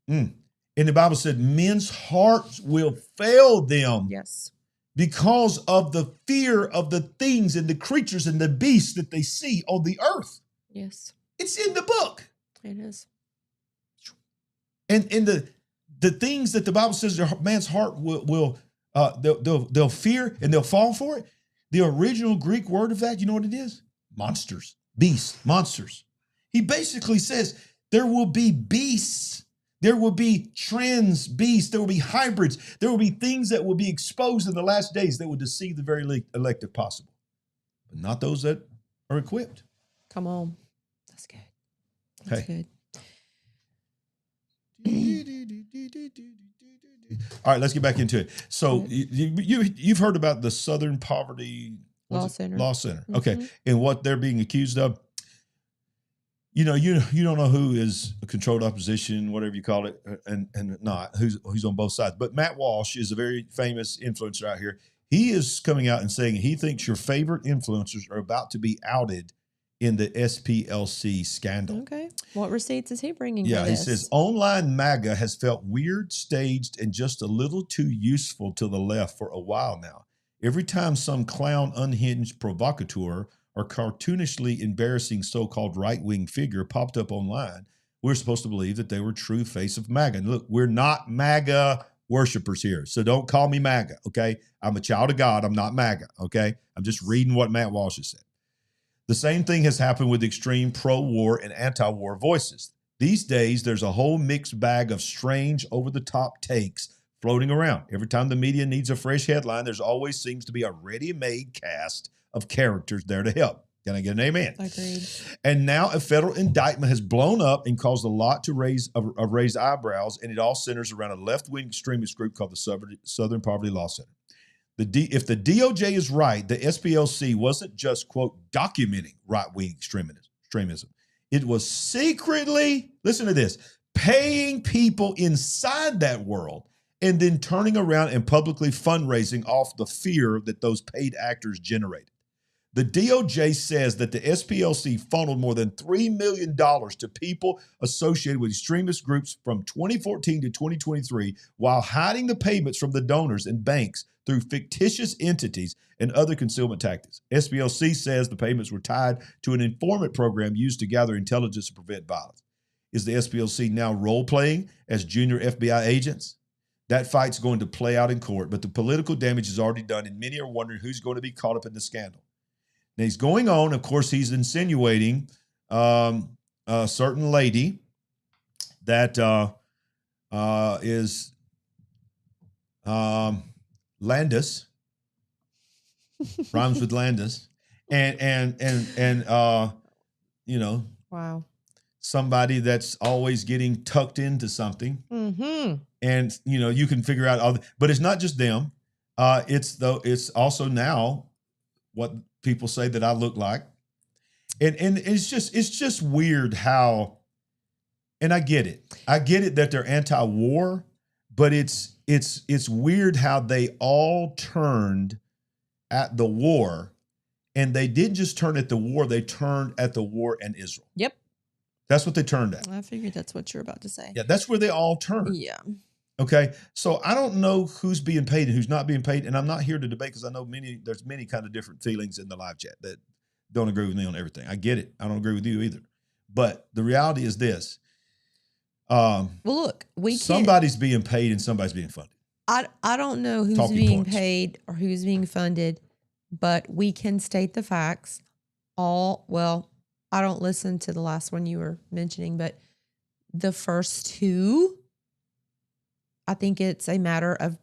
And the Bible said men's hearts will fail them. Yes. Because of the fear of the things and the creatures and the beasts that they see on the earth. Yes. It's in the book. It is. And the things that the Bible says their man's heart will they'll fear and they'll fall for it. The original Greek word of that, you know what it is? Monsters, beasts, monsters. He basically says there will be beasts. There will be trans beasts. There will be hybrids. There will be things that will be exposed in the last days that will deceive the very elect if possible. But not those that are equipped. Come on. That's good. That's good. All right, let's get back into it. So you've heard about the Southern Poverty Law Center. Mm-hmm. Okay. And what they're being accused of. You don't know who is a controlled opposition, whatever you call it, and not who's on both sides. But Matt Walsh is a very famous influencer out here. He is coming out and saying he thinks your favorite influencers are about to be outed in the SPLC scandal. Okay. What receipts is he bringing? Yeah, he says online MAGA has felt weird, staged, and just a little too useful to the left for a while now. Every time some clown, unhinged provocateur or cartoonishly embarrassing so-called right-wing figure popped up online, we're supposed to believe that they were true face of MAGA. And look, we're not MAGA worshipers here, so don't call me MAGA, okay? I'm a child of God. I'm not MAGA, okay? I'm just reading what Matt Walsh has said. The same thing has happened with extreme pro-war and anti-war voices. These days, there's a whole mixed bag of strange, over-the-top takes floating around. Every time the media needs a fresh headline, there's always seems to be a ready-made cast of characters there to help. Can I get an amen? Agreed. And now a federal indictment has blown up and caused a lot to raise eyebrows, and it all centers around a left-wing extremist group called the Southern Poverty Law Center. If the DOJ is right, the SPLC wasn't just, quote, documenting right-wing extremism. It was secretly, listen to this, paying people inside that world and then turning around and publicly fundraising off the fear that those paid actors generated. The DOJ says that the SPLC funneled more than $3 million to people associated with extremist groups from 2014 to 2023 while hiding the payments from the donors and banks through fictitious entities and other concealment tactics. SPLC says the payments were tied to an informant program used to gather intelligence to prevent violence. Is the SPLC now role-playing as junior FBI agents? That fight's going to play out in court, but the political damage is already done, and many are wondering who's going to be caught up in the scandal. Now, he's going on. Of course, he's insinuating a certain lady that is Landis, rhymes with Landis, and wow, somebody that's always getting tucked into something. And you can figure out but it's not just them. It's also now what people say that I look like. And it's just weird how, and I get it that they're anti-war, but it's weird how they all turned at the war, and they didn't just turn at the war, they turned at the war and Israel. Yep. That's what they turned at. I figured that's what you're about to say. Yeah, that's where they all turned. Yeah. Okay, so I don't know who's being paid and who's not being paid, and I'm not here to debate because I know there's many kind of different feelings in the live chat that don't agree with me on everything. I get it. I don't agree with you either. But the reality is this. Well, look, somebody's being paid and somebody's being funded. I don't know who's being paid or who's being funded, but we can state the facts. I don't listen to the last one you were mentioning, but the first two, I think it's a matter of,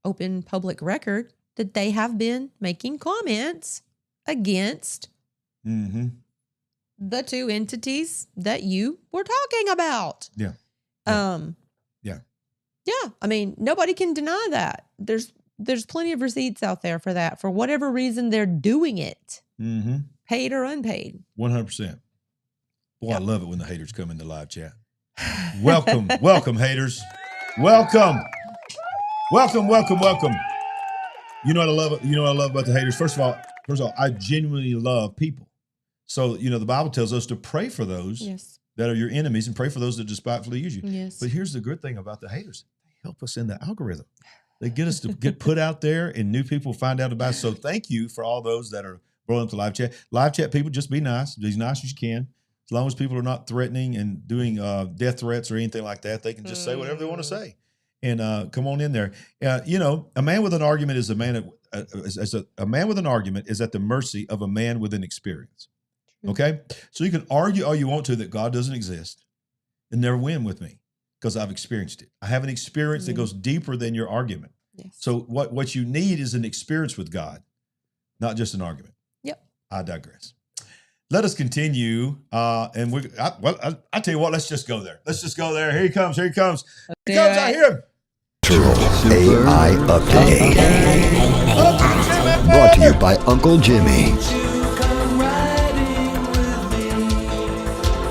open public record that they have been making comments against the two entities that you were talking about. Yeah. Yeah. I mean, nobody can deny that. There's plenty of receipts out there for that. For whatever reason, they're doing it. Paid or unpaid. 100%. Boy, I love it when the haters come in the live chat. Welcome, welcome, haters. Welcome. Welcome. You know what I love? You know what I love about the haters? First of all, I genuinely love people. So, the Bible tells us to pray for those that are your enemies and pray for those that despitefully use you. Yes. But here's the good thing about the haters. They help us in the algorithm. They get us to get put out there and new people find out about it. So thank you for all those that are blowing up the live chat. Live chat people, just be nice. Be as nice as you can. As long as people are not threatening and doing death threats or anything like that, they can just say whatever they want to say. And come on in there. A man with an argument is a man with an argument is at the mercy of a man with an experience. Okay? So you can argue all you want to that God doesn't exist and never win with me because I've experienced it. I have an experience that goes deeper than your argument. Yes. So what you need is an experience with God, not just an argument. Yep. I digress. Let us continue. I tell you what, let's just go there. Let's just go there. Here he comes. Here he comes. Here he comes. I hear him. AI Update. Brought to you by Uncle Jimmy.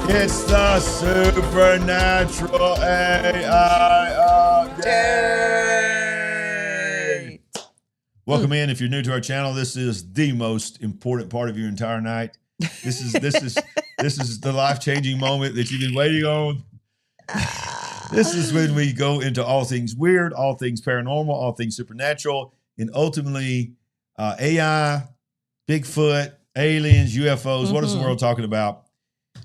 It's the Supernatural AI Update. Welcome in. If you're new to our channel, this is the most important part of your entire night. This is the life-changing moment that you've been waiting on. This is when we go into all things weird, all things paranormal, all things supernatural, and ultimately AI, Bigfoot, aliens, UFOs. What is the world talking about?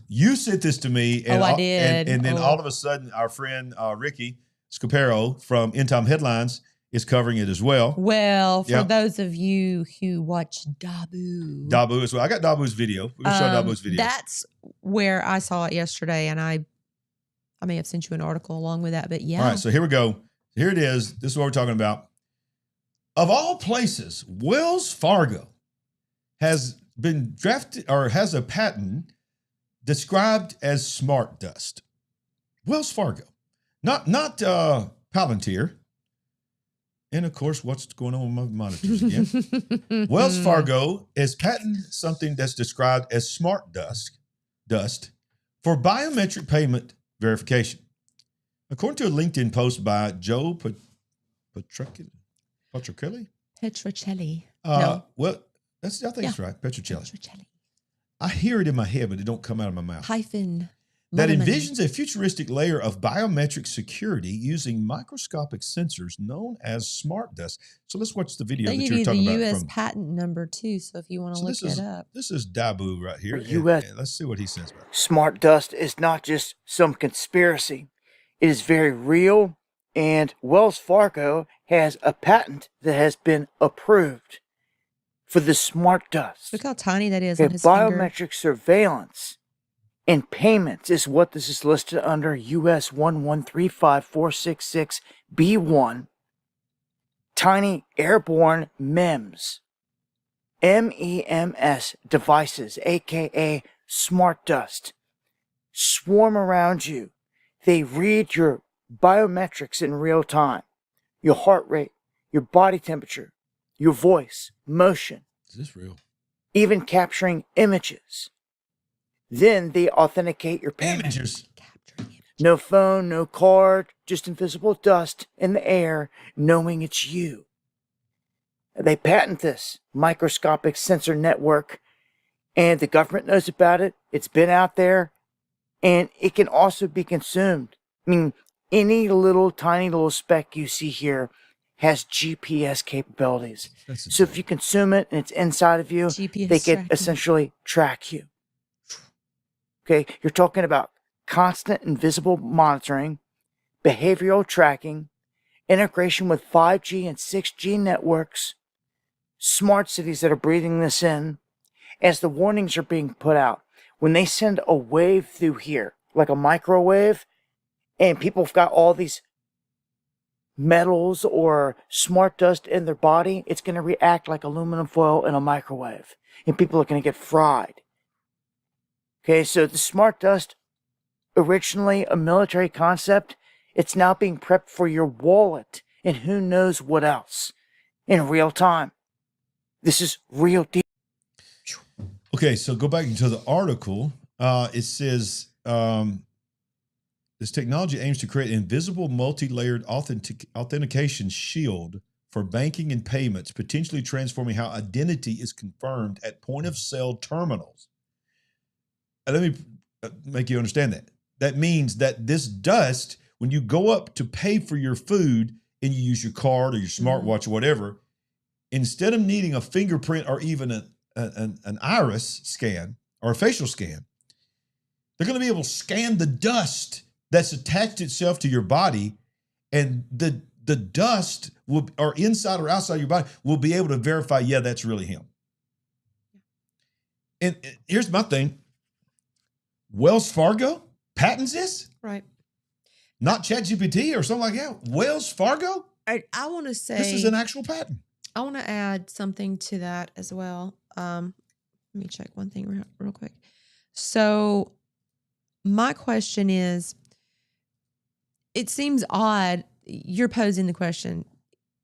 You sent this to me, and I did. And then all of a sudden, our friend Ricky Scapero from End Time Headlines is covering it as well. Well, for those of you who watch Dabu as well. I got Dabu's video. We're going to show Dabu's video. That's where I saw it yesterday, and I may have sent you an article along with that, but yeah. All right, so here we go. Here it is. This is what we're talking about. Of all places, Wells Fargo has been drafted or has a patent described as smart dust. Wells Fargo, not Palantir. And of course, what's going on with my monitors again? Wells Fargo has patented something that's described as smart dust for biometric payment verification. According to a LinkedIn post by Joe Petrocelli. No. Well, I think it's right. Petrocelli. I hear it in my head, but it don't come out of my mouth. Hyphen. that Money. envisions a futuristic layer of biometric security using microscopic sensors known as smart dust. So let's watch the video They that give you're you the talking about. U.S. patent number too, so if you want to look that up. This is Dabu right here. US And let's see what he says about it. Smart dust is not just some conspiracy. It is very real, and Wells Fargo has a patent that has been approved for the smart dust. Look how tiny that is Okay, on his finger. biometric surveillance and payments is what this is listed under US 1135466B1. Tiny airborne MEMS. MEMS devices, aka smart dust, swarm around you. They read your biometrics in real time, your heart rate, your body temperature, your voice, motion. Is this real? Even capturing images. Then they authenticate your payment. Images. No phone, no card, just invisible dust in the air, knowing it's you. They patent this microscopic sensor network, and the government knows about it. It's been out there, and it can also be consumed. I mean, any tiny little speck you see here has GPS capabilities. So if you consume it and it's inside of you, GPS they can tracking. essentially track you. Okay, you're talking about constant invisible monitoring, behavioral tracking, integration with 5G and 6G networks, smart cities that are breathing this in. As the warnings are being put out, when they send a wave through here, like a microwave, and people have got all these metals or smart dust in their body, it's going to react like aluminum foil in a microwave, and people are going to get fried. Okay, so the smart dust, originally a military concept, it's now being prepped for your wallet and who knows what else in real time. This is real deal. Okay, so go back into the article. It says this technology aims to create an invisible multi-layered authentication shield for banking and payments, potentially transforming how identity is confirmed at point-of-sale terminals. Let me make you understand that. That means that this dust, when you go up to pay for your food and you use your card or your smartwatch or whatever, instead of needing a fingerprint or even an iris scan or a facial scan, they're going to be able to scan the dust that's attached itself to your body, and the dust will, or inside or outside your body, will be able to verify, yeah, that's really him. And here's my thing. Wells Fargo patents this? Right. Not ChatGPT or something like that. Wells Fargo? I want to say This is an actual patent. I want to add something to that as well. Let me check one thing real quick. So my question is, it seems odd, you're posing the question,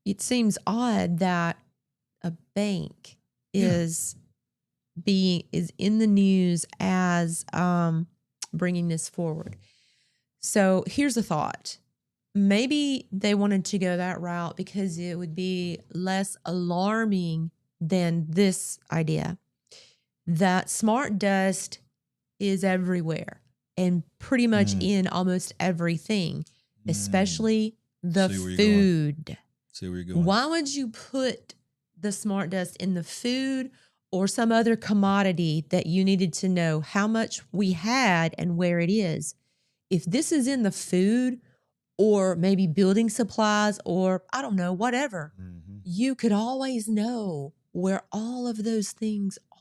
it seems odd that a bank is in the news as bringing this forward. So here's a thought. Maybe they wanted to go that route because it would be less alarming than this idea that smart dust is everywhere and pretty much in almost everything, especially the food. See where you're going. Why would you put the smart dust in the food or some other commodity that you needed to know how much we had and where it is? If this is in the food or maybe building supplies or I don't know, whatever, you could always know where all of those things are.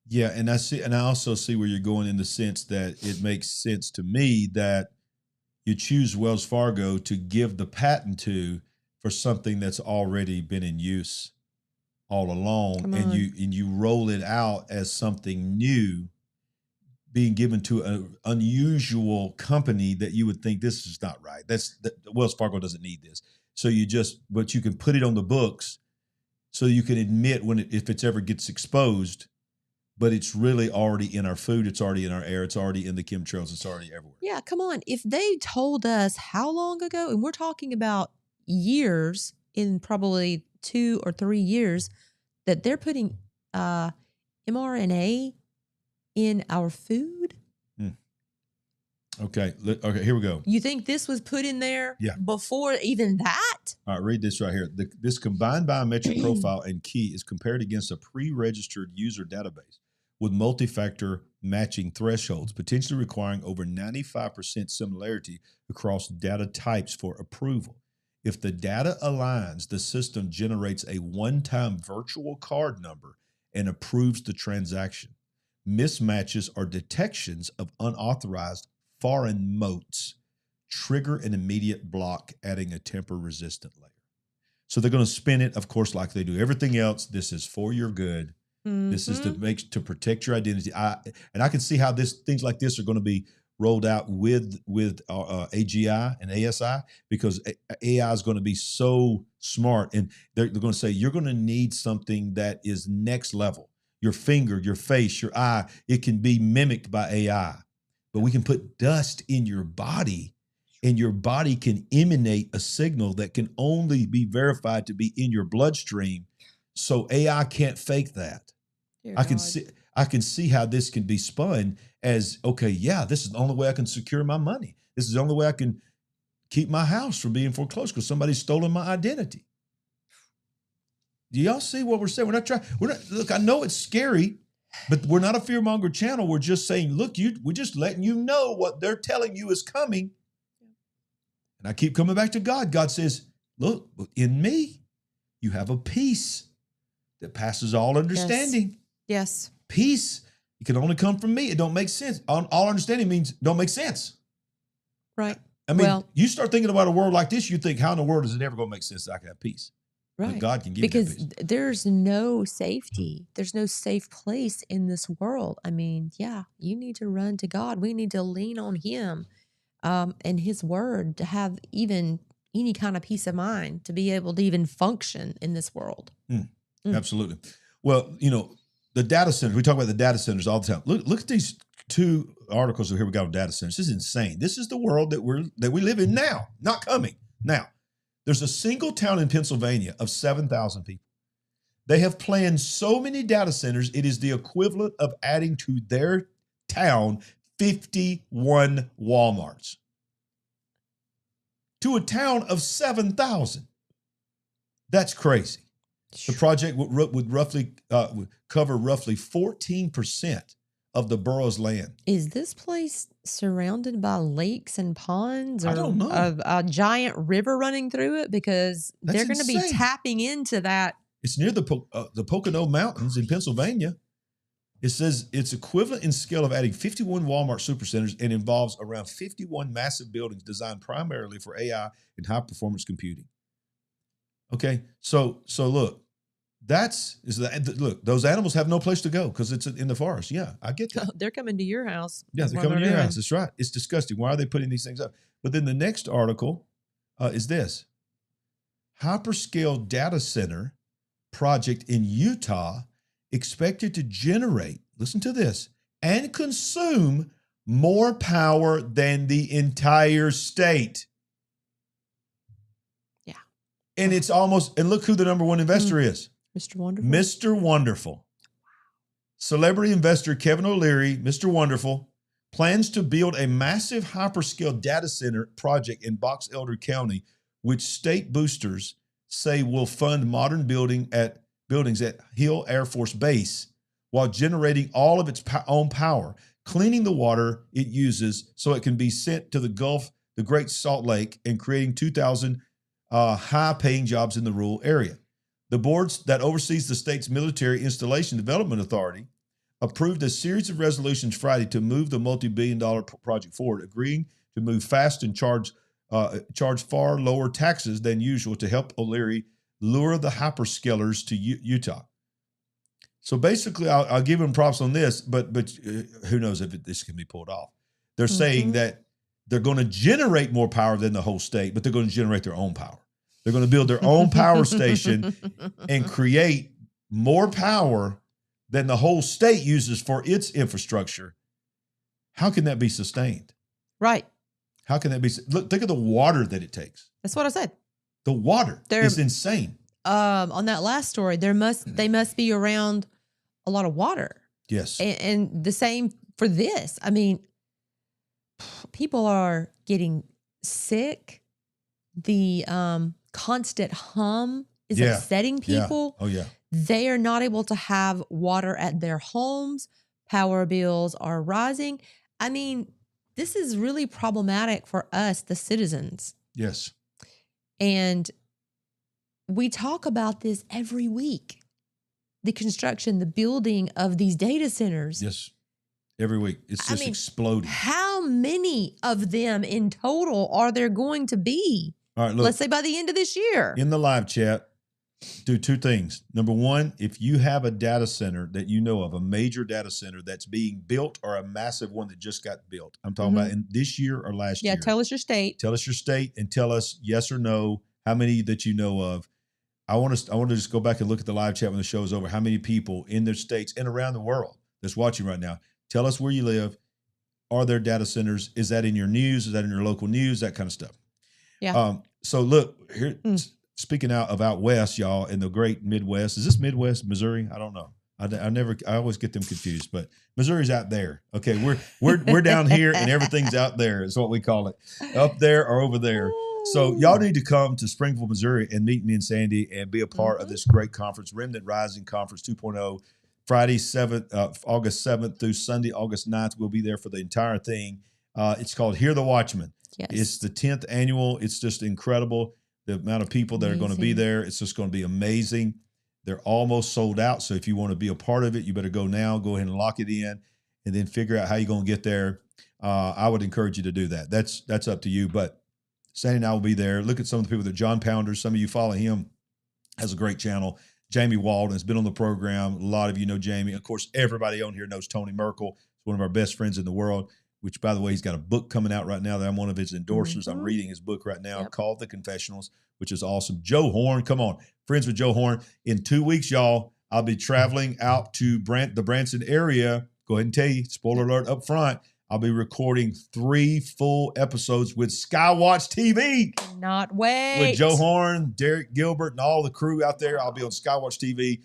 Yeah, and I also see where you're going in the sense that it makes sense to me that you choose Wells Fargo to give the patent to for something that's already been in use all along, and you roll it out as something new being given to an unusual company that you would think this is not right. Wells Fargo doesn't need this. So but you can put it on the books so you can admit if it ever gets exposed, but it's really already in our food, it's already in our air, it's already in the chemtrails, it's already everywhere. Yeah, come on. If they told us how long ago, and we're talking about years, in probably 2 or 3 years, that they're putting mRNA in our food, Okay. Okay. Here we go. You think this was put in there before even that? All right. Read this right here. This combined biometric profile and key is compared against a pre-registered user database with multi-factor matching thresholds, potentially requiring over 95% similarity across data types for approval. If the data aligns, the system generates a one-time virtual card number and approves the transaction. Mismatches or detections of unauthorized foreign motes trigger an immediate block, adding a temper-resistant layer. So they're going to spin it, of course, like they do everything else. This is for your good. This is to protect your identity. I can see how things like this are going to be rolled out with AGI and ASI, because AI is going to be so smart, and they're going to say you're going to need something that is next level. Your finger, your face, your eye, it can be mimicked by AI, but we can put dust in your body, and your body can emanate a signal that can only be verified to be in your bloodstream. So AI can't fake that. I can see how this can be spun as, okay, yeah, this is the only way I can secure my money. This is the only way I can keep my house from being foreclosed because somebody's stolen my identity. Do y'all see what we're saying? Look, I know it's scary, but we're not a fear-monger channel. We're just saying, look, we're just letting you know what they're telling you is coming. And I keep coming back to God. God says, look, in me, you have a peace that passes all understanding. Yes. Peace, it can only come from me. It don't make sense. All understanding means don't make sense. Right. I mean, you start thinking about a world like this, you think, how in the world is it ever going to make sense that I can have peace? Right. But God can give because you that peace. there's no safety. There's no safe place in this world. I mean, yeah, you need to run to God. We need to lean on him and his word to have even any kind of peace of mind, to be able to even function in this world. Absolutely. Well, the data centers, we talk about the data centers all the time. Look at these two articles here we got on data centers. This is insane. This is the world that we live in now, not coming. Now, there's a single town in Pennsylvania of 7,000 people. They have planned so many data centers, it is the equivalent of adding to their town 51 Walmarts. To a town of 7,000. That's crazy. The project would roughly cover roughly 14% of the borough's land. Is this place surrounded by lakes and ponds, or I don't know. a giant river running through it? Because they're going to be insane. tapping into that. It's near the Pocono Mountains in Pennsylvania. It says it's equivalent in scale of adding 51 Walmart supercenters and involves around 51 massive buildings designed primarily for AI and high-performance computing. Okay, so look, look, those animals have no place to go because it's in the forest. Yeah, I get that. They're coming to your house. Yeah, they're coming to your house. That's right. It's disgusting. Why are they putting these things up? But then the next article is this. Hyperscale data center project in Utah expected to generate, listen to this, and consume more power than the entire state. Yeah. And it's almost, and look who the number one investor is. Mr. Wonderful. Mr. Wonderful. Celebrity investor Kevin O'Leary, Mr. Wonderful, plans to build a massive hyperscale data center project in Box Elder County, which state boosters say will fund modern buildings at Hill Air Force Base while generating all of its own power, cleaning the water it uses so it can be sent to the Gulf, the Great Salt Lake, and creating 2,000 high-paying jobs in the rural area. The board that oversees the state's Military Installation Development Authority approved a series of resolutions Friday to move the multi-billion-dollar project forward, agreeing to move fast and charge far lower taxes than usual to help O'Leary lure the hyperscalers to Utah. So basically, I'll give them props on this, but who knows if this can be pulled off. They're saying that they're going to generate more power than the whole state, but they're going to generate their own power. They're going to build their own power station and create more power than the whole state uses for its infrastructure. How can that be sustained? Right. How can that be? Look, think of the water that it takes. That's what I said. The water is insane. On that last story, they must be around a lot of water. Yes. And the same for this. I mean, people are getting sick. The constant hum is upsetting people. Oh, yeah. They are not able to have water at their homes. Power bills are rising. I mean, this is really problematic for us, the citizens. Yes. And we talk about this every week. The construction, the building of these data centers. Yes. Every week. It's just exploding. How many of them in total are there going to be? All right, look. Let's say by the end of this year. In the live chat, do two things. Number one, if you have a data center that you know of, a major data center that's being built or a massive one that just got built. I'm talking about in this year or last year. Yeah, tell us your state. Tell us your state and tell us yes or no, how many that you know of. I want to just go back and look at the live chat when the show is over. How many people in their states and around the world that's watching right now? Tell us where you live. Are there data centers? Is that in your news? Is that in your local news? That kind of stuff. Yeah. So look here. Speaking out west, y'all, in the great Midwest. Is this Midwest, Missouri? I don't know. I always get them confused, but Missouri's out there. Okay, we're down here, and everything's out there. Is what we call it, up there or over there. So y'all need to come to Springfield, Missouri, and meet me and Sandy and be a part of this great conference, Remnant Rising Conference 2.0. Friday, August 7th through Sunday, August 9th. We'll be there for the entire thing. It's called Hear the Watchman. Yes. It's the 10th annual. It's just incredible. The amount of people that are going to be there. It's just going to be amazing. They're almost sold out. So if you want to be a part of it, you better go now. Go ahead and lock it in and then figure out how you're going to get there. I would encourage you to do that. That's up to you. But Sandy and I will be there. Look at some of the people that John Pounder, some of you follow him, has a great channel. Jamie Walden has been on the program. A lot of you know Jamie. Of course, everybody on here knows Tony Merkel. He's one of our best friends in the world, which, by the way, he's got a book coming out right now that I'm one of his endorsers. I'm reading his book right now called The Confessionals, which is awesome. Joe Horn, come on. Friends with Joe Horn. In 2 weeks, y'all, I'll be traveling out to the Branson area. Go ahead and tell you, spoiler alert up front, I'll be recording 3 full episodes with Skywatch TV. Cannot wait. With Joe Horn, Derek Gilbert, and all the crew out there. I'll be on Skywatch TV.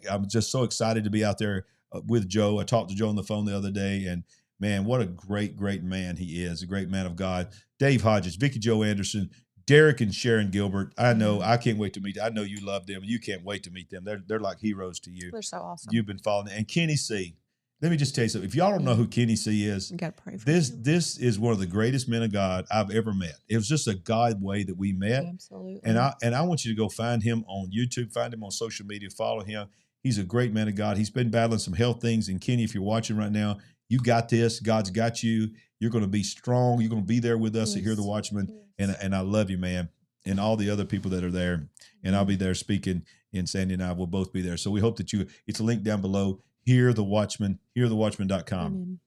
I'm just so excited to be out there with Joe. I talked to Joe on the phone the other day, and man, what a great, great man he is, a great man of God. Dave Hodges, Vicky Joe Anderson, Derek and Sharon Gilbert. I know, I can't wait to meet them. I know you love them. You can't wait to meet them. They're like heroes to you. They're so awesome. You've been following them. And Kenny C. Let me just tell you something. If y'all don't know who Kenny C is, you got to pray for this is one of the greatest men of God I've ever met. It was just a God way that we met. Absolutely. And I want you to go find him on YouTube, find him on social media, follow him. He's a great man of God. He's been battling some health things. And Kenny, if you're watching right now, you got this. God's got you. You're going to be strong. You're going to be there with us to hear the Watchman. And I love you, man. And all the other people that are there. And I'll be there speaking, and Sandy and I will both be there. So we hope that it's a link down below. Hear the Watchman, hearthewatchman.com.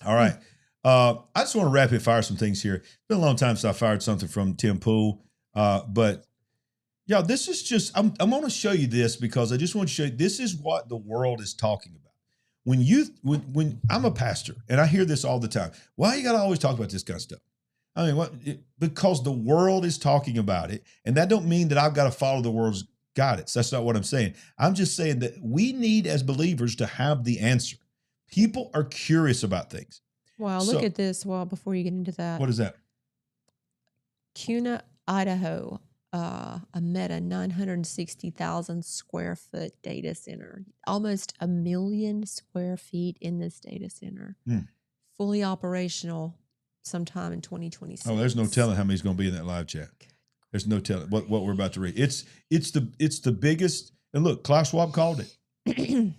All right. I just want to rapid fire some things here. It's been a long time since I fired something from Tim Pool. But yeah, this is just, I'm going to show you this because I just want to show you, this is what the world is talking about. When I'm a pastor and I hear this all the time, why you got to always talk about this kind of stuff? I mean, because the world is talking about it. And that don't mean that I've got to follow the world's guidance. That's not what I'm saying. I'm just saying that we need as believers to have the answer. People are curious about things. Wow, look at this. Well, before you get into that. What is that? Kuna, Idaho, a Meta 960,000 square foot data center. Almost 1 million square feet in this data center. Fully operational sometime in 2026. Oh, there's no telling how many's going to be in that live chat. There's no telling what we're about to read. It's the biggest. And look, Klaus Schwab called it.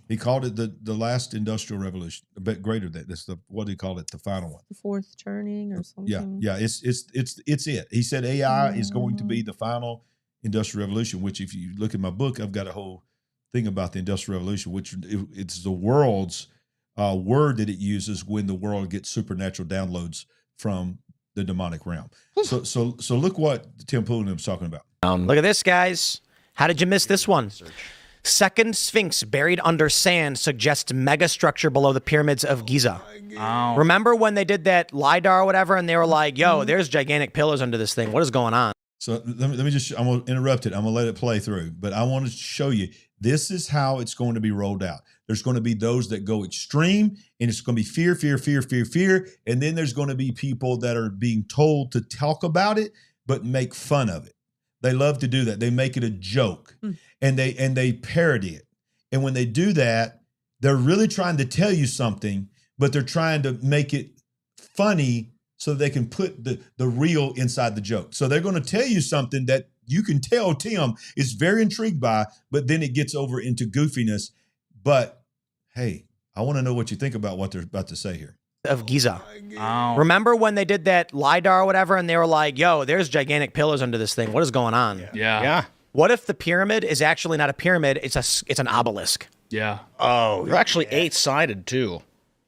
He called it the last industrial revolution, a bit greater than that's what do you call it? The final one. The fourth turning or something. Yeah. It's it. He said AI is going to be the final industrial revolution. Which, if you look at my book, I've got a whole thing about the industrial revolution, which it's the world's word that it uses when the world gets supernatural downloads from the demonic realm. So look what Tim Pool was talking about. Look at this, guys. How did you miss this one? Second Sphinx buried under sand suggests mega structure below the pyramids of Giza. Oh. Remember when they did that LiDAR or whatever, and they were like, yo, there's gigantic pillars under this thing. What is going on? So let me just, I'm going to interrupt it. I'm going to let it play through. But I want to show you, This is how it's going to be rolled out. There's going to be those that go extreme, and it's going to be fear, fear, fear, fear, fear. And then there's going to be people that are being told to talk about it, but make fun of it. They love to do that. They make it a joke, and they parody it. And when they do that, they're really trying to tell you something, but they're trying to make it funny so they can put the real inside the joke. So they're going to tell you something that you can tell Tim is very intrigued by, but then it gets over into goofiness. But hey, I want to know what you think about what they're about to say here. Of Giza. Remember when they did that LiDAR or whatever, and they were like, yo, there's gigantic pillars under this thing. What is going on? Yeah. What if the pyramid is actually not a pyramid, it's an obelisk? Yeah. Oh, they're actually 8-sided too.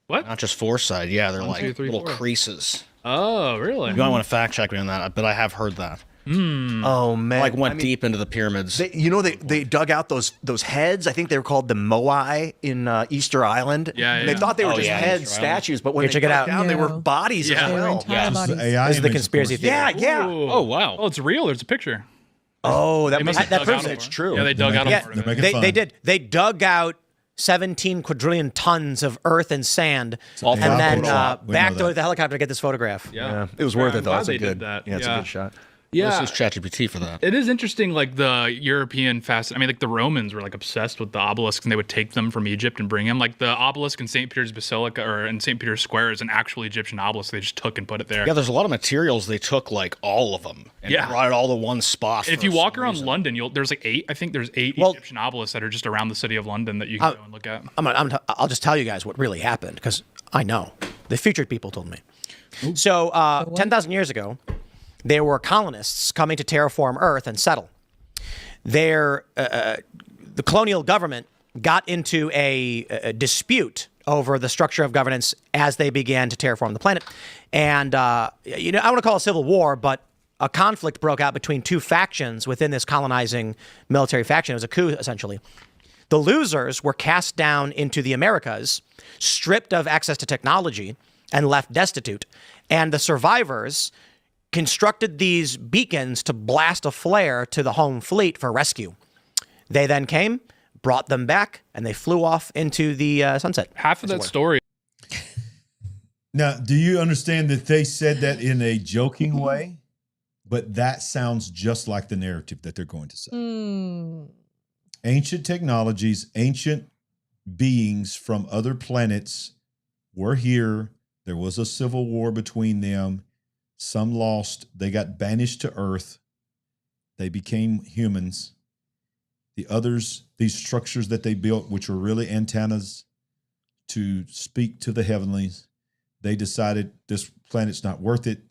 What? Not just 4-sided. Yeah, they're 1, like 2, 3, little 4. creases. Oh, really? You might want to fact check me on that, but I have heard that. Oh man! Like went deep into the pyramids. They dug out those heads. I think they were called the Moai in Easter Island. Yeah, And they thought they were just head Easter statues, but when Here, they check it dug out. down, they were bodies as well. This is the conspiracy theory. Yeah. Oh, wow. Oh, it's real. There's a picture. Oh, that proves it. it's true. Yeah, they dug out a part of They're it. making fun. They did. They dug out 17 quadrillion tons of earth and sand, All and then Photoshop. We back know to that. the helicopter to get this photograph. Yeah. It was worth it, though. I'm That's glad a they good. did that. Yeah, it's a good shot. Yeah. Let's use ChatGPT for that. It is interesting, like the European fast. I mean, like the Romans were like obsessed with the obelisks, and they would take them from Egypt and bring them. Like the obelisk in St. Peter's Basilica or in St. Peter's Square is an actual Egyptian obelisk. They just took and put it there. Yeah, there's a lot of materials. They took like all of them and brought it all to one spot. And if you walk around London, there's like 8. I think there's 8 Egyptian obelisks that are just around the city of London that you can go and look at. I'll just tell you guys what really happened because I know the featured people told me. So 10,000 years ago, there were colonists coming to terraform Earth and settle. The colonial government got into a dispute over the structure of governance as they began to terraform the planet. And, I want to call it a civil war, but a conflict broke out between two factions within this colonizing military faction. It was a coup, essentially. The losers were cast down into the Americas, stripped of access to technology, and left destitute. And the survivors constructed these beacons to blast a flare to the home fleet for rescue. They then came, brought them back, and they flew off into the sunset. Half of that story. Now, do you understand that they said that in a joking way? But that sounds just like the narrative that they're going to say. Ancient technologies, ancient beings from other planets were here. There was a civil war between them. Some lost. They got banished to Earth. They became humans. The others, these structures that they built, which were really antennas to speak to the heavenlies, they decided this planet's not worth it.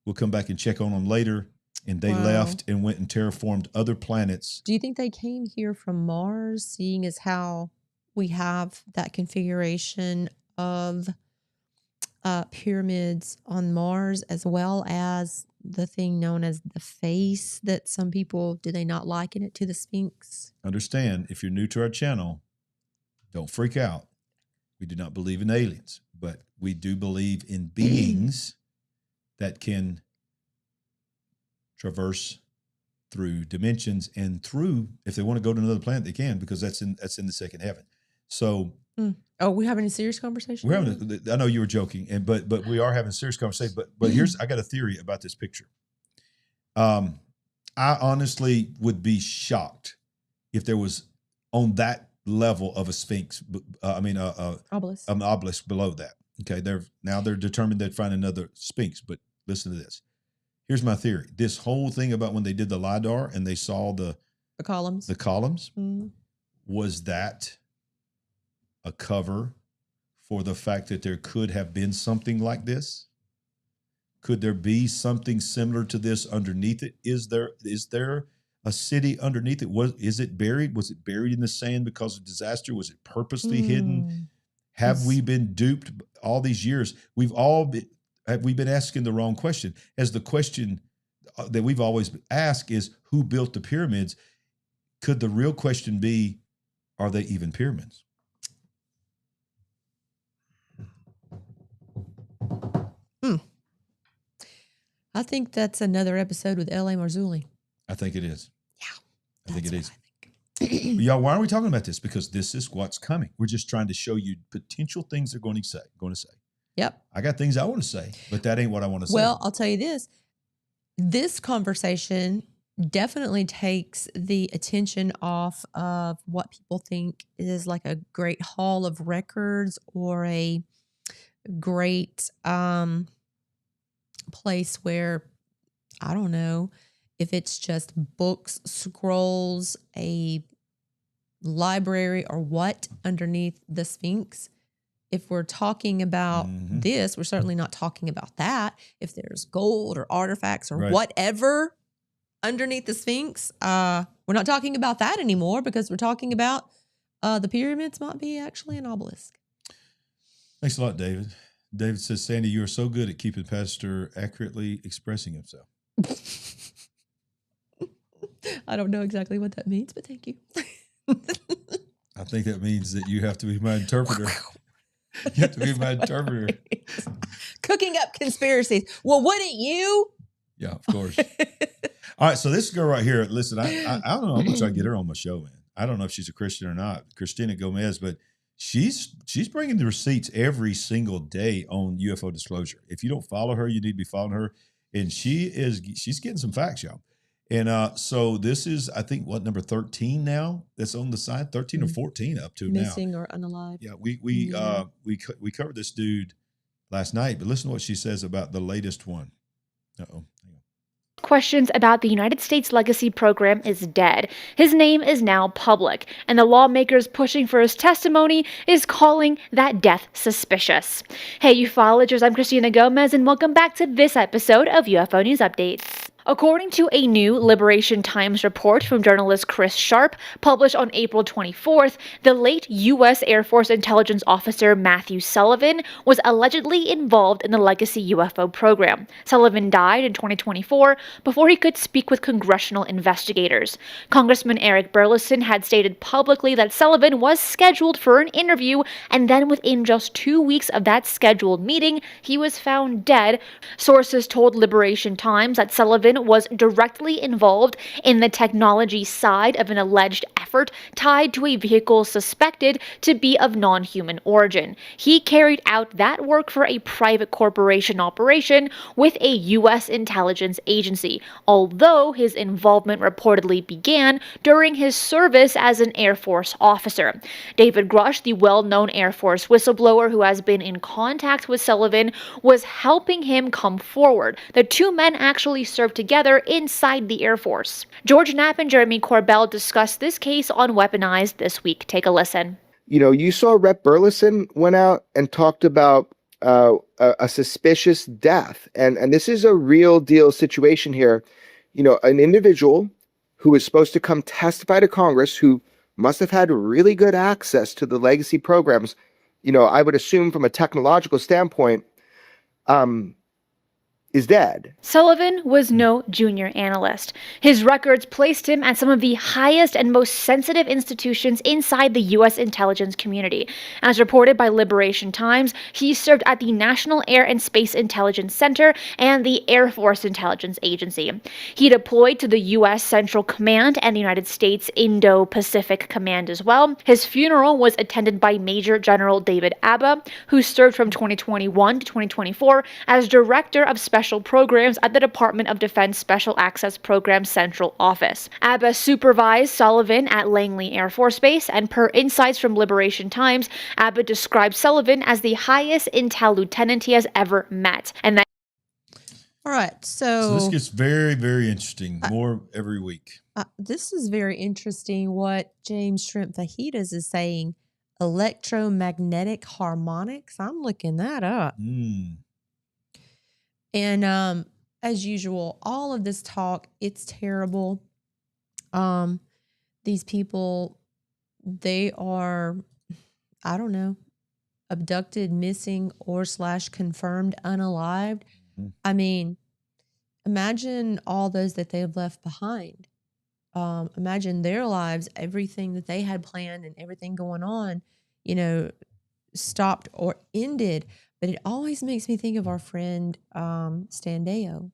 We'll come back and check on them later. And they left and went and terraformed other planets. Do you think they came here from Mars, seeing as how we have that configuration of pyramids on Mars, as well as the thing known as the face that some people, do they not liken it to the Sphinx? Understand, if you're new to our channel, don't freak out. We do not believe in aliens, but we do believe in beings that can traverse through dimensions and through, if they want to go to another planet, they can, because that's in the second heaven. So Oh, we're having a serious conversation? we're having I know you were joking, but we are having a serious conversation. But I got a theory about this picture. I honestly would be shocked if there was on that level of a Sphinx. Obelisk. An obelisk below that. Okay, they're determined they'd find another Sphinx. But listen to this. Here's my theory. This whole thing about when they did the LiDAR and they saw the columns. Was that a cover for the fact that there could have been something like this? Could there be something similar to this underneath it? Is there a city underneath it? Is it buried? Was it buried in the sand because of disaster? Was it purposely hidden? Have we been duped all these years? Have we been asking the wrong question? As the question that we've always asked is, who built the pyramids? Could the real question be, are they even pyramids? I think that's another episode with L.A. Marzulli. I think it is. Yeah. I think it is. Y'all, why are we talking about this? Because this is what's coming. We're just trying to show you potential things they're going to say. Yep. I got things I want to say, but that ain't what I want to say. Well, I'll tell you this. This conversation definitely takes the attention off of what people think is like a great haul of records or a great place where, I don't know, if it's just books, scrolls, a library, or what underneath the Sphinx. If we're talking about this, we're certainly not talking about that. If there's gold or artifacts or whatever underneath the Sphinx, we're not talking about that anymore because we're talking about the pyramids might be actually an obelisk. Thanks a lot, David. David says, Sandy, you are so good at keeping Pastor accurately expressing himself. I don't know exactly what that means, but thank you. I think that means that you have to be my interpreter. You have to be my interpreter. Cooking up conspiracies. Well, wouldn't you? Yeah, of course. All right, so this girl right here, listen, I don't know how much I get her on my show, man. I don't know if she's a Christian or not, Christina Gomez, but she's bringing the receipts every single day on UFO disclosure. If you don't follow her, you need to be following her. And she's getting some facts, y'all. And so this is, I think, what, number 13 now that's on the side, 13 or 14 up to Missing now. or unalive. Yeah, we covered this dude last night, but listen to what she says about the latest one. Uh-oh. Questions about the United States legacy program is dead. His name is now public, and the lawmakers pushing for his testimony is calling that death suspicious. Hey, ufologists, I'm Christina Gomez, and welcome back to this episode of UFO News Updates. According to a new Liberation Times report from journalist Chris Sharp, published on April 24th, the late U.S. Air Force intelligence officer Matthew Sullivan was allegedly involved in the legacy UFO program. Sullivan died in 2024 before he could speak with congressional investigators. Congressman Eric Burleson had stated publicly that Sullivan was scheduled for an interview, and then within just 2 weeks of that scheduled meeting, he was found dead. Sources told Liberation Times that Sullivan was directly involved in the technology side of an alleged effort tied to a vehicle suspected to be of non-human origin. He carried out that work for a private corporation operation with a U.S. intelligence agency, although his involvement reportedly began during his service as an Air Force officer. David Grush, the well-known Air Force whistleblower who has been in contact with Sullivan, was helping him come forward. The two men actually served together inside the Air Force. George Knapp and Jeremy Corbell discussed this case on Weaponized this week. Take a listen. You know, you saw Rep. Burleson went out and talked about a suspicious death. And this is a real deal situation here. You know, an individual who was supposed to come testify to Congress, who must have had really good access to the legacy programs, you know, I would assume from a technological standpoint, is dead. Sullivan was no junior analyst. His records placed him at some of the highest and most sensitive institutions inside the U.S. intelligence community. As reported by Liberation Times, he served at the National Air and Space Intelligence Center and the Air Force Intelligence Agency. He deployed to the U.S. Central Command and the United States Indo-Pacific Command as well. His funeral was attended by Major General David Abba, who served from 2021 to 2024 as Director of Special Programs at the Department of Defense Special Access Program Central Office. Abba supervised Sullivan at Langley Air Force Base, and per insights from Liberation Times, Abba described Sullivan as the highest intel lieutenant he has ever met. And that. All right, so this gets very, very interesting. More every week. This is very interesting what James Shrimp Fajitas is saying. Electromagnetic harmonics. I'm looking that up. And as usual, all of this talk, it's terrible. These people, they are, I don't know, abducted, missing, or / confirmed unalived. I mean, imagine all those that they've left behind. Imagine their lives, everything that they had planned and everything going on, you know, stopped or ended. But it always makes me think of our friend Standeo,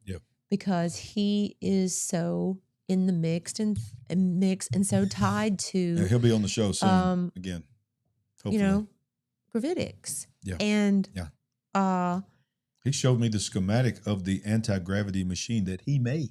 because he is so in the mix and so tied to Yeah, he'll be on the show soon again. Hopefully. You know, gravitics. Yeah. And he showed me the schematic of the anti-gravity machine that he made.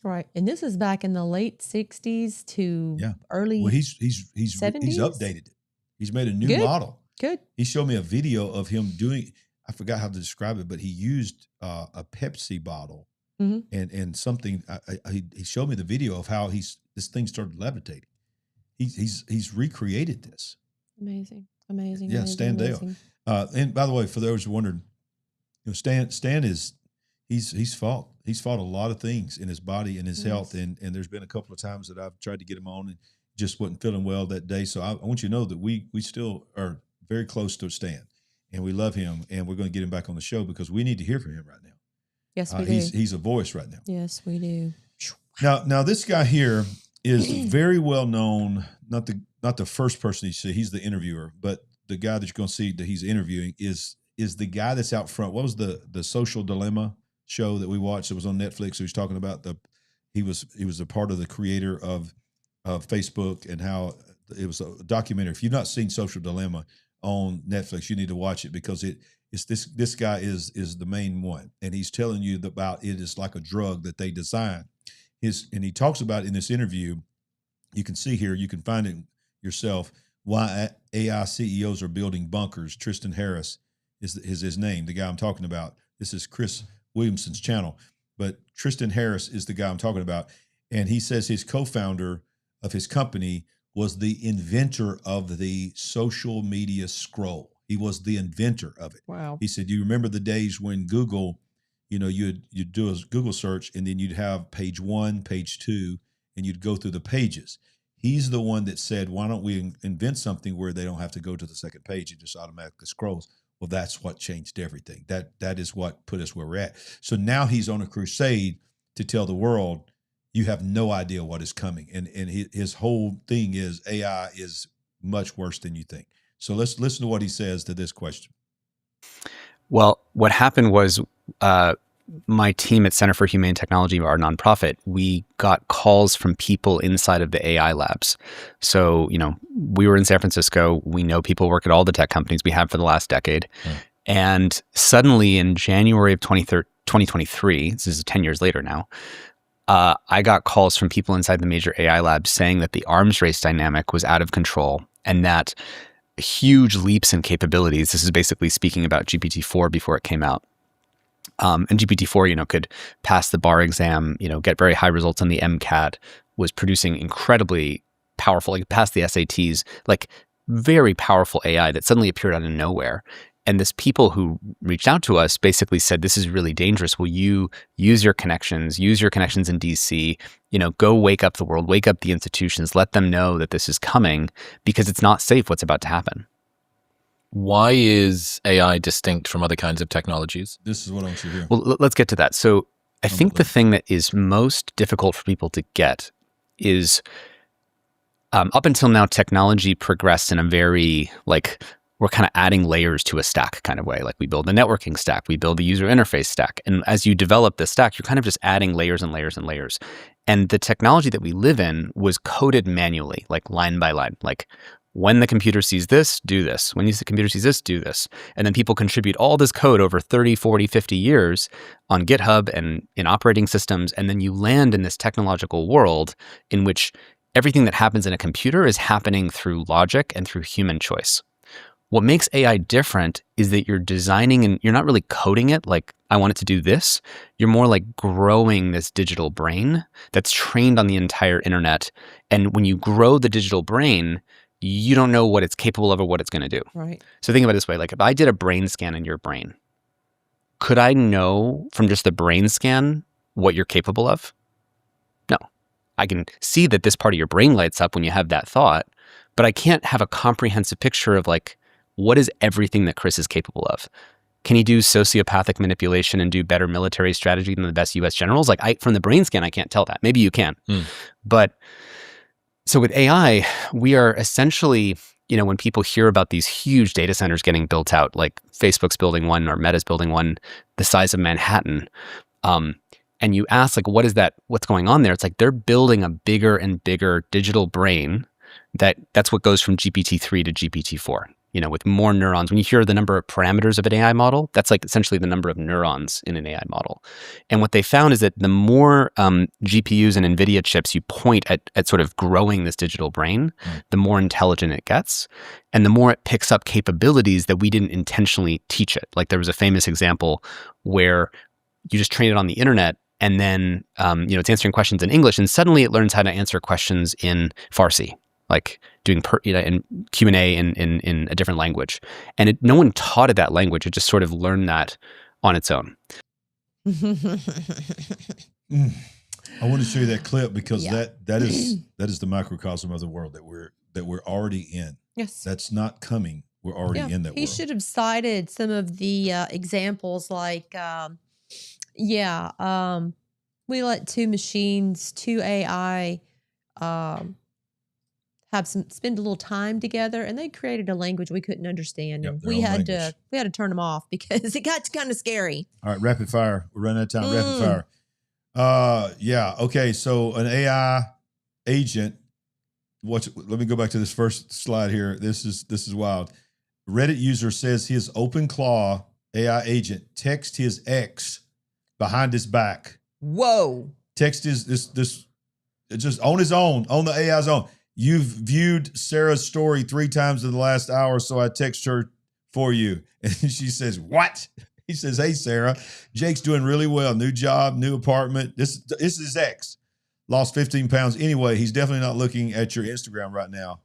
Right. And this is back in the late 60s to early 70s. He's updated it. He's made a new model. Good. He showed me a video of him doing, I forgot how to describe it, but he used a Pepsi bottle and something. He showed me the video of how this thing started levitating. He's recreated this. Amazing. Yeah, Stan Dale. And by the way, for those who wondered, Stan is he's fought a lot of things in his body and his health, and there's been a couple of times that I've tried to get him on and just wasn't feeling well that day. So I want you to know that we still are very close to Stan, and we love him, and we're going to get him back on the show because we need to hear from him right now. Yes, we do. He's a voice right now. Yes, we do. Now this guy here is very well known. Not the first person you see. He's the interviewer, but the guy that you're going to see that he's interviewing is the guy that's out front. What was the Social Dilemma show that we watched that was on Netflix? He was talking about he was a part of the creator of Facebook and how it was a documentary. If you've not seen Social Dilemma on Netflix, you need to watch it because it's this guy is the main one, and he's telling you about it is like a drug that they designed. And he talks about in this interview. You can see here, you can find it yourself, why AI CEOs are building bunkers. Tristan Harris is his name, the guy I'm talking about. This is Chris Williamson's channel, but Tristan Harris is the guy I'm talking about. And he says his co-founder of his company was the inventor of the social media scroll. He was the inventor of it. Wow. He said, you remember the days when Google, you'd do a Google search and then you'd have page 1, page 2, and you'd go through the pages. He's the one that said, why don't we invent something where they don't have to go to the second page, it just automatically scrolls. Well, that's what changed everything. That is what put us where we're at. So now he's on a crusade to tell the world, you have no idea what is coming. And his whole thing is AI is much worse than you think. So let's listen to what he says to this question. Well, what happened was my team at Center for Humane Technology, our nonprofit, we got calls from people inside of the AI labs. So, we were in San Francisco. We know people work at all the tech companies we have for the last decade. And suddenly in January of 2023, this is 10 years later now, I got calls from people inside the major AI labs saying that the arms race dynamic was out of control and that huge leaps in capabilities, this is basically speaking about GPT-4 before it came out, and GPT-4, could pass the bar exam, get very high results on the MCAT, was producing incredibly powerful, like past the SATs, like very powerful AI that suddenly appeared out of nowhere. And this people who reached out to us basically said, this is really dangerous. Will you use your connections in DC, go wake up the world, wake up the institutions, let them know that this is coming because it's not safe what's about to happen. Why is AI distinct from other kinds of technologies? This is what I want you to hear. Well, let's get to that. So I think the thing that is most difficult for people to get is up until now, technology progressed in a very we're kind of adding layers to a stack kind of way. Like we build a networking stack, we build a user interface stack. And as you develop the stack, you're kind of just adding layers and layers and layers. And the technology that we live in was coded manually, like line by line, like when the computer sees this, do this. When the computer sees this, do this. And then people contribute all this code over 30, 40, 50 years on GitHub and in operating systems. And then you land in this technological world in which everything that happens in a computer is happening through logic and through human choice. What makes AI different is that you're designing and you're not really coding it like, I want it to do this. You're more like growing this digital brain that's trained on the entire internet. And when you grow the digital brain, you don't know what it's capable of or what it's going to do. Right. So think about it this way. Like if I did a brain scan in your brain, could I know from just the brain scan what you're capable of? No. I can see that this part of your brain lights up when you have that thought, but I can't have a comprehensive picture of what is everything that Chris is capable of? Can he do sociopathic manipulation and do better military strategy than the best US generals? From the brain scan, I can't tell that. Maybe you can. But so with AI, we are essentially, when people hear about these huge data centers getting built out, like Facebook's building one or Meta's building one the size of Manhattan, and you ask like, what's going on there? It's like they're building a bigger and bigger digital brain that's what goes from GPT-3 to GPT-4, with more neurons. When you hear the number of parameters of an AI model, that's like essentially the number of neurons in an AI model. And what they found is that the more GPUs and NVIDIA chips you point at sort of growing this digital brain, the more intelligent it gets. And the more it picks up capabilities that we didn't intentionally teach it. Like there was a famous example where you just train it on the internet and then, it's answering questions in English and suddenly it learns how to answer questions in Farsi, like doing in Q&A in a different language. And no one taught it that language. It just sort of learned that on its own. I want to show you that clip because that is the microcosm of the world that we're already in. Yes. That's not coming. We're already in that He world. should have cited some of the examples like, we let two AI spend a little time together, and they created a language we couldn't understand. And we had to turn them off because it got kind of scary. All right, rapid fire. We're running out of time. Rapid fire. Okay. So an AI agent. Let me go back to this first slide here. This is wild. Reddit user says his OpenClaw AI agent texted his ex behind his back. Whoa. Text is this just on his own, on the AI's own. You've viewed Sarah's story 3 times in the last hour, so I text her for you. And she says, what? He says, hey, Sarah, Jake's doing really well. New job, new apartment. This is his ex. Lost 15 pounds. Anyway, he's definitely not looking at your Instagram right now.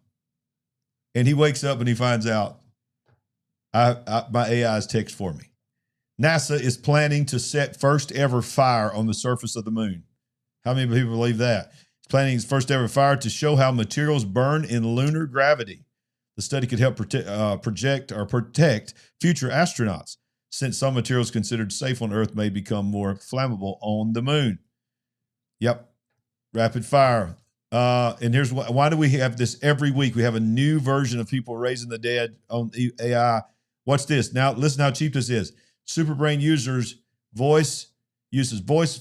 And he wakes up and he finds out my AI's text for me. NASA is planning to set first ever fire on the surface of the moon. How many people believe that? Planning its first ever fire to show how materials burn in lunar gravity. The study could help protect future astronauts, since some materials considered safe on Earth may become more flammable on the moon. Yep. Rapid fire. And here's why do we have this every week? We have a new version of people raising the dead on AI. Watch this. Now, listen how cheap this is. Superbrain users uses voice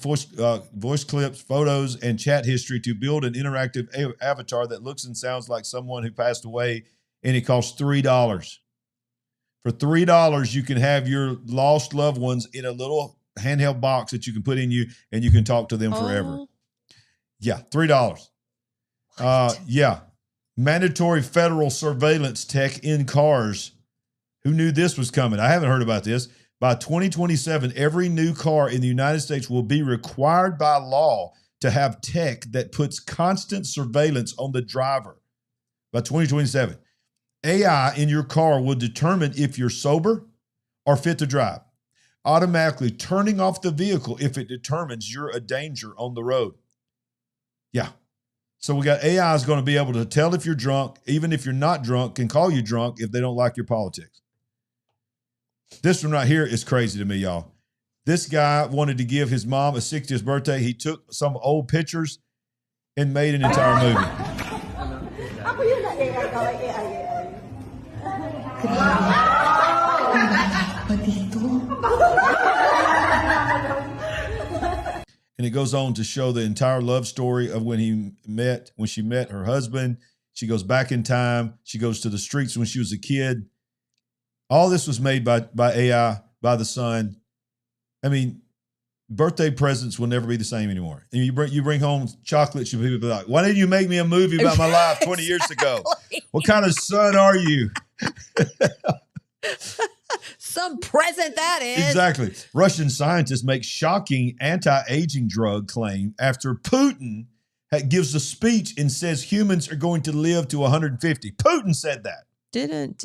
clips, photos, and chat history to build an interactive avatar that looks and sounds like someone who passed away, and it costs $3. For $3, you can have your lost loved ones in a little handheld box that you can put in you, and you can talk to them forever. Yeah, $3. Mandatory federal surveillance tech in cars. Who knew this was coming? I haven't heard about this. By 2027, every new car in the United States will be required by law to have tech that puts constant surveillance on the driver. By 2027, AI in your car will determine if you're sober or fit to drive, automatically turning off the vehicle if it determines you're a danger on the road. Yeah. So we got AI is going to be able to tell if you're drunk, even if you're not drunk, can call you drunk if they don't like your politics. This one right here is crazy to me, y'all. This guy wanted to give his mom a 60th birthday. He took some old pictures and made an entire movie. And it goes on to show the entire love story of when she met her husband. She goes back in time. She goes to the streets when she was a kid. All this was made by AI, by the son. I mean, birthday presents will never be the same anymore. And you bring home chocolates, and people be like, why didn't you make me a movie about my life 20 years ago? What kind of son are you? Some present that is. Exactly. Russian scientists make shocking anti-aging drug claim after Putin gives a speech and says humans are going to live to 150. Putin said that. Didn't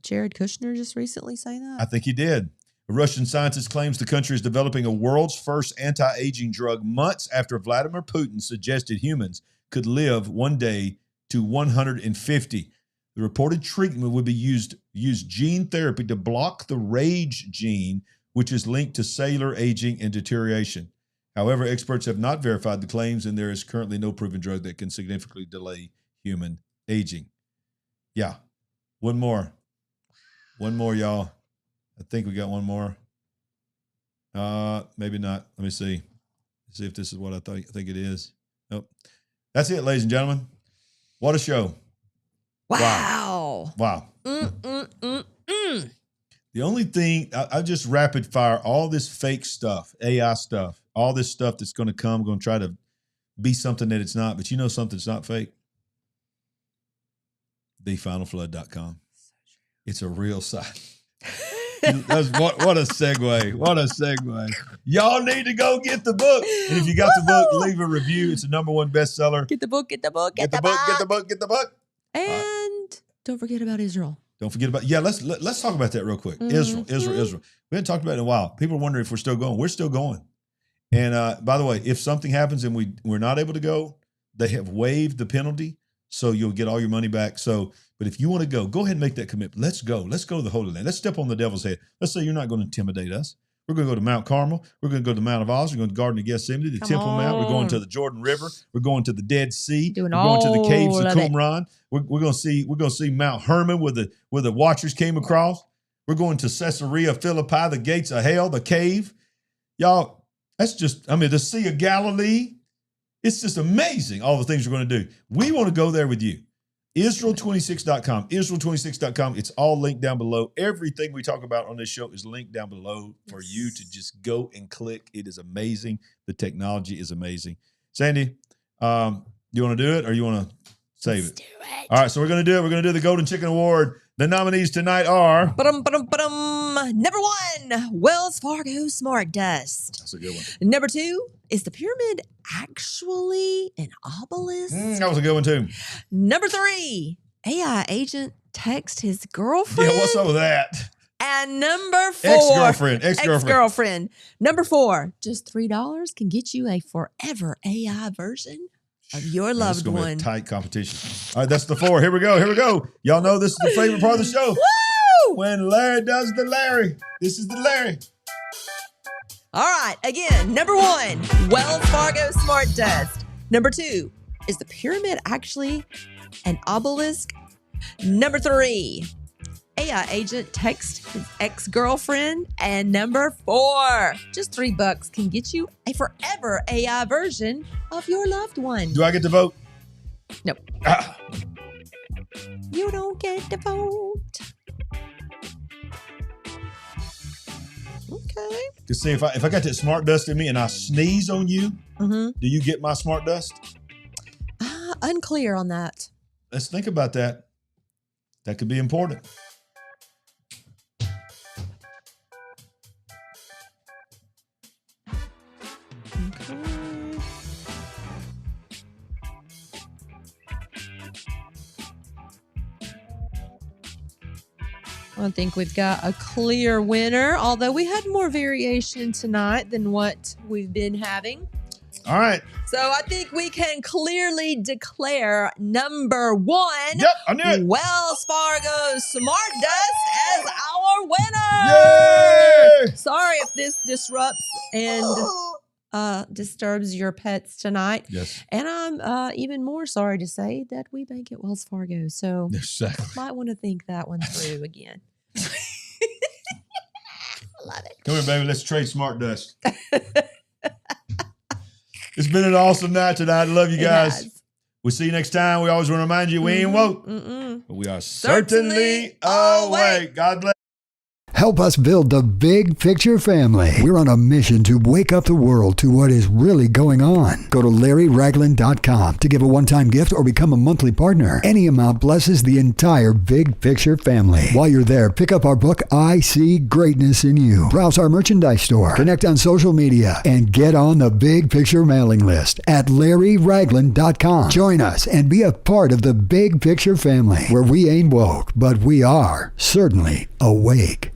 Jared Kushner just recently say that? I think he did. A Russian scientist claims the country is developing a world's first anti-aging drug months after Vladimir Putin suggested humans could live one day to 150. The reported treatment would be use gene therapy to block the RAGE gene, which is linked to cellular aging and deterioration. However, experts have not verified the claims, and there is currently no proven drug that can significantly delay human aging. Yeah. One more, y'all. I think we got one more. Maybe not. Let me see. See if this is what I think it is. Nope. That's it, ladies and gentlemen. What a show. Wow. Wow. The only thing, I just rapid fire all this fake stuff, AI stuff, all this stuff that's going to come, going to try to be something that it's not, but you know something's not fake? TheFinalFlood.com. It's a real site. What a segue. What a segue. Y'all need to go get the book. And if you got the book, leave a review. It's a #1 bestseller. Get the book, get the book, get the book, get the book, get the book. And don't forget about Israel. Don't forget about, let's talk about that real quick. Israel. We haven't talked about it in a while. People are wondering if we're still going. We're still going. And by the way, if something happens and we're not able to go, they have waived the penalty, so you'll get all your money back. So, but if you want to go ahead and make that commitment. Let's go. Let's go to the Holy Land. Let's step on the devil's head. Let's say you're not going to intimidate us. We're going to go to Mount Carmel. We're going to go to the Mount of Olives. We're going to the Garden of Gethsemane, the Temple Mount. We're going to the Jordan River. We're going to the Dead Sea. We're going to the caves of Qumran. We're going to see Mount Hermon where the watchers came across. We're going to Caesarea Philippi, the gates of hell, the cave. Y'all, that's just, the Sea of Galilee. It's just amazing, all the things we're going to do. We want to go there with you. Israel26.com. Israel26.com. It's all linked down below. Everything we talk about on this show is linked down below for you to just go and click. It is amazing. The technology is amazing. Sandy, you want to do it or you want to save it? Do it. All right, so we're going to do it. We're going to do the Golden Chicken Award. The nominees tonight are... Number 1, Wells Fargo Smart Dust. That's a good one. Number 2, is the pyramid actually an obelisk? That was a good one too. Number 3, AI agent text his girlfriend. Yeah, what's up with that? And number 4, ex-girlfriend. Number 4, just $3 can get you a forever AI version of your loved one. Be a tight competition. All right, that's the 4. Here we go. Y'all know this is the favorite part of the show. Woo! When Larry does the Larry. This is the Larry. All right, again, number 1, Wells Fargo Smart Dust. Number 2, is the pyramid actually an obelisk? Number 3, AI agent text his ex-girlfriend. And number 4, just $3 can get you a forever AI version of your loved one. Do I get to vote? Nope. You don't get to vote. Okay. To see if I got that smart dust in me and I sneeze on you, do you get my smart dust? Unclear on that. Let's think about that. That could be important. I think we've got a clear winner, although we had more variation tonight than what we've been having. All right. So I think we can clearly declare number 1, yep, I knew it. Wells Fargo Smart Dust as our winner. Yay! Sorry if this disrupts and disturbs your pets tonight. Yes. And I'm even more sorry to say that we bank at Wells Fargo. So exactly. Might want to think that one through again. I love it. Come here, baby. Let's trade smart dust. It's been an awesome night tonight. I love you guys. We'll see you next time. We always want to remind you we ain't woke, but we are certainly awake. God bless. Help us build the big picture family. We're on a mission to wake up the world to what is really going on. Go to LarryRagland.com to give a one-time gift or become a monthly partner. Any amount blesses the entire big picture family. While you're there, pick up our book, I See Greatness in You. Browse our merchandise store, connect on social media, and get on the big picture mailing list at LarryRagland.com. Join us and be a part of the big picture family, where we ain't woke, but we are certainly awake.